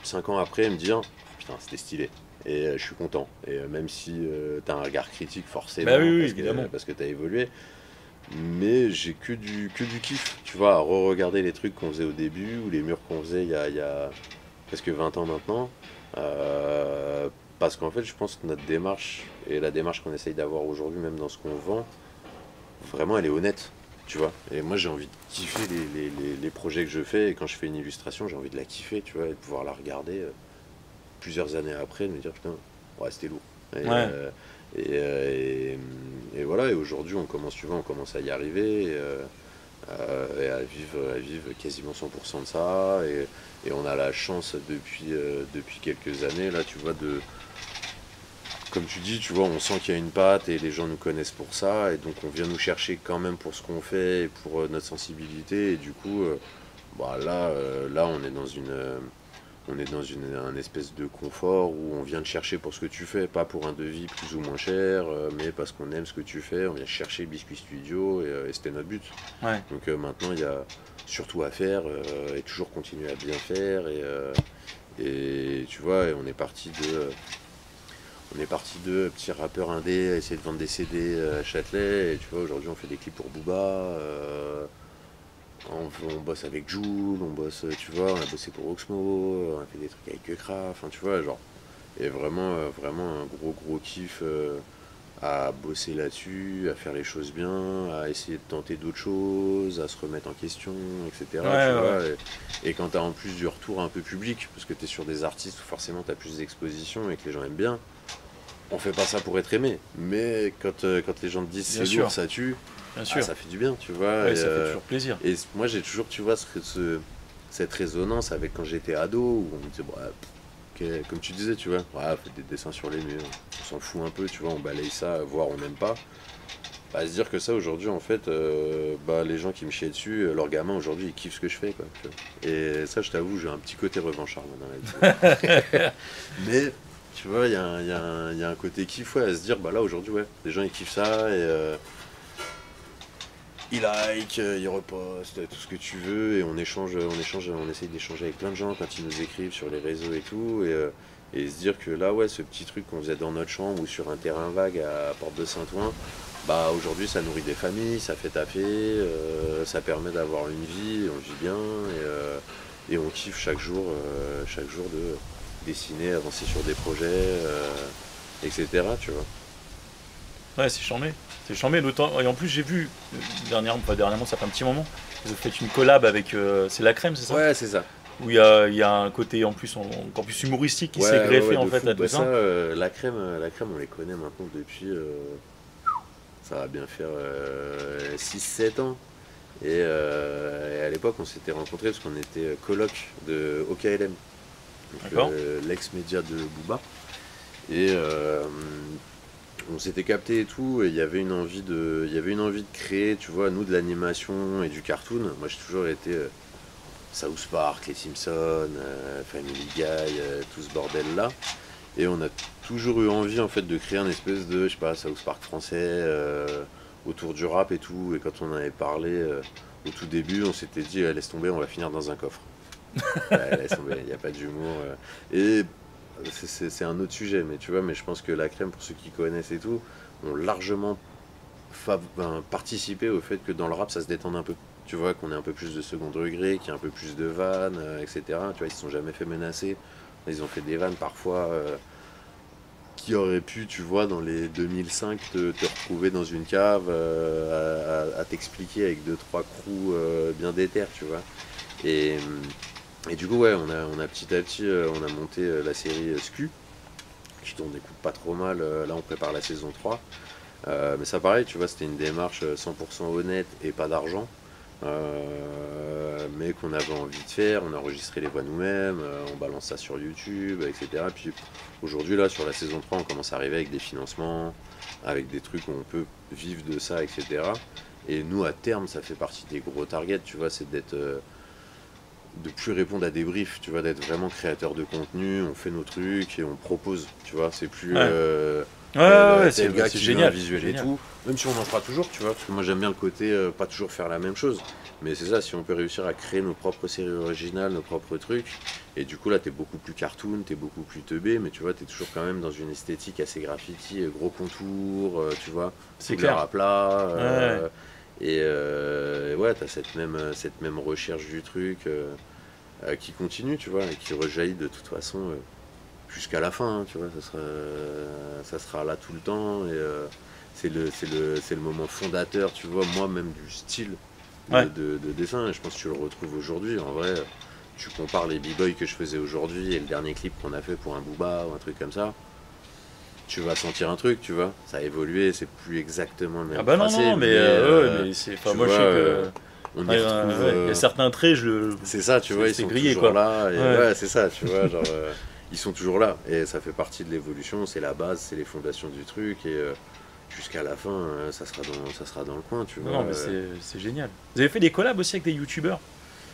5 ans après et me dire, oh, putain, c'était stylé. Et je suis content. Et même si t'as un regard critique Bah oui, forcément, oui, évidemment. parce que t'as évolué, mais j'ai que du kiff, tu vois, à re-regarder les trucs qu'on faisait au début ou les murs qu'on faisait il y a presque 20 ans maintenant. Euh, Parce qu'en fait, je pense que notre démarche et la démarche qu'on essaye d'avoir aujourd'hui, même dans ce qu'on vend, vraiment, elle est honnête, tu vois. Et moi, j'ai envie de kiffer les projets que je fais. Et quand je fais une illustration, j'ai envie de la kiffer, tu vois, et de pouvoir la regarder plusieurs années après, de me dire, putain, ouais, c'était lourd. Et, Ouais. et voilà, et aujourd'hui, on commence, tu vois, on commence à y arriver. Et à vivre quasiment 100% de ça. Et on a la chance depuis quelques années, là, tu vois, comme tu dis, tu vois, on sent qu'il y a une patte et les gens nous connaissent pour ça. Et donc, on vient nous chercher quand même pour ce qu'on fait et pour notre sensibilité. Et du coup, bah, là, on est dans un espèce de confort où on vient te chercher pour ce que tu fais, pas pour un devis plus ou moins cher, mais parce qu'on aime ce que tu fais. On vient chercher Biscuit Studio et c'était notre but. Ouais. Donc maintenant, il y a surtout à faire et toujours continuer à bien faire. Et tu vois, on est parti de petits rappeurs indés à essayer de vendre des CD à Châtelet. Et tu vois, aujourd'hui, on fait des clips pour Booba. On bosse avec Jul, on bosse, tu vois, on a bossé pour Oxmo, on a fait des trucs avec Ekra, enfin tu vois, genre. Et vraiment un gros kiff à bosser là-dessus, à faire les choses bien, à essayer de tenter d'autres choses, à se remettre en question, etc. Ouais, Tu ouais. vois, et quand tu as en plus du retour un peu public, parce que tu es sur des artistes où forcément tu as plus d'exposition et que les gens aiment bien, on fait pas ça pour être aimé. Mais quand les gens te disent Bien c'est sûr. lourd, ça tue, Bien sûr. ça fait du bien, tu vois. Ouais, ça fait toujours plaisir. Et moi j'ai toujours, tu vois, cette résonance avec quand j'étais ado, où on me disait, bah, comme tu disais, tu vois, ouais, fait des dessins sur les murs, on s'en fout un peu, tu vois, on balaye ça, voire on n'aime pas. Bah, se dire que ça aujourd'hui, en fait, bah, les gens qui me chiaient dessus, leurs gamins aujourd'hui, ils kiffent ce que je fais, quoi. Tu vois. Et ça, je t'avoue, j'ai un petit côté revanchard moi, dans la vie. Mais, tu vois, il y a un côté kiff, ouais, à se dire, bah là, aujourd'hui, ouais, les gens, ils kiffent ça, et ils like, ils repostent, tout ce que tu veux, et on essaye d'échanger avec plein de gens quand ils nous écrivent sur les réseaux et tout, et se dire que là, ouais, ce petit truc qu'on faisait dans notre chambre ou sur un terrain vague à Porte de Saint-Ouen, bah aujourd'hui ça nourrit des familles, ça fait taffer, ça permet d'avoir une vie, on vit bien, et on kiffe chaque jour de dessiner, avancer sur des projets, etc. Tu vois. Ouais, c'est charmé. C'est charmé, d'autant. Et en plus, j'ai vu, dernièrement, ça fait un petit moment, vous avez fait une collab avec. C'est La Crème, c'est ça? Ouais, c'est ça. Où il y a un côté en plus, encore plus humoristique qui s'est greffé Ouais, en de fait fou. à Bah, tout ça, ça. la crème, on les connaît maintenant depuis. Ça va bien faire 6-7 ans. Et à l'époque, on s'était rencontrés parce qu'on était coloc de OKLM, donc D'accord. l'ex-média de Booba. Et on s'était capté et tout, et il y avait une envie de créer, tu vois, nous de l'animation et du cartoon. Moi, j'ai toujours été South Park, les Simpsons, Family Guy, tout ce bordel-là. Et on a toujours eu envie, en fait, de créer un espèce de, je sais pas, South Park français autour du rap et tout. Et quand on en avait parlé au tout début, on s'était dit, laisse tomber, on va finir dans un coffre. Ouais, laisse tomber, il n'y a pas d'humour. Et c'est un autre sujet, mais tu vois, mais je pense que La Crème, pour ceux qui connaissent et tout, ont largement participé au fait que dans le rap, ça se détende un peu. Tu vois, qu'on ait un peu plus de second degré, qu'il y ait un peu plus de vannes, etc. Tu vois, ils se sont jamais fait menacer. Ils ont fait des vannes parfois qui auraient pu, tu vois, dans les 2005, te retrouver dans une cave à t'expliquer avec deux, trois crews bien déter, tu vois. Et du coup, ouais, on a petit à petit, on a monté la série SKU, qui tourne des coups pas trop mal. Là, on prépare la saison 3. Mais ça, pareil, tu vois, c'était une démarche 100% honnête et pas d'argent. mais qu'on avait envie de faire. On a enregistré les voix nous-mêmes, on balance ça sur YouTube, etc. Puis aujourd'hui, là, sur la saison 3, on commence à arriver avec des financements, avec des trucs où on peut vivre de ça, etc. Et nous, à terme, ça fait partie des gros targets, tu vois, c'est d'être... de plus répondre à des briefs, tu vois, d'être vraiment créateur de contenu, on fait nos trucs et on propose, tu vois, c'est plus c'est le gars qui génial, veut un visuel génial. et tout, même si on en fera toujours, tu vois, parce que moi j'aime bien le côté pas toujours faire la même chose, mais c'est ça, si on peut réussir à créer nos propres séries originales, nos propres trucs, et du coup là t'es beaucoup plus cartoon, t'es beaucoup plus teubé, mais tu vois, t'es toujours quand même dans une esthétique assez graffiti, gros contours, tu vois, C'est couleur clair. à plat, Ouais. et ouais, t'as cette même recherche du truc qui continue, tu vois, et qui rejaillit de toute façon jusqu'à la fin, hein, tu vois, ça sera là tout le temps, et c'est le moment fondateur, tu vois, moi même du style Ouais. de dessin, et je pense que tu le retrouves aujourd'hui, en vrai, tu compares les b-boys que je faisais aujourd'hui et le dernier clip qu'on a fait pour un Booba ou un truc comme ça, tu vas sentir un truc, tu vois, ça a évolué, c'est plus exactement le même Ah bah non, tracé, non, mais, mais c'est... Enfin, tu moi, je vois, sais que... on y Ouais, retrouve... il y a certains traits, je... c'est ça, tu vois, ils c'est sont grillé, toujours quoi. là. Et Ouais. ouais, c'est ça, tu vois, genre, ils sont toujours là. Et ça fait partie de l'évolution, c'est la base, c'est les fondations du truc. Et jusqu'à la fin, ça sera dans le coin, tu vois. Non, mais c'est génial. Vous avez fait des collabs aussi avec des youtubeurs?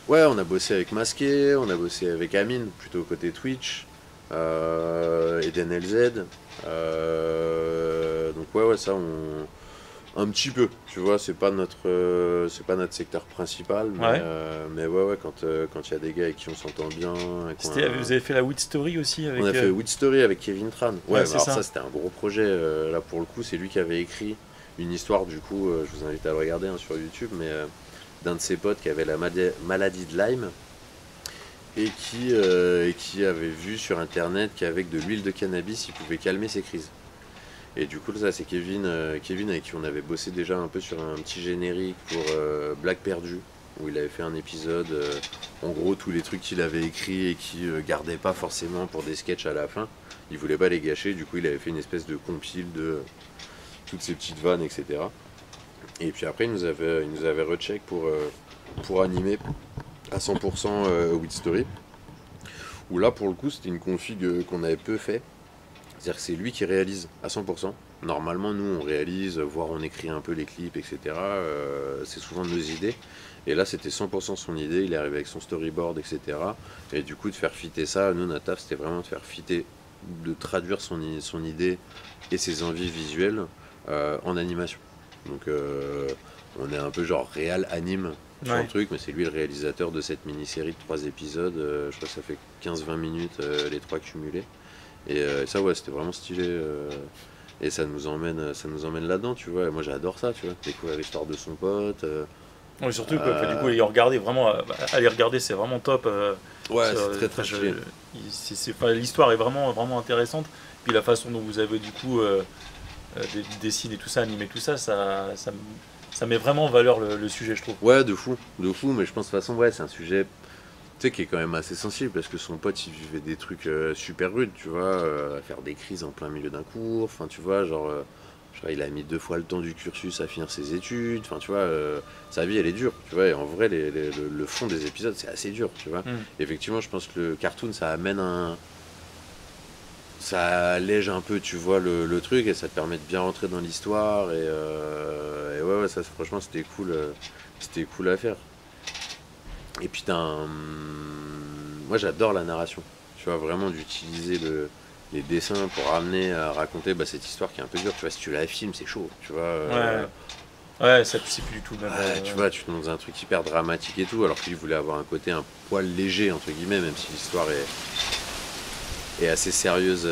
Ouais, on a bossé avec Masqué, on a bossé avec Amine, plutôt côté Twitch, Eden LZ. Donc ouais, ça, un petit peu, tu vois, c'est pas notre secteur principal, mais ouais, quand il y a des gars avec qui on s'entend bien, Vous avez fait la Weed Story aussi avec... on a fait Weed Story avec Kevin Tran. Ouais, c'est alors ça. ça c'était un gros projet, là pour le coup c'est lui qui avait écrit une histoire, du coup je vous invite à le regarder hein, sur YouTube, mais d'un de ses potes qui avait la maladie de Lyme et qui avait vu sur internet qu'avec de l'huile de cannabis il pouvait calmer ses crises. Et du coup, ça, c'est Kevin avec qui on avait bossé déjà un peu sur un petit générique pour Blague Perdue, où il avait fait un épisode, en gros, tous les trucs qu'il avait écrits et qu'il gardait pas forcément pour des sketchs à la fin. Il voulait pas les gâcher, du coup, il avait fait une espèce de compile de toutes ces petites vannes, etc. Et puis après, il nous avait recheck pour animer à 100% Weed Story, où là, pour le coup, c'était une config qu'on avait peu fait. C'est-à-dire que c'est lui qui réalise à 100%. Normalement, nous, on réalise, voire on écrit un peu les clips, etc. C'est souvent nos idées. Et là, c'était 100% son idée. Il est arrivé avec son storyboard, etc. Et du coup, de faire fitter ça, nous, notre taf, c'était vraiment de faire fitter, de traduire son idée et ses envies visuelles en animation. Donc, on est un peu genre réal anime sur le truc, mais c'est lui le réalisateur de cette mini-série de 3 épisodes. Je crois que ça fait 15-20 minutes, les 3 cumulés. Et ça, ouais, c'était vraiment stylé. Et ça nous emmène là-dedans, tu vois. Et moi, j'adore ça, tu vois. Découvrir l'histoire de son pote. Oui, surtout que du coup, aller regarder, vraiment, aller regarder, c'est vraiment top. Ouais, c'est très très stylé. L'histoire est vraiment, vraiment intéressante. Puis la façon dont vous avez du coup dessiné tout ça, animé tout ça, ça met vraiment en valeur le sujet, je trouve. Ouais, de fou. Mais je pense de toute façon, ouais, c'est un sujet qui est quand même assez sensible parce que son pote il vivait des trucs super rudes, tu vois, à faire des crises en plein milieu d'un cours, enfin tu vois, genre il a mis 2 fois le temps du cursus à finir ses études, enfin tu vois, sa vie elle est dure, tu vois, et en vrai le fond des épisodes c'est assez dur, tu vois. Effectivement, je pense que le cartoon ça allège un peu, tu vois, le truc et ça te permet de bien rentrer dans l'histoire et ouais, ça franchement c'était cool à faire. Et puis moi j'adore la narration, tu vois, vraiment d'utiliser les dessins pour amener à raconter cette histoire qui est un peu dure, tu vois, si tu la filmes c'est chaud, tu vois. Ouais, ça c'est plus du tout le même. Tu vois, tu te montres un truc hyper dramatique et tout, alors qu'il voulait avoir un côté un poil léger, entre guillemets, même si l'histoire est assez sérieuse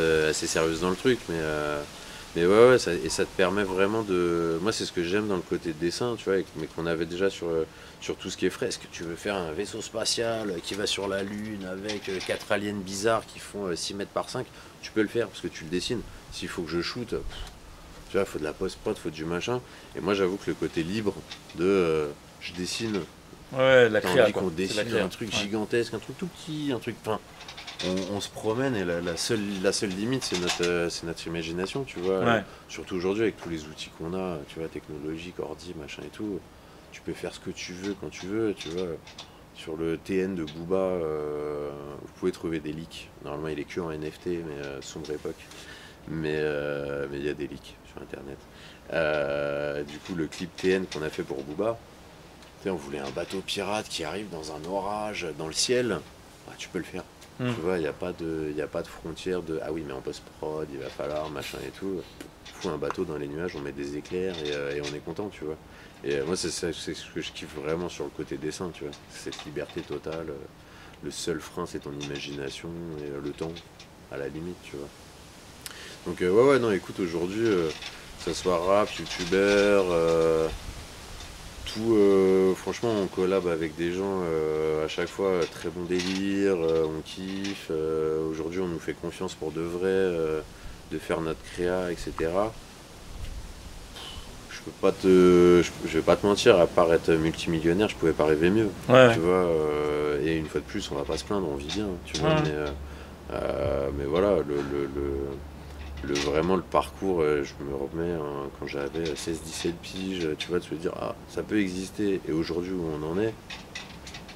dans le truc, mais ouais, ça te permet vraiment de... Moi, c'est ce que j'aime dans le côté dessin, tu vois, mais qu'on avait déjà sur tout ce qui est fresque. Tu veux faire un vaisseau spatial qui va sur la Lune avec 4 aliens bizarres qui font 6 mètres par 5, tu peux le faire parce que tu le dessines. S'il faut que je shoote, tu vois, il faut de la post-prod, il faut du machin. Et moi, j'avoue que le côté libre de je dessine... Ouais, la créa, envie qu'on dessine un truc gigantesque, un truc tout petit, un truc... Enfin, on se promène et la seule limite c'est notre imagination, tu vois. Ouais. Surtout aujourd'hui avec tous les outils qu'on a, tu vois, technologiques, ordi, machin et tout. tu peux faire ce que tu veux quand tu veux, tu vois. Sur le TN de Booba, vous pouvez trouver des leaks. Normalement, il est que en NFT, mais sombre époque. Mais il y a des leaks sur Internet. Du coup, le clip TN qu'on a fait pour Booba, on voulait un bateau pirate qui arrive dans un orage, dans le ciel. Ah, tu peux le faire. Tu vois, il n'y a pas de frontière de ah oui, mais en post-prod, il va falloir machin et tout. On fout un bateau dans les nuages, on met des éclairs et on est content, tu vois. Et moi, c'est ce que je kiffe vraiment sur le côté dessin, tu vois. Cette liberté totale. Le seul frein, c'est ton imagination et le temps, à la limite, tu vois. Donc, ouais, non, écoute, aujourd'hui, que ce soit rap, youtubeur, tout, franchement, on collab avec des gens à chaque fois, très bon délire, on kiffe. Aujourd'hui, on nous fait confiance pour de vrai, de faire notre créa, etc. Je vais pas te mentir, à part être multimillionnaire, je pouvais pas rêver mieux. Ouais. Tu vois, et une fois de plus, on va pas se plaindre, on vit bien, tu vois. Mais voilà, vraiment le parcours, je me remets quand j'avais 16-17 piges, tu vois, de se dire, ah, ça peut exister. Et aujourd'hui où on en est,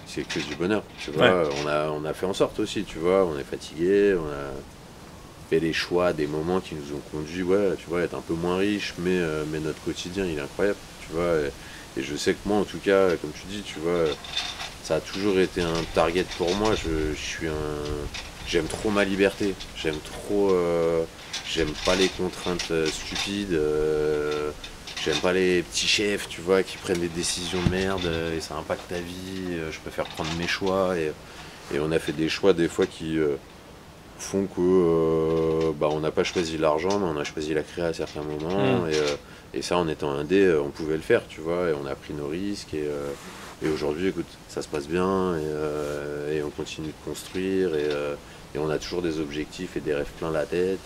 c'est que du bonheur, tu vois. On a fait en sorte aussi, tu vois, on est fatigué, on a fait les choix des moments qui nous ont conduit, ouais, tu vois, à être un peu moins riche, mais notre quotidien il est incroyable, tu vois, et je sais que moi en tout cas, comme tu dis, tu vois, ça a toujours été un target pour moi. J'aime trop ma liberté, j'aime pas les contraintes stupides, j'aime pas les petits chefs, tu vois, qui prennent des décisions de merde et ça impacte ta vie. Je préfère prendre mes choix et on a fait des choix des fois qui font que on n'a pas choisi l'argent, mais on a choisi la créa à certains moments. Et ça, en étant indé, on pouvait le faire, tu vois, et on a pris nos risques. Et aujourd'hui, écoute, ça se passe bien et on continue de construire et on a toujours des objectifs et des rêves plein la tête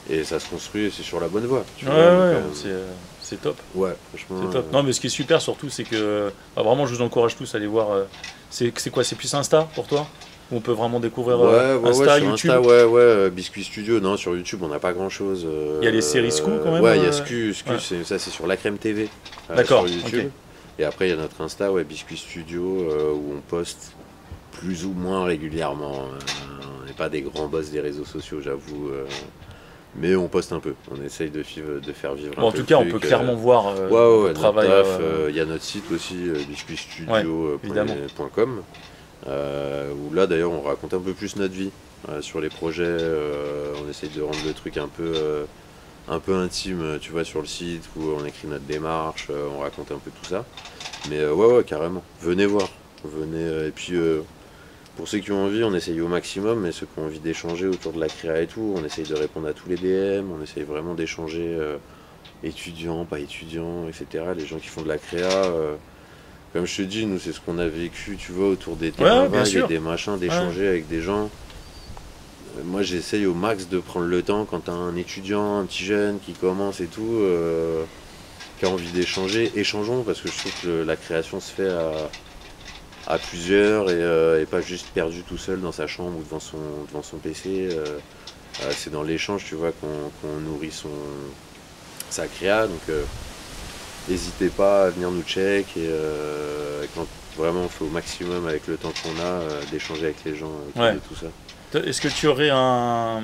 et ça se construit et c'est sur la bonne voie. Tu vois, c'est top. Ouais, franchement. C'est top. Non, mais ce qui est super surtout, c'est que vraiment, je vous encourage tous à aller voir. C'est quoi? C'est plus Insta pour toi? On peut vraiment découvrir Insta, sur YouTube. Insta, Biscuit Studio. Non, sur YouTube, on n'a pas grand chose. Il y a les séries SCU quand même. Ouais, il y a SCU, ça c'est sur la crème TV. D'accord. Sur YouTube. Okay. Et après, il y a notre Insta, Biscuit Studio, où on poste plus ou moins régulièrement. On n'est pas des grands boss des réseaux sociaux, j'avoue. Mais on poste un peu. On essaye de faire vivre un peu. En tout cas, on peut clairement voir le travail. Il y a notre site aussi, biscuitstudio.com. Où là d'ailleurs on raconte un peu plus notre vie sur les projets, on essaye de rendre le truc un peu intime, tu vois, sur le site où on écrit notre démarche, on raconte un peu tout ça. Mais ouais, carrément, venez voir, et puis pour ceux qui ont envie, on essaye au maximum, mais ceux qui ont envie d'échanger autour de la créa et tout, on essaye de répondre à tous les DM, on essaye vraiment d'échanger, étudiants, pas étudiants, etc. Les gens qui font de la créa. Comme je te dis, nous, c'est ce qu'on a vécu, tu vois, autour des terrains vagues et des machins, d'échanger avec des gens. Moi, j'essaye au max de prendre le temps quand t'as un étudiant, un petit jeune qui commence et tout, qui a envie d'échanger. Échangeons, parce que je trouve que la création se fait à plusieurs et pas juste perdu tout seul dans sa chambre ou devant son PC. C'est dans l'échange, tu vois, qu'on nourrit sa créa. Donc, n'hésitez pas à venir nous check et quand vraiment on fait au maximum avec le temps qu'on a d'échanger avec les gens et tout ça. Est-ce que tu aurais un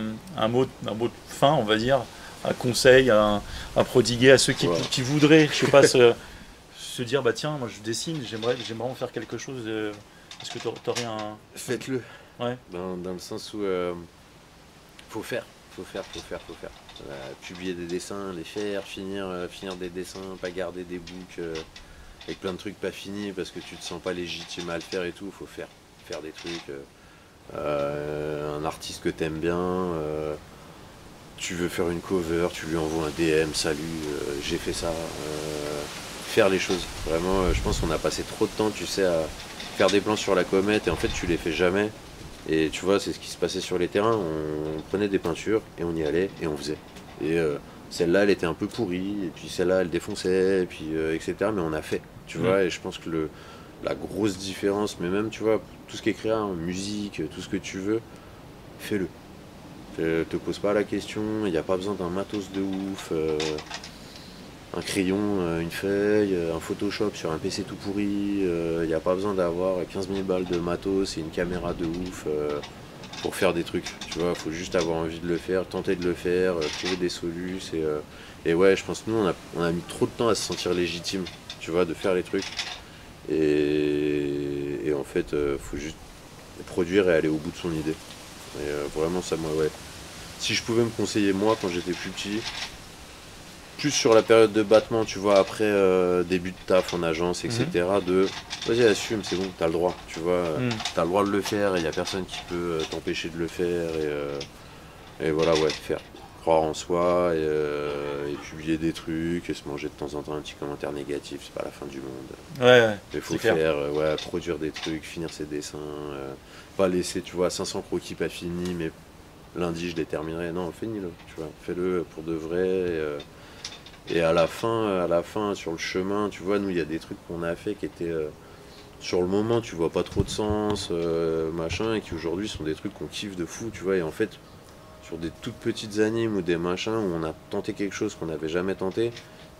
mot de fin, on va dire, un conseil à prodiguer à ceux qui voudraient, je sais pas, se dire bah tiens, moi je dessine, j'aimerais en faire quelque chose. Est-ce que tu aurais un... Faites-le. Ouais. Dans le sens où faut faire. Publier des dessins, les faire, finir des dessins, pas garder des books avec plein de trucs pas finis parce que tu te sens pas légitime à le faire et tout. Faut faire des trucs. Un artiste que t'aimes bien, tu veux faire une cover, tu lui envoies un DM, salut, j'ai fait ça. Faire les choses. Vraiment, je pense qu'on a passé trop de temps, tu sais, à faire des plans sur la comète et en fait tu les fais jamais. Et tu vois, c'est ce qui se passait sur les terrains. On prenait des peintures et on y allait et on faisait. Et celle-là, elle était un peu pourrie, et puis celle-là, elle défonçait, et puis etc. Mais on a fait, tu vois. Et je pense que la grosse différence, mais même, tu vois, tout ce qui est créa, musique, tout ce que tu veux, fais-le. Te pose pas la question. Il n'y a pas besoin d'un matos de ouf. un crayon, une feuille, un Photoshop sur un PC tout pourri. Il n'y a pas besoin d'avoir 15 000 balles de matos et une caméra de ouf pour faire des trucs. Tu vois, faut juste avoir envie de le faire, tenter de le faire, trouver des solutions. Et ouais, je pense que nous, on a mis trop de temps à se sentir légitime, tu vois, de faire les trucs. Et en fait, faut juste produire et aller au bout de son idée. Et vraiment, ça, moi, ouais. Si je pouvais me conseiller, moi, quand j'étais plus petit, plus sur la période de battement, tu vois, après début de taf en agence, etc., de vas-y, assume, c'est bon, t'as le droit, tu vois, t'as le droit de le faire et il n'y a personne qui peut t'empêcher de le faire. Et voilà, ouais, faire. Croire en soi et publier des trucs et se manger de temps en temps un petit commentaire négatif, c'est pas la fin du monde. Ouais, il faut faire, ouais, produire des trucs, finir ses dessins, pas laisser, tu vois, 500 croquis pas finis, mais lundi je les terminerai. Non, finis-le, tu vois, fais-le pour de vrai. Et à la fin, sur le chemin, tu vois, nous, il y a des trucs qu'on a fait qui étaient sur le moment, tu vois pas trop de sens, machin, et qui aujourd'hui sont des trucs qu'on kiffe de fou, tu vois. Et en fait, sur des toutes petites animes ou des machins où on a tenté quelque chose qu'on n'avait jamais tenté,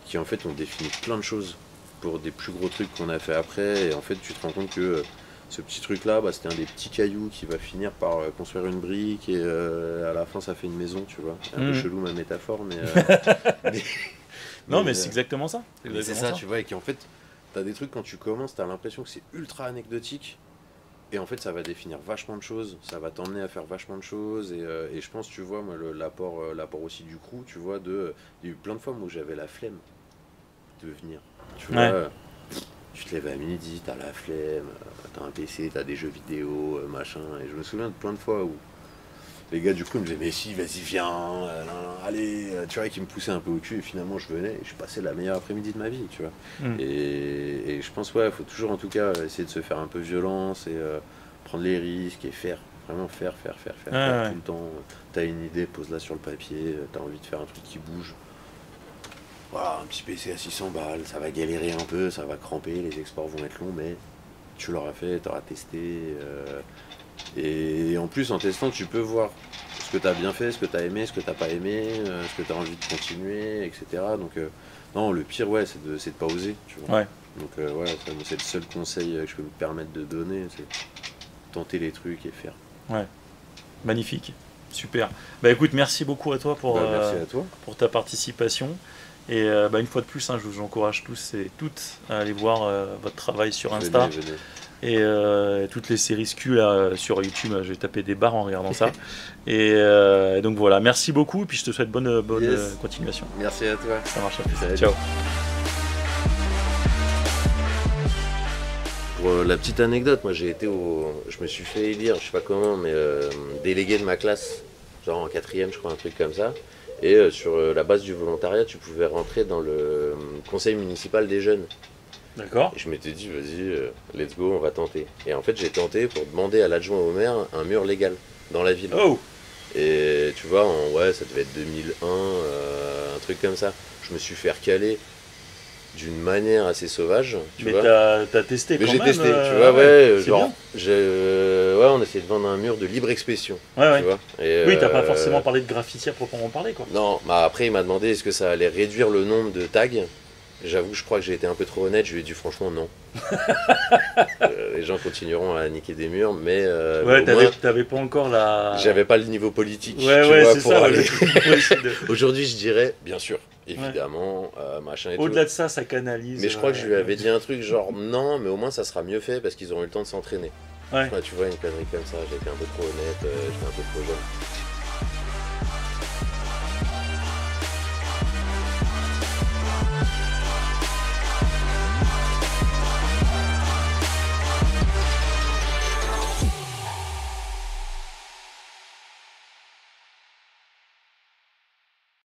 qui en fait ont défini plein de choses pour des plus gros trucs qu'on a fait après. Et en fait, tu te rends compte que ce petit truc-là, bah, c'était un des petits cailloux qui va finir par construire une brique et à la fin, ça fait une maison, tu vois. C'est un peu chelou ma métaphore, mais non, mais c'est exactement ça. C'est ça, tu vois, et qui en fait, t'as des trucs quand tu commences, t'as l'impression que c'est ultra anecdotique. Et en fait, ça va définir vachement de choses, ça va t'emmener à faire vachement de choses. Et je pense, tu vois, moi, l'apport aussi du crew, tu vois, il y a eu plein de fois où j'avais la flemme de venir. Tu vois, tu te lèves à midi, t'as la flemme, t'as un PC, t'as des jeux vidéo, machin. Et je me souviens de plein de fois où les gars, du coup, ils me disaient, mais si, vas-y, viens, allez, tu vois, qui me poussaient un peu au cul. Et finalement, je venais et je passais la meilleure après-midi de ma vie, tu vois. Et je pense, ouais, il faut toujours, en tout cas, essayer de se faire un peu violence et prendre les risques et faire. Vraiment faire tout le temps. T'as une idée, pose-la sur le papier. T'as envie de faire un truc qui bouge. Voilà, un petit PC à 600 balles, ça va galérer un peu, ça va cramper, les exports vont être longs, mais tu l'auras fait, t'auras testé. Et en plus, en testant, tu peux voir ce que tu as bien fait, ce que tu as aimé, ce que tu n'as pas aimé, ce que tu as envie de continuer, etc. Donc, non, le pire, ouais, c'est de pas oser. Tu vois. Ouais. Donc, ouais, c'est le seul conseil que je peux me permettre de donner, c'est tenter les trucs et faire. Ouais, magnifique, super. Bah écoute, merci beaucoup à toi merci à toi. pour ta participation. Et une fois de plus, hein, je vous encourage tous et toutes à aller voir votre travail sur Insta. Venez. Et toutes les séries SQ là, sur YouTube, j'ai tapé des barres en regardant ça. Et donc voilà, merci beaucoup. Et puis je te souhaite bonne continuation. Merci à toi. Ça marche à plus. Ciao. Pour la petite anecdote, moi je me suis fait élire, je sais pas comment, mais délégué de ma classe, genre en 4e, je crois, un truc comme ça. Et sur la base du volontariat, tu pouvais rentrer dans le conseil municipal des jeunes. D'accord. Et je m'étais dit, vas-y, let's go, on va tenter. Et en fait, j'ai tenté pour demander à l'adjoint au maire un mur légal dans la ville. Oh. Et tu vois, ça devait être 2001, un truc comme ça. Je me suis fait recaler d'une manière assez sauvage. Mais t'as testé quand même. Mais j'ai testé, tu vois, on essayait de vendre un mur de libre expression. Ouais. Tu vois, oui, t'as pas forcément parlé de graffiti à proprement parler, quoi. Non, après il m'a demandé est-ce que ça allait réduire le nombre de tags. J'avoue, je crois que j'ai été un peu trop honnête, je lui ai dit franchement non. Les gens continueront à niquer des murs, mais t'avais pas encore la... J'avais pas le niveau politique, c'est pour ça, aller... Aujourd'hui, je dirais, bien sûr, évidemment, machin et tout. Au-delà de ça, ça canalise. Mais je crois que je lui avais dit un truc genre non, mais au moins ça sera mieux fait parce qu'ils auront eu le temps de s'entraîner. Ouais. Tu vois, une connerie comme ça, j'ai été un peu trop honnête, j'étais un peu trop jeune.